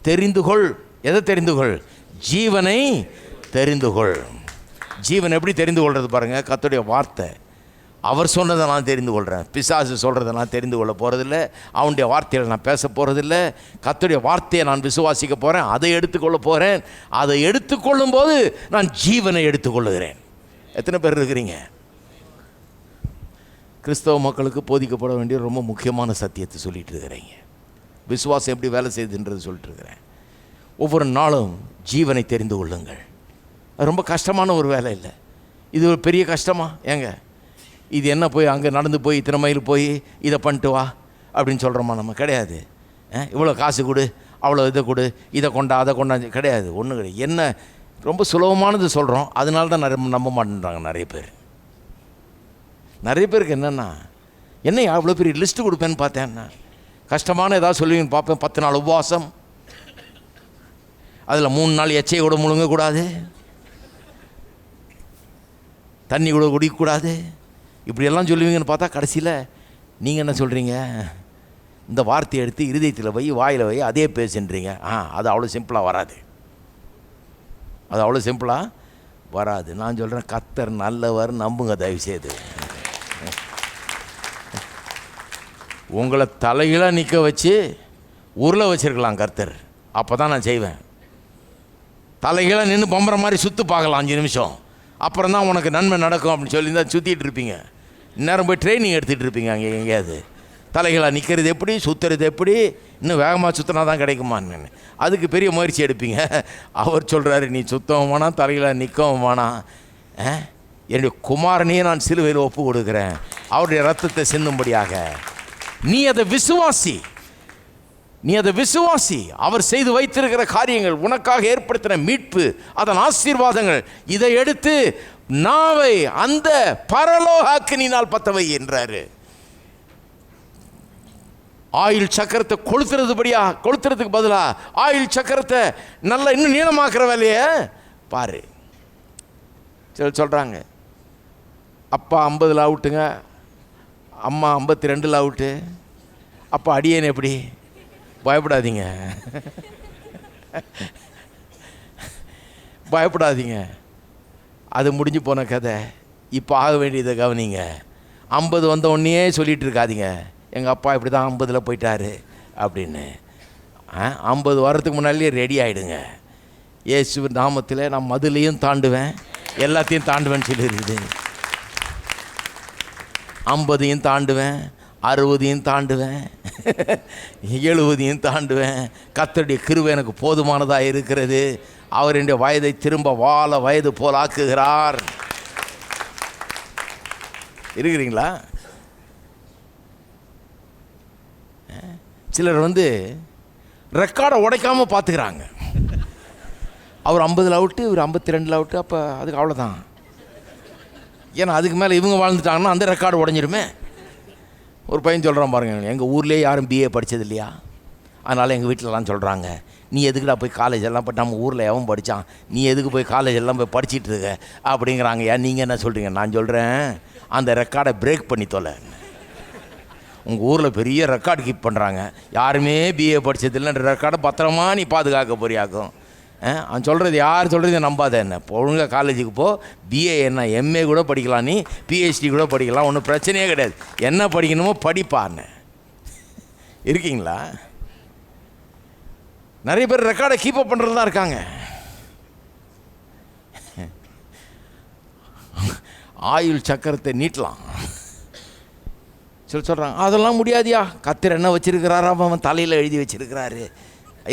தெரிந்துகொள். எதை தெரிந்துகொள்? ஜீவனை தெரிந்துகொள். ஜீவன் எப்படி தெரிந்து கொள்வது பாருங்கள், கர்த்தருடைய வார்த்தை. அவர் சொன்னதை நான் தெரிந்து கொள்கிறேன். பிசாசு சொல்கிறத நான் தெரிந்து கொள்ள போகிறதில்ல. அவனுடைய வார்த்தையில் நான் பேச போகிறதில்ல. கர்த்தருடைய வார்த்தையை நான் விசுவாசிக்க போகிறேன், அதை எடுத்துக்கொள்ள போகிறேன். அதை எடுத்துக்கொள்ளும் போது நான் ஜீவனை எடுத்துக்கொள்ளுகிறேன். எத்தனை பேர் இருக்கிறீங்க? கிறிஸ்தவ மக்களுக்கு போதிக்கப்பட வேண்டிய ரொம்ப முக்கியமான சத்தியத்தை சொல்லிட்டு இருக்கிறீங்க. விசுவாசம் எப்படி வேலை செய்யுதுன்றது சொல்லிட்டு இருக்கிறேன். ஒவ்வொரு நாளும் ஜீவனை தெரிந்து கொள்ளுங்கள். அது ரொம்ப கஷ்டமான ஒரு வேலை இல்லை. இது ஒரு பெரிய கஷ்டமா? ஏங்க இது என்ன போய் அங்கே நடந்து போய் இத்தனை மைல் போய் இதை பண்ணிட்டு வா அப்படின்னு சொல்கிறோமா? நம்ம கிடையாது. இவ்வளோ காசு கொடு, அவ்வளோ இதை கொடு, இதை கொண்டா அதை கொண்டா கிடையாது. ஒன்றும் கிடையாது. என்ன ரொம்ப சுலபமானது சொல்கிறோம், அதனால தான் நம்ப மாட்டேன்றாங்க நிறைய பேர். நிறைய பேருக்கு என்னென்னா, என்ன அவ்வளோ பெரிய லிஸ்ட்டு கொடுப்பேன்னு பார்த்தேன்னா, கஷ்டமான ஏதாவது சொல்லுவீங்கன்னு பார்ப்பேன். 10 நாள் உபவாசம், அதில் 3 நாள் எச்சையை கூட முழுங்கக்கூடாது, தண்ணி கூட குடிக்கக்கூடாது, இப்படியெல்லாம் சொல்லுவீங்கன்னு பார்த்தா கடைசியில் நீங்கள் என்ன சொல்கிறீங்க, இந்த வார்த்தையை எடுத்து இருதயத்தில் வை, வாயில் வை, அதே பேசுன்றீங்க. அது அவ்வளோ சிம்பிளாக வராது. அது அவ்வளோ சிம்பிளாக வராது. நான் சொல்கிறேன், கர்த்தர் நல்லவர், நம்புங்க தயவுசெய்து. உங்களை தலைகளாக நிற்க வச்சு உருளை வச்சிருக்கலாம் கர்த்தர், அப்போ தான் நான் செய்வேன். தலைகீழ நின்று பம்புற மாதிரி சுற்று பார்க்கலாம் 5 நிமிஷம், அப்புறம் தான் உனக்கு நன்மை நடக்கும் அப்படின்னு சொல்லி தான் சுற்றிட்டு இருப்பீங்க. இந்நேரம் போய் ட்ரைனிங் எடுத்துகிட்டு இருப்பீங்க அங்கே எங்கேயாவது. தலைகளாக நிற்கிறது எப்படி, சுற்றுறது எப்படி, இன்னும் வேகமாக சுற்றினா தான் கிடைக்குமான்னு அதுக்கு பெரிய முயற்சி எடுப்பீங்க. அவர் சொல்கிறாரு, நீ சுத்தவும் வேணாம், தலைகளாக நிற்கவும் வேணாம், என்னுடைய குமாரனையே நான் சிலுவையில் ஒப்பு கொடுக்குறேன் அவருடைய ரத்தத்தை சிந்தும்படியாக. நீ அதை விசுவாசி, நீ அதை விசுவாசி. அவர் செய்து வைத்திருக்கிற காரியங்கள், உனக்காக ஏற்படுத்தின மீட்பு, அதன் ஆசீர்வாதங்கள், இதை எடுத்து நாவை அந்த பரலோக அக்கினியினால் பத்தவை என்றாரு. ஆயில் சக்கரத்தை கொளுத்துறதுக்கு பதிலாக ஆயில் சக்கரத்தை நல்லா இன்னும் நீளமாக்குற வேலையை பாரு. சொல்கிறாங்க, அப்பா 50 அவுட்டுங்க, அம்மா 52 அவுட்டு. அப்பா அடியேன் எப்படி? பயப்படாதீங்க, பயப்படாதீங்க, அது முடிஞ்சு போன கதை. இப்போ ஆக வேண்டியதை கவனிங்க. 50 வந்த உடனே சொல்லிகிட்டு இருக்காதீங்க, எங்கள் அப்பா இப்படி தான் 50 போயிட்டாரு அப்படின்னு. 50 வரத்துக்கு முன்னாடியே ரெடி ஆகிடுங்க. இயேசு நாமத்தில் நான் மதுலையும் தாண்டுவேன், எல்லாத்தையும் தாண்டுவேன்னு சொல்லியிருக்குது. 50 தாண்டுவேன், 60 தாண்டுவேன், 70 தாண்டுவேன். கர்த்தருடைய கிருபை எனக்கு போதுமானதாக இருக்கிறது. அவர் என்னுடைய வயதை திரும்ப வாழ வயது போல் ஆக்குகிறார். இருக்கிறீங்களா? சிலர் ரெக்கார்டை உடைக்காமல் பார்த்துக்கிறாங்க. அவர் 50 அவுட்டு, இவர் 52 அவுட்டு, அப்போ அதுக்கு அவ்வளோதான். ஏன்னா அதுக்கு மேலே இவங்க வாழ்ந்துட்டாங்கன்னா அந்த ரெக்கார்டு உடஞ்சிருமே. ஒரு பையன் சொல்கிறான் பாருங்க, எங்கள் ஊர்லேயே யாரும் பிஏ படித்தது இல்லையா, அதனால் எங்கள் வீட்டிலலாம் சொல்கிறாங்க, நீ எதுக்குடா போய் காலேஜ் எல்லாம் போய், நம்ம ஊரில் எவன் படித்தான், நீ எதுக்கு போய் காலேஜ் எல்லாம் போய் படிச்சுட்டு இருக்க அப்படிங்கிறாங்க. ஏன் நீங்கள் என்ன சொல்கிறீங்க? நான் சொல்கிறேன், அந்த ரெக்கார்டை பிரேக் பண்ணி தொலை. உங்கள் ஊரில் பெரிய ரெக்கார்டு கீப் பண்ணுறாங்க, யாருமே பிஏ படித்ததில்லைன்ற ரெக்கார்டை பத்திரமா நீ பாதுகாக்க போறியாக்கும். அவன் சொல்கிறது, யார் சொல்கிறது நம்பாத. என்ன ஒழுங்காக காலேஜுக்கு போ, பிஏ என்ன எம்ஏ கூட படிக்கலாம், நீ பிஹெச்டி கூட படிக்கலாம், ஒன்றும் பிரச்சனையே கிடையாது. என்ன படிக்கணுமோ படிப்பான்னு இருக்கீங்களா? நிறைய பேர் ரெக்கார்டை கீப்பப் பண்ணுறது தான் இருக்காங்க. ஆயுள் சக்கரத்தை நீட்டலாம் சொல்கிறாங்க. அதெல்லாம் முடியாதியா, கர்த்தர் என்ன வச்சிருக்கிறாரோ அவன் தலையில் எழுதி வச்சிருக்கிறாரு,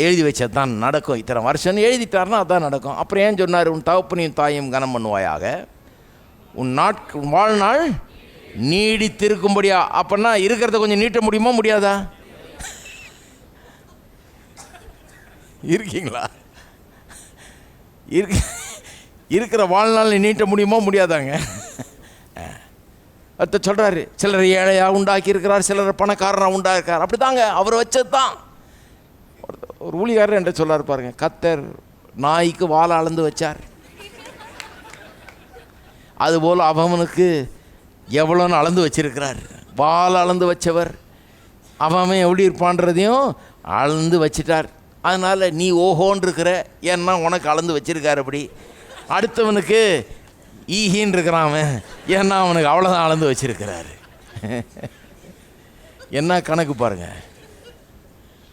எழுதி வச்சது தான் நடக்கும். இத்தனை வருஷம் எழுதிட்டாருன்னா அதான் நடக்கும். அப்புறம் ஏன் சொன்னார், உன் தகப்பனையும் தாயும் கனம் பண்ணுவாயாக, உன் வாழ்நாள் நீடித்திருக்கும்படியா. அப்படின்னா இருக்கிறத கொஞ்சம் நீட்ட முடியுமா முடியாதா? இருக்கீங்களா? இருக்கிற வாழ்நாள் நீட்ட முடியுமா முடியாதாங்க? அடுத்த சொல்கிறாரு, சிலர் ஏழையாக உண்டாக்கி இருக்கிறார், சிலர் பணக்காரராக உண்டாயிருக்கார். அப்படி தாங்க அவர் வச்சது தான். ஒரு ஊழியாரர் என்று சொல்லார் பாருங்க, கர்த்தர் நாய்க்கு வாழை அளந்து வச்சார், அதுபோல் அவனுக்கு எவ்வளோன்னு அளந்து வச்சிருக்கிறார். வாழை அளந்து வச்சவர் அவன் எப்படி இருப்பான்றதையும் அளந்து வச்சிட்டார். அதனால் நீ ஓஹோன்னு இருக்கிற, ஏன்னா உனக்கு அளந்து வச்சிருக்கார். அப்படி அடுத்தவனுக்கு ஈஹின்னு இருக்கிறான் அவன், ஏன்னா அவனுக்கு அவ்வளோதான் அளந்து வச்சிருக்கிறாரு. என்ன கணக்கு பாருங்கள்.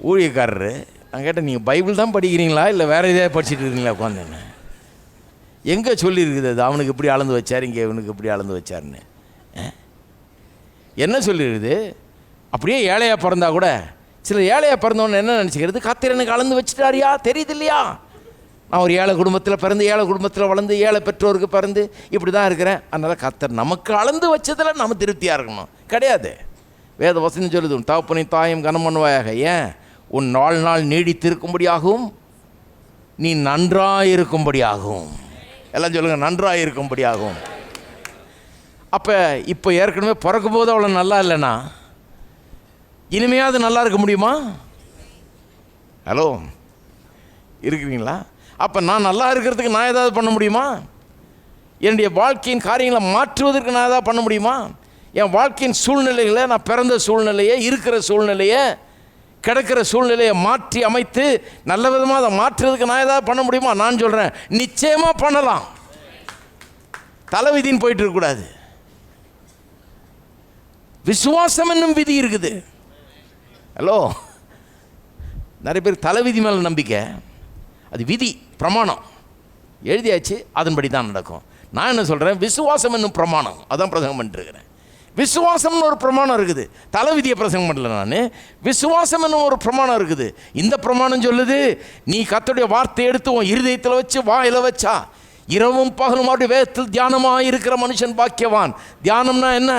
ஊழியக்காரரு நான் கேட்டேன், நீங்கள் பைபிள் தான் படிக்கிறீங்களா இல்லை வேறு எதாவது படிச்சுட்டு இருக்கீங்களா உட்காந்து? எங்கே சொல்லியிருக்குது அது அவனுக்கு இப்படி அளந்து வச்சார், இங்கே இவனுக்கு இப்படி அளந்து வச்சார்னு? என்ன சொல்லியிருக்குது? அப்படியே ஏழையாக பிறந்தா கூட சில ஏழையாக பிறந்தவொன்னு என்ன நினச்சிக்கிறது, கர்த்தர் எனக்கு அளந்து வச்சுட்டாரியா, தெரியுது இல்லையா, நான் ஒரு ஏழை குடும்பத்தில் பிறந்து, ஏழை குடும்பத்தில் வளர்ந்து, ஏழை பெற்றோருக்கு பிறந்து இப்படி தான் இருக்கிறேன், அதனால் கர்த்தர் நமக்கு அளந்து வச்சதில் நம்ம திருப்தியாக இருக்கணும். கிடையாது. வேத வசனம் சொல்லுது, உன் தகப்பனையும் தாயும் கனம் பண்ணுவாயாக, ஏன் உன் நாள் நீடித்திருக்கும்படியாகவும் நீ நன்றாயிருக்கும்படியாகவும். எல்லாம் சொல்லுங்கள், நன்றாயிருக்கும்படியாகவும். அப்போ இப்போ ஏற்கனவே பிறக்கும் போது அவ்வளோ நல்லா இல்லைன்னா இனிமையாவது நல்லா இருக்க முடியுமா? ஹலோ, இருக்கிறீங்களா? அப்போ நான் நல்லா இருக்கிறதுக்கு நான் ஏதாவது பண்ண முடியுமா? என்னுடைய வாழ்க்கையின் காரியங்களை மாற்றுவதற்கு நான் ஏதாவது பண்ண முடியுமா? என் வாழ்க்கையின் சூழ்நிலைகளை, நான் பிறந்த சூழ்நிலையை, இருக்கிற சூழ்நிலையை, கிடக்கிற சூழ்நிலையை மாற்றி அமைத்து நல்ல விதமாக அதை மாற்றுறதுக்கு நான் ஏதாவது பண்ண முடியுமா? நான் சொல்கிறேன், நிச்சயமாக பண்ணலாம். தலைவிதின்னு போயிட்டு இருக்கக்கூடாது. விசுவாசம் என்னும் விதி இருக்குது. ஹலோ, நிறைய பேர் தலைவிதி மேலே நம்பிக்கை. அது விதி, பிரமாணம் எழுதியாச்சு, அதன்படி தான் நடக்கும். நான் என்ன சொல்கிறேன், விசுவாசம் என்னும் பிரமாணம், அதான் பிரசங்கம் பண்ணிட்டுருக்கிறேன். விசுவாசம்னு ஒரு பிரமாணம் இருக்குது. தலைவிதியை பிரசங்கம் பண்ணல நான். விசுவாசம் என்னும் ஒரு பிரமாணம் இருக்குது. இந்த பிரமாணம் சொல்லுது, நீ கர்த்தருடைய வார்த்தை எடுத்து உன் இருதயத்தில் வச்சு வாயில் வச்சா இரவும் பகலும் அவருடைய வேதத்தில் தியானமாக இருக்கிற மனுஷன் பாக்கியவான். தியானம்னா என்ன?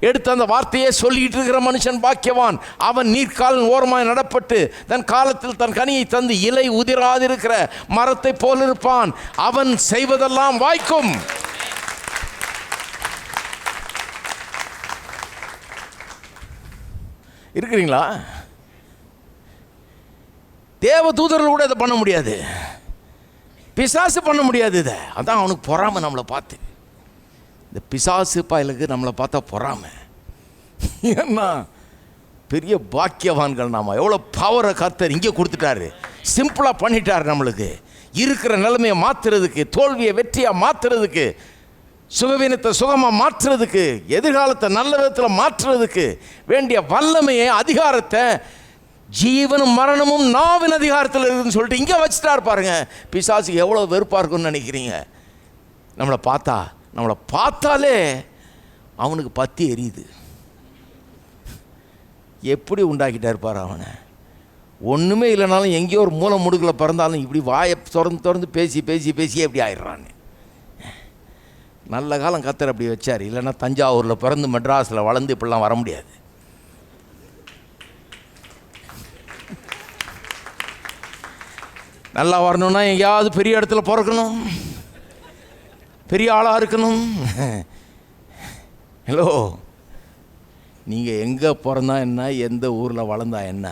எடுத்து அந்த வார்த்தையே சொல்லிட்டு இருக்கிற மனுஷன் பாக்கியவான். அவன் நீர்க்காலின் ஓரமாய் நடப்பட்டு தன் காலத்தில் தன் கனியை தந்து இலை உதிராதிருக்கிற மரத்தை போல் இருப்பான். அவன் செய்வதெல்லாம் வாய்க்கும். இருக்கிறீங்களா? தேவ தூதர்கள் கூட இதை பண்ண முடியாது, பிசாசு பண்ண முடியாது. இதை அதான் அவனுக்கு பொறாமை நம்மளை பார்த்து. இந்த பிசாசு பாயலுக்கு நம்மளை பார்த்தா பொறாமை. ஏன்னா பெரிய பாக்கியவான்கள் நாம. எவ்வளோ பவரை கர்த்தர் இங்கே கொடுத்துட்டாரு, சிம்பிளாக பண்ணிட்டார். நம்மளுக்கு இருக்கிற நிலைமையை மாற்றுறதுக்கு, தோல்வியை வெற்றியாக மாற்றுறதுக்கு, சுகவீனத்தை சுகமாக மாற்றுறதுக்கு, எதிர்காலத்தை நல்ல விதத்தில் மாற்றுறதுக்கு வேண்டிய வல்லமையை, அதிகாரத்தை, ஜீவனும் மரணமும் நாவின் அதிகாரத்தில் இருக்குதுன்னு சொல்லிட்டு இங்கே வச்சுட்டார் பாருங்க. பிசாசுக்கு எவ்வளோ வெறுப்பாக இருக்குன்னு நினைக்கிறீங்க? நம்மளை பார்த்தாலே அவனுக்கு பத்தி எரியுது. எப்படி உண்டாக்கிட்டார் பாரு அவனை. ஒன்றுமே இல்லைனாலும் எங்கேயோ ஒரு மூலை முடுக்கில் பிறந்தாலும் இப்படி வாயை திறந்து பேசி எப்படி ஆயிடுறான்னு. நல்ல காலம் கர்த்தர் அப்படி வச்சார். இல்லைன்னா தஞ்சாவூரில் பிறந்து மெட்ராஸில் வளர்ந்து இப்படிலாம் வர முடியாது. நல்லா வரணும்னா எங்கேயாவது பெரிய இடத்துல பிறக்கணும், பெரிய ஆளாக இருக்கணும். ஹலோ, நீங்கள் எங்கே பிறந்தா என்ன, எந்த ஊரில் வளர்ந்தா என்ன,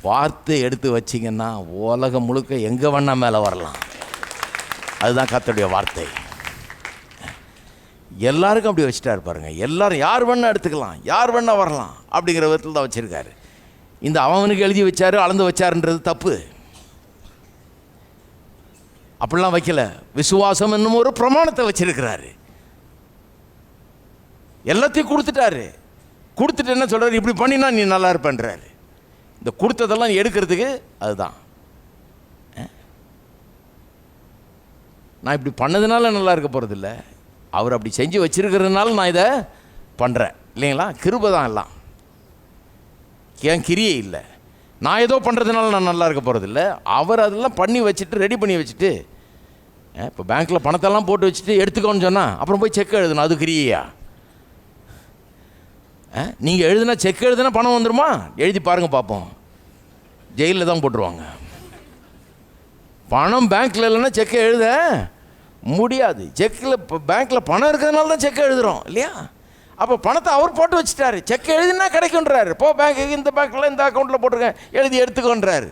வார்த்தை எடுத்து வச்சிங்கன்னா உலகம் முழுக்க எங்கே வேணா மேலே வரலாம். அதுதான் கர்த்தருடைய வார்த்தை. எல்லாருக்கும் அப்படி வச்சுட்டார் பாருங்க. எல்லாரும் யார் வேணா எடுத்துக்கலாம், யார் வேணா வரலாம் அப்படிங்கிற விதத்தில் தான் வச்சுருக்காரு. இந்த அவனுக்கு எழுதி வச்சாரு, அளந்து வச்சாருன்றது தப்பு. அப்படிலாம் வைக்கல. விசுவாசம் என்னும் ஒரு பிரமாணத்தை வச்சிருக்கிறாரு. எல்லாத்தையும் கொடுத்துட்டாரு. கொடுத்துட்டு என்ன சொல்றாரு, இப்படி பண்ணினா நீ நல்லா இருப்பேன்றாரு. இந்த கொடுத்ததெல்லாம் எடுக்கிறதுக்கு அதுதான். நான் இப்படி பண்ணதுனால நல்லா இருக்க போகிறதில்ல, அவர் அப்படி செஞ்சு வச்சிருக்கிறதுனால நான் இதை பண்ணுறேன் இல்லைங்களா? கிருபை தான் எல்லாம், ஏன் கிரியே இல்லை. நான் ஏதோ பண்ணுறதுனால நான் நல்லா இருக்க போகிறதில்ல. அவர் அதெல்லாம் பண்ணி வச்சுட்டு, ரெடி பண்ணி வச்சுட்டு, இப்போ பேங்க்கில் பணத்தெல்லாம் போட்டு வச்சுட்டு எடுத்துக்கோன்னு சொன்னால் அப்புறம் போய் செக் எழுதணும். அது கிரியா? நீங்கள் எழுதுனா, செக் எழுதுனா பணம் வந்துடுமா? எழுதி பாருங்கள் பார்ப்போம். ஜெயிலில் தான் போட்டுருவாங்க. பணம் பேங்க்கில் இல்லைன்னா செக்கை எழுத முடியாது. செக்கில் இப்போ பேங்க்கில் பணம் இருக்கிறதுனால தான் செக்கை எழுதுகிறோம் இல்லையா? அப்போ பணத்தை அவர் போட்டு வச்சுட்டாரு. செக் எழுதினா கிடைக்குன்றாரு. போ பேங்க்குக்கு, இந்த பேங்க்கில் இந்த அக்கௌண்ட்டில் போட்டிருக்கேன், எழுதி எடுத்துக்கோன்றாரு.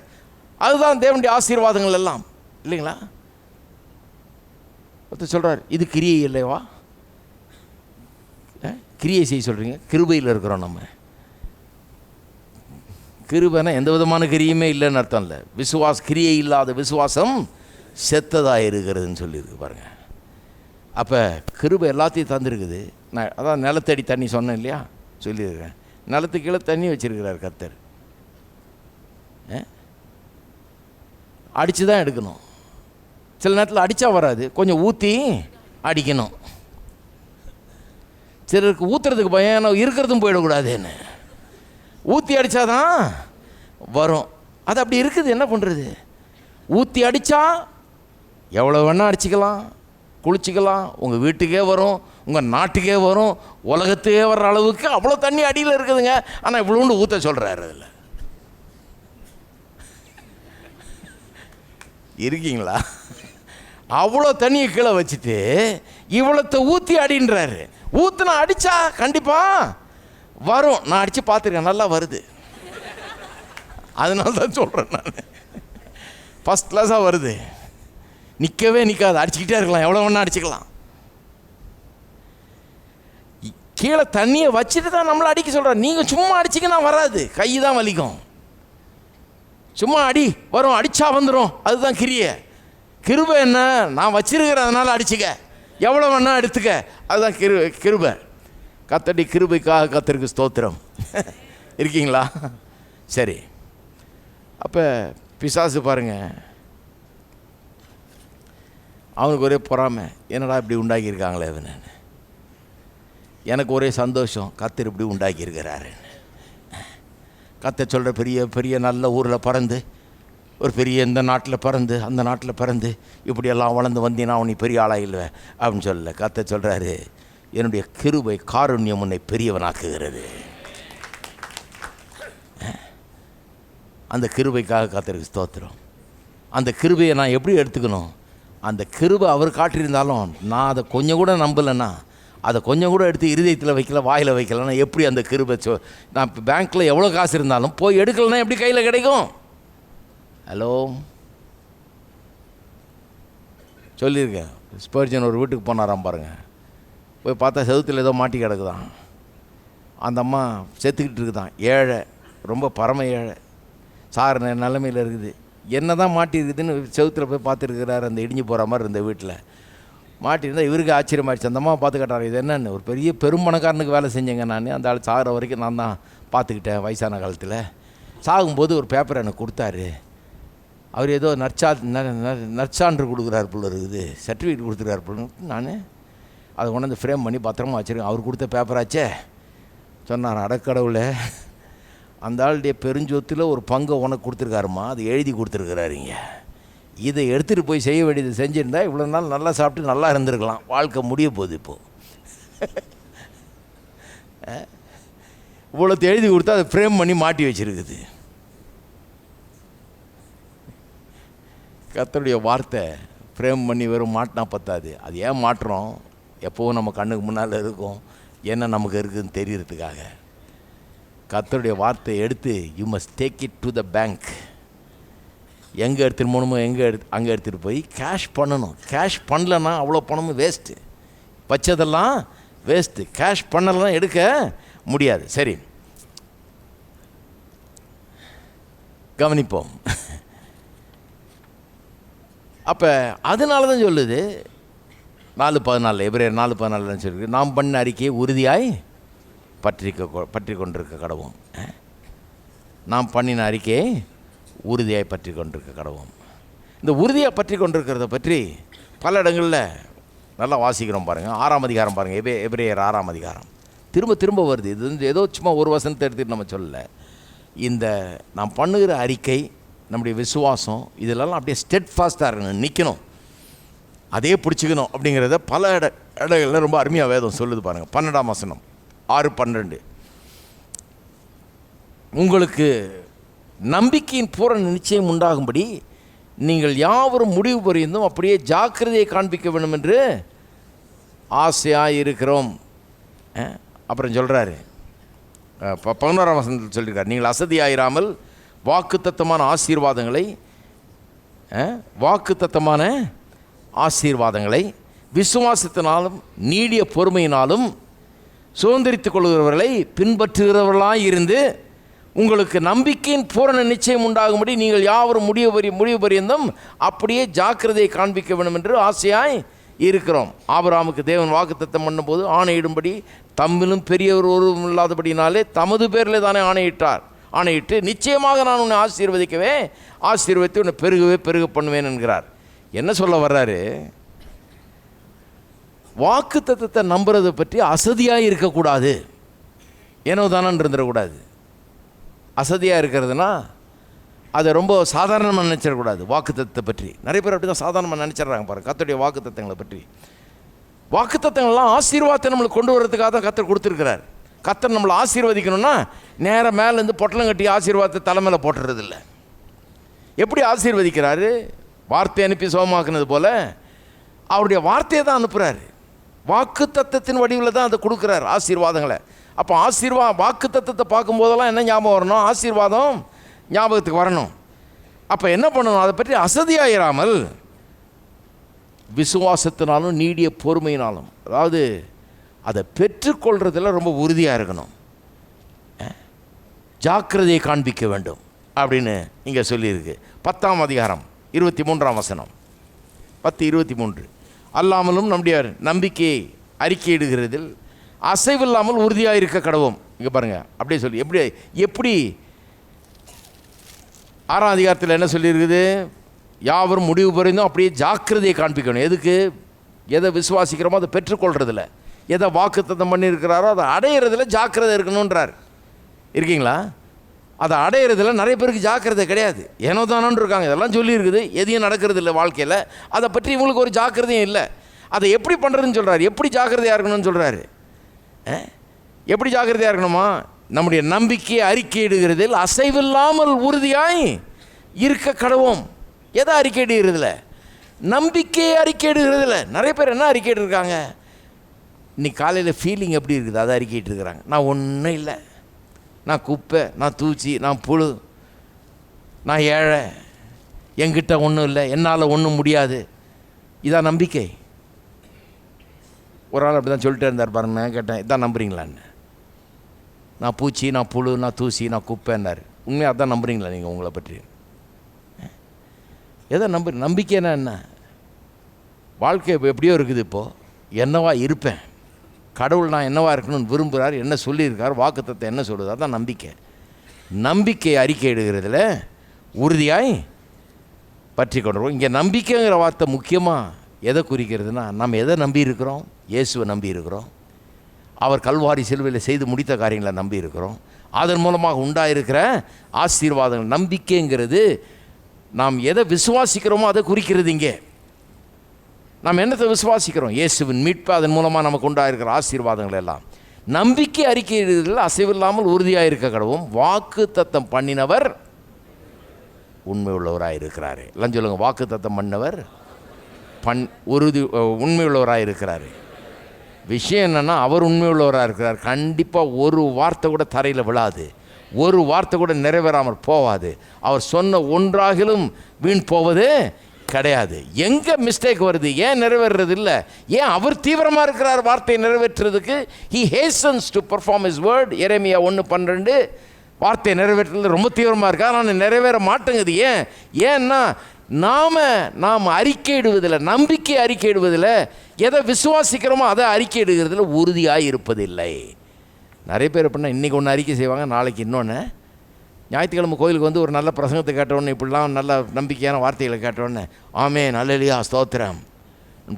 அதுதான் தேவனுடைய ஆசீர்வாதங்கள் எல்லாம் இல்லைங்களா? ஒருத்தர் சொல்கிறார், இது கிரியை இல்லைவா? கிரியை செய்ய சொல்கிறீங்க. கிருபையில் இருக்கிறோம் நம்ம. கிருபைனா எந்த விதமான கிரியுமே இல்லைன்னு அர்த்தம் இல்லை. கிரியை இல்லாத விசுவாசம் செத்ததாக இருக்கிறதுன்னு சொல்லியிருக்கு பாருங்க. அப்போ கிருபை எல்லாத்தையும் தந்துருக்குது. நான் அதான் நிலத்தடி தண்ணி சொன்னேன் இல்லையா, சொல்லியிருக்கிறேன். நிலத்துக்கு கீழே தண்ணி வச்சிருக்கிறார் கர்த்தர். அடித்து தான் எடுக்கணும். சில நேரத்தில் அடித்தா வராது, கொஞ்சம் ஊற்றி அடிக்கணும். சிலருக்கு ஊற்றுறதுக்கு பயம், இருக்கிறதும் போயிடக்கூடாதுன்னு ஊற்றி அடித்தாதான் வரும். அது அப்படி இருக்குது, என்ன பண்ணுறது? ஊற்றி அடித்தா எவ்வளோ வேணால் அடிச்சிக்கலாம், குளிச்சிக்கலாம், உங்கள் வீட்டுக்கே வரும், உங்கள் நாட்டுக்கே வரும், உலகத்துக்கே வர்ற அளவுக்கு அவ்வளோ தண்ணி அடியில் இருக்குதுங்க. ஆனால் இவ்வளோண்டு ஊற்ற சொல்கிறாரு. அதில் இருக்கீங்களா? அவ்வளோ தண்ணியை கீழே வச்சுட்டு இவ்வளோத்தை ஊற்றி அடின்றாரு. ஊற்றுனா அடித்தா கண்டிப்பாக வரும். நான் அடித்து பார்த்துருக்கேன், நல்லா வருது. அதனால தான் சொல்கிறேன் நான், ஃபஸ்ட் கிளாஸாக வருது. நிற்கவே நிற்காது, அடிச்சுக்கிட்டே இருக்கலாம், எவ்வளோ வேணா அடிச்சுக்கலாம். கீழே தண்ணியை வச்சுட்டு தான் நம்மளை அடிக்க சொல்கிறேன். நீங்கள் சும்மா அடிச்சிங்கன்னா வராது, கை தான் வலிக்கும். சும்மா அடி வரும், அடித்தா வந்துடும். அதுதான் கிரியை. கிருபை என்ன? நான் வச்சிருக்கிறேன், அதனால் அடிச்சுக்க, எவ்வளோ வேணா எடுத்துக்க. அதுதான் கிருபை. கர்த்தருடைய கிருபைக்காக கர்த்தருக்கு ஸ்தோத்திரம். இருக்கீங்களா? சரி, அப்போ பிசாசு பாருங்க, அவனுக்கு ஒரே பொறாமை, என்னடா இப்படி உண்டாக்கியிருக்காங்களே இவனு, எனக்கு ஒரே சந்தோஷம், கர்த்தர் இப்படி உண்டாக்கியிருக்கிறாரு. கர்த்தர் சொல்கிற பெரிய பெரிய நல்ல ஊரில் பிறந்து, ஒரு பெரிய இந்த நாட்டில் பிறந்து அந்த நாட்டில் பிறந்து இப்படியெல்லாம் வளர்ந்து வந்தீங்கன்னா அவனி பெரிய ஆளாக இல்லை அப்படின்னு சொல்லலை. கர்த்தர் சொல்கிறாரு, என்னுடைய கிருபை காருண்யம் உன்னை பெரியவனாக்குகிறது. அந்த கிருபைக்காக கர்த்தருக்கு ஸ்தோத்திரம். அந்த கிருபையை நான் எப்படி எடுத்துக்கணும்? அந்த கிருபை அவர் காட்டியிருந்தாலும் நான் அதை கொஞ்சம் கூட நம்பலைன்னா, அதை கொஞ்சம் கூட எடுத்து இருதயத்தில் வைக்கல, வாயில் வைக்கலன்னா எப்படி அந்த கிருபை நான் இப்போ பேங்க்கில் எவ்வளோ காசு இருந்தாலும் போய் எடுக்கலைன்னா எப்படி கையில் கிடைக்கும்? ஹலோ, சொல்லியிருக்கேன். ஸ்பர்ஜன் ஒரு வீட்டுக்கு போனாராம் பாருங்கள். போய் பார்த்தா செவுத்தில் ஏதோ மாட்டி கிடக்குதான். அந்த அம்மா செத்துக்கிட்டு இருக்குதான், ஏழை, ரொம்ப பரம ஏழை, சார் நிலைமையில் இருக்குது. என்ன தான் மாட்டிருக்குதுன்னு செவுத்தில் போய் பார்த்துருக்கிறார். அந்த இடிஞ்சு போகிற மாதிரி இருந்த வீட்டில் மாட்டியிருந்தால் இவருக்கு ஆச்சரியமாகிடுச்சு. அந்த அம்மா பார்த்து கேட்டார், இது என்னன்னு. ஒரு பெரிய பெரும்பணக்காரனுக்கு வேலை செஞ்சேங்க நான், அந்த ஆள் சாகிற வரைக்கும் நான் தான் பார்த்துக்கிட்டேன் வயசான காலத்தில். சாகும்போது ஒரு பேப்பர் எனக்கு கொடுத்தாரு. அவர் ஏதோ நற்சான்று கொடுக்குறாரு போல இருக்குது, சர்டிஃபிகேட் கொடுத்துருக்காரு போல. நான் அதை கொண்டாந்து ஃப்ரேம் பண்ணி பத்திரமா வச்சுருக்கேன். அவர் கொடுத்த பேப்பராச்சே. சொன்னார், அடக்கடவுளை, அந்த ஆளுடைய பெருஞ்சொத்தில் ஒரு பங்கை உனக்கு கொடுத்துருக்காருமா, அது எழுதி கொடுத்துருக்குறாருங்க. இதை எடுத்துகிட்டு போய் செய்ய வேண்டியது செஞ்சுருந்தா இவ்வளோ நாள் நல்லா சாப்பிட்டு நல்லா இருந்திருக்கலாம். வாழ்க்கை முடிய போகுது இப்போது. இவ்வளோத்தை எழுதி கொடுத்தா அதை ஃப்ரேம் பண்ணி மாட்டி வச்சுருக்குது. கர்த்தருடைய வார்த்தை ஃப்ரேம் பண்ணி வெறும் மாட்டினா பத்தாது. அது ஏன் மாட்டுறோம்? எப்போவும் நம்ம கண்ணுக்கு முன்னால் இருக்கும், என்ன நமக்கு இருக்குதுன்னு தெரியறதுக்காக. கர்த்தருடைய வார்த்தையை எடுத்து you must take it to the bank. எங்கே எடுத்துகிட்டு போகணுமோ அங்கே எடுத்துகிட்டு போய் கேஷ் பண்ணணும். கேஷ் பண்ணலன்னா அவ்வளோ பணமும் வேஸ்ட்டு, வச்சதெல்லாம் வேஸ்ட்டு. கேஷ் பண்ணலாம் எடுக்க முடியாது. சரி, கவனிப்போம். அப்போ அதனால தான் சொல்லுது 4:14, எபிரேயர் 4:14 சொல்லியிருக்கு, நாம் பண்ண அறிக்கையை உறுதியாய் பற்றி கொண்டிருக்க கடவோம். நாம் பண்ணின அறிக்கையை உறுதியாய் பற்றி கொண்டிருக்க கடவோம். இந்த உறுதியாக பற்றி கொண்டிருக்கிறத பற்றி பல இடங்களில் நல்லா வாசிக்கிறோம் பாருங்கள். 6ஆம் அதிகாரம் பாருங்கள், எபிரேயர் 6ஆம் அதிகாரம். திரும்ப திரும்ப வருது. இது வந்து ஏதோ சும்மா ஒரு வசனத்தை எடுத்துகிட்டு நம்ம சொல்லலை. இந்த நாம் பண்ணுகிற அறிக்கை, நம்முடைய விசுவாசம், இதிலெல்லாம் அப்படியே ஸ்டெட்ஃபாஸ்ட்டாக இருக்கணும், நிற்கணும், அதே பிடிச்சிக்கணும் அப்படிங்கிறத பல இடங்களில் ரொம்ப அருமையாக வேதம் சொல்லுது பாருங்கள். 12ஆம் வசனம், 6:12. உங்களுக்கு நம்பிக்கையின் பூரண நிச்சயம் உண்டாகும்படி நீங்கள் யாவரும் முடிவு புரிந்தும் அப்படியே ஜாக்கிரதையை காண்பிக்க வேண்டும் என்று ஆசையாக இருக்கிறோம். அப்புறம் சொல்கிறாரு 11ஆம் வசனத்தில் சொல்லியிருக்கார், நீங்கள் அசதியாயிராமல் வாக்குத்தத்தமான ஆசீர்வாதங்களை விசுவாசத்தினாலும் நீடிய பொறுமையினாலும் சுதந்திரித்துக் கொள்கிறவர்களை பின்பற்றுகிறவர்களாக இருந்து உங்களுக்கு நம்பிக்கையின் பூரண நிச்சயம் உண்டாகும்படி நீங்கள் யாவரும் முடிவு பரியந்தம் அப்படியே ஜாக்கிரதையை காண்பிக்க வேண்டும் என்று ஆசையாய் இருக்கிறோம். ஆபிரகாமுக்கு தேவன் வாக்குத்தத்தம் பண்ணும்போது ஆணையிடும்படி தம்மிலும் பெரியவர் ஒருவரும் இல்லாதபடினாலே தமது பேரில் தானே ஆணையிட்டு நிச்சயமாக நான் உன்னை ஆசீர்வதித்து உன்னை பெருக பண்ணுவேன் என்கிறார். என்ன சொல்ல வர்றாரு? வாக்குத்தத்தத்தை நம்புறதை பற்றி அசதியாக இருக்கக்கூடாது, ஏனோ தானே இருந்துடக்கூடாது. அசதியாக இருக்கிறதுனா அதை ரொம்ப சாதாரணமாக நினச்சிடக்கூடாது. வாக்குத்தத்தத்தை பற்றி நிறைய பேர் அப்படி தான் சாதாரணமாக நினச்சிட்றாங்க பாருங்கள். கர்த்தருடைய வாக்குத்தத்தங்களை பற்றி, வாக்குத்தத்தங்கள்லாம் ஆசீர்வாதத்தை நம்மளுக்கு கொண்டு வரதுக்காக தான் கர்த்தர் கொடுத்துருக்கிறார். கர்த்தர் நம்மளை ஆசீர்வதிக்கணும்னா நேராக மேலேருந்து பொட்டலம் கட்டி ஆசீர்வாதத்தை தலைமையில் போட்டுறதில்லை. எப்படி ஆசீர்வதிக்கிறாரு? வார்த்தை அனுப்பி சுகமாக்குனது போல் அவருடைய வார்த்தையை தான் அனுப்புகிறாரு. வாக்குத்தத்தத்தின் வடிவில் தான் அதை கொடுக்குறாரு ஆசீர்வாதங்களை. அப்போ வாக்குத்தத்தத்தை பார்க்கும்போதெல்லாம் என்ன ஞாபகம் வரணும்? ஆசீர்வாதம் ஞாபகத்துக்கு வரணும். அப்போ என்ன பண்ணணும்? அதை பற்றி அசதியாயிராமல் விசுவாசத்தினாலும் நீடிய பொறுமையினாலும், அதாவது அதை பெற்றுக்கொள்றதில் ரொம்ப உறுதியாக இருக்கணும், ஜாக்கிரதையை காண்பிக்க வேண்டும் அப்படின்னு இங்கே சொல்லியிருக்கு. 10ஆம் அதிகாரம் 23ஆம் வசனம், 10:23. அல்லாமலும் நம்முடைய நம்பிக்கையை அறிக்கையிடுகிறதில் அசைவில்லாமல் உறுதியாக இருக்க கடவோம். இங்கே பாருங்கள், அப்படியே சொல்லி எப்படி 6ஆம் அதிகாரத்தில் என்ன சொல்லியிருக்குது? யாவரும் முடிவு புரிந்தும் அப்படியே ஜாக்கிரதையை காண்பிக்கணும். எதுக்கு? எதை விசுவாசிக்கிறோமோ அதை பெற்றுக்கொள்றதில்ல, எதை வாக்குத்தத்தம் பண்ணியிருக்கிறாரோ அதை அடையிறதுல ஜாக்கிரதை இருக்கணுன்றார். இருக்கீங்களா? அதை அடையிறதுல நிறைய பேருக்கு ஜாக்கிரதை கிடையாது. ஏனோ தானோன்னு இருக்காங்க. இதெல்லாம் சொல்லியிருக்குது, எதையும் நடக்கிறது இல்லை வாழ்க்கையில். அதை பற்றி இவங்களுக்கு ஒரு ஜாக்கிரதையும் இல்லை. அதை எப்படி பண்ணுறதுன்னு சொல்கிறார். எப்படி ஜாக்கிரதையாக இருக்கணும்னு சொல்கிறாரு. எப்படி ஜாக்கிரதையாக இருக்கணுமா? நம்முடைய நம்பிக்கையை அறிக்கையிடுகிறதில் அசைவில்லாமல் உறுதியாய் இருக்க கடவோம். எதை அறிக்கையிடுகிறதுல? நம்பிக்கையை அறிக்கையிடுகிறதில்ல. நிறைய பேர் என்ன அறிக்கையிட்டு இருக்காங்க? இன்னைக்கு காலையில் ஃபீலிங் எப்படி இருக்குது அதை அறிக்கையிட்டு இருக்கிறாங்க. நான் ஒன்றும் இல்லை, நான் குப்பை, நான் தூச்சி, நான் புழு, நான் ஏழை, என்கிட்ட ஒன்றும் இல்லை, என்னால் ஒன்றும் முடியாது. இதான் நம்பிக்கை. ஒரு ஆள் அப்படி தான் சொல்லிட்டே இருந்தார் பாருங்க. நான் கேட்டேன், இதான் நம்புறீங்களான்னு. நான் பூச்சி, நான் புழு, நான் தூசி, நான் குப்பைன்னார். உண்மையாக அதான் நம்புறீங்களா நீங்கள் உங்களை பற்றி? எதை நம்பிக்கைன்னா என்ன? வாழ்க்கை இப்போ எப்படியோ இருக்குது. இப்போது என்னவா இருப்பேன், கடவுள் நான் என்னவா இருக்கணும்னு விரும்புகிறார், என்ன சொல்லியிருக்கார், வாக்குத்தத்தம் என்ன சொல்லுது, அதுதான் நம்பிக்கை. நம்பிக்கை அறிக்கையிடுகிறதுல உறுதியாய் பற்றி கொண்டுருவோம். இங்கே நம்பிக்கைங்கிற வார்த்தை முக்கியமாக எதை குறிக்கிறதுனா, நம்ம எதை நம்பி இருக்கிறோம்? இயேசுவை நம்பி இருக்கிறோம். அவர் கல்வாரி சிலுவையில் செய்து முடித்த காரியங்களை நம்பி இருக்கிறோம். அதன் மூலமாக உண்டாயிருக்கிற ஆசீர்வாதங்கள். நம்பிக்கைங்கிறது நாம் எதை விசுவாசிக்கிறோமோ அதை குறிக்கிறது. இங்கே நாம் என்னத்தை விசுவாசிக்கிறோம்? இயேசுவின் மீட்பு, அதன் மூலமாக நமக்கு உண்டாயிருக்கிற ஆசீர்வாதங்கள் எல்லாம். நம்பிக்கை அறிக்கையில் அசைவில்லாமல் உறுதியாக இருக்க கடவும் வாக்கு தத்தம் பண்ணினவர் உண்மை உள்ளவராக இருக்கிறாரு. எல்லாம் சொல்லுங்க, வாக்கு தத்தம் பண்ணவர் உண்மை உள்ளவராக இருக்கிறாரு. விஷயம் என்னென்னா, அவர் உண்மை உள்ளவராக இருக்கிறார். கண்டிப்பாக ஒரு வார்த்தை கூட தரையில் விழாது, ஒரு வார்த்தை கூட நிறைவேறாமல் போவாது. அவர் சொன்ன ஒன்றாகிலும் வீண் போவது கிடையாது. எங்கே மிஸ்டேக் வருது, ஏன் நிறைவேறது இல்லை? ஏன் அவர் தீவிரமாக இருக்கிறார் வார்த்தையை நிறைவேற்றுறதுக்கு? he hastens to perform his word. எரேமியா 1:12 வார்த்தையை நிறைவேற்றுறது ரொம்ப தீவிரமாக இருக்கா, ஆனால் நிறைவேற மாட்டேங்குது. ஏன்னா நாம் அறிக்கையிடுவதில், நம்பிக்கை அறிக்கையிடுவதில், எதை விசுவாசிக்கிறோமோ அதை அறிக்கையிடுகிறதுல உறுதியாக இருப்பதில்லை. நிறைய பேர் எப்படின்னா இன்றைக்கி ஒன்று அறிக்கை செய்வாங்க, நாளைக்கு இன்னொன்று. ஞாயிற்றுக்கிழமை கோயிலுக்கு வந்து ஒரு நல்ல பிரசங்கத்தை கேட்டோன்னே, இப்படிலாம் நல்ல நம்பிக்கையான வார்த்தைகளை கேட்டோன்னே ஆமென் அல்லேலூயா ஸ்தோத்திரம்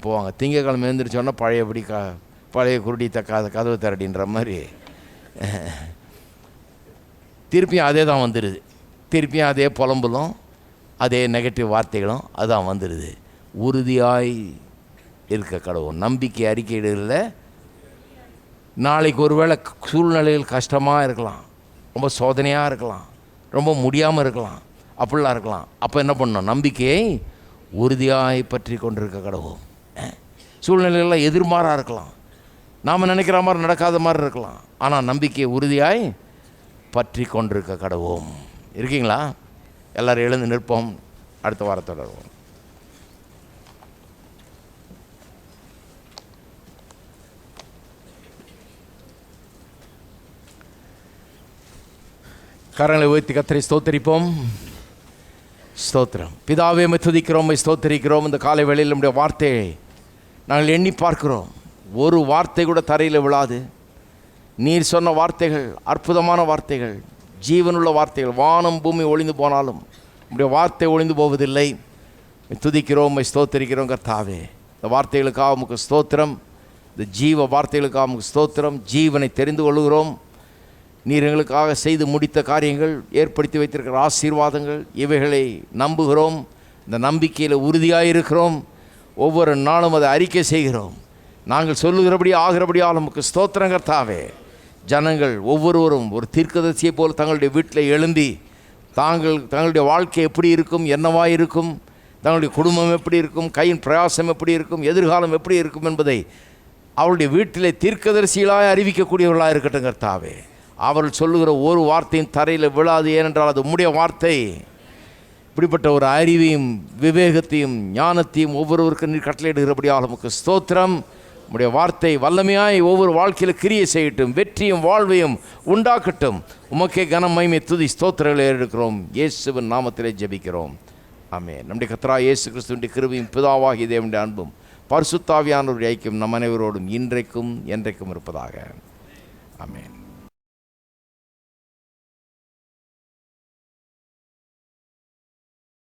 போவாங்க. திங்கக்கிழமை எழுந்திரிச்சோன்னா பழையபடி பழைய குருடி கதவு திரடின்ற மாதிரி திருப்பியும் அதே தான் வந்துடுது. திருப்பியும் அதே புலம்பலும் அதே நெகட்டிவ் வார்த்தைகளும் அதான் வந்துடுது. உறுதியாய் இருக்க கடவுள். நம்பிக்கை அறிக்கையிடல. நாளைக்கு ஒருவேளை சூழ்நிலைகள் கஷ்டமாக இருக்கலாம், ரொம்ப சோதனையாக இருக்கலாம், ரொம்ப முடியாமல் இருக்கலாம், அப்படிலாம் இருக்கலாம். அப்போ என்ன பண்ணணும்? நம்பிக்கையை உறுதியாய் பற்றி கொண்டிருக்க கடவுள். சூழ்நிலைகள்லாம் எதிர்மாறாக இருக்கலாம், நாம் நினைக்கிற மாதிரி நடக்காத மாதிரி இருக்கலாம், ஆனால் நம்பிக்கையை உறுதியாய் பற்றி கொண்டிருக்க கடவுள். இருக்கீங்களா? எல்லோரும் எழுந்து நிற்போம். அடுத்த வாரம் தொடருவோம். கரங்களை உயர்த்தி கர்த்தரை ஸ்தோத்தரிப்போம். ஸ்தோத்திரம். பிதாவே உம்மை துதிக்கிறோம், உம்மை ஸ்தோத்தரிக்கிறோம். இந்த காலை வேளையில் நம்முடைய வார்த்தையை நாங்கள் எண்ணி பார்க்கிறோம். ஒரு வார்த்தை கூட தரையில் விழாது. நீர் சொன்ன வார்த்தைகள் அற்புதமான வார்த்தைகள், ஜீவனுள்ள வார்த்தைகள். வானம் பூமி ஒளிந்து போனாலும் உம்முடைய வார்த்தை ஒளிந்து போவதில்லை. துதிக்கிறோம், உம்மை ஸ்தோத்தரிக்கிறோம் கர்த்தாவே. இந்த வார்த்தைகளுக்காக உமக்கு ஸ்தோத்திரம். இந்த ஜீவ வார்த்தைகளுக்காக உமக்கு ஸ்தோத்திரம். ஜீவனை தெரிந்து கொள்கிறோம். நீர் எங்களுக்காக செய்து முடித்த காரியங்கள், ஏற்படுத்தி வைத்திருக்கிற ஆசீர்வாதங்கள், இவைகளை நம்புகிறோம். இந்த நம்பிக்கையில் உறுதியாக இருக்கிறோம். ஒவ்வொரு நாளும் அதை அறிக்கை செய்கிறோம். நாங்கள் சொல்லுகிறபடி ஆகிறபடியால் நமக்கு ஸ்தோத்திரம் கர்த்தாவே. ஜனங்கள் ஒவ்வொருவரும் ஒரு தீர்க்கதரிசியை போல் தங்களுடைய வீட்டில் எழும்பி தங்களுடைய வாழ்க்கை எப்படி இருக்கும், என்னவாக இருக்கும், தங்களுடைய குடும்பம் எப்படி இருக்கும், கையின் பிரயாசம் எப்படி இருக்கும், எதிர்காலம் எப்படி இருக்கும் என்பதை அவருடைய வீட்டிலே தீர்க்கதரிசிகளாக அறிவிக்கக்கூடியவர்களாக இருக்கட்டும் கர்த்தாவே. அவர்கள் சொல்லுகிற ஒரு வார்த்தையும் தரையில் விழாது. ஏனென்றால் அது உம்முடைய வார்த்தை. இப்படிப்பட்ட ஒரு அறிவையும் விவேகத்தையும் ஞானத்தையும் ஒவ்வொருவருக்கும் நீர் கட்டளையிடுகிறபடியால் நமக்கு ஸ்தோத்திரம். உம்முடைய வார்த்தை வல்லமையாய் ஒவ்வொரு வாழ்க்கையில் கிரியை செய்யட்டும், வெற்றியும் வாழ்வையும் உண்டாக்கட்டும். உமக்கே கனம் மகிமை துதி ஸ்தோத்திரங்களை எடுக்கிறோம். இயேசுவின் நாமத்திலே ஜெபிக்கிறோம், ஆமென். நம்முடைய கர்த்தராகிய இயேசு கிறிஸ்துவின் கிருபையும் பிதாவாகிய தேவனுடைய அன்பும் பரிசுத்த ஆவியானவருடைய ஐக்கியம் நம் அனைவரோடும் இன்றைக்கும் என்றைக்கும் இருப்பதாக, ஆமென்.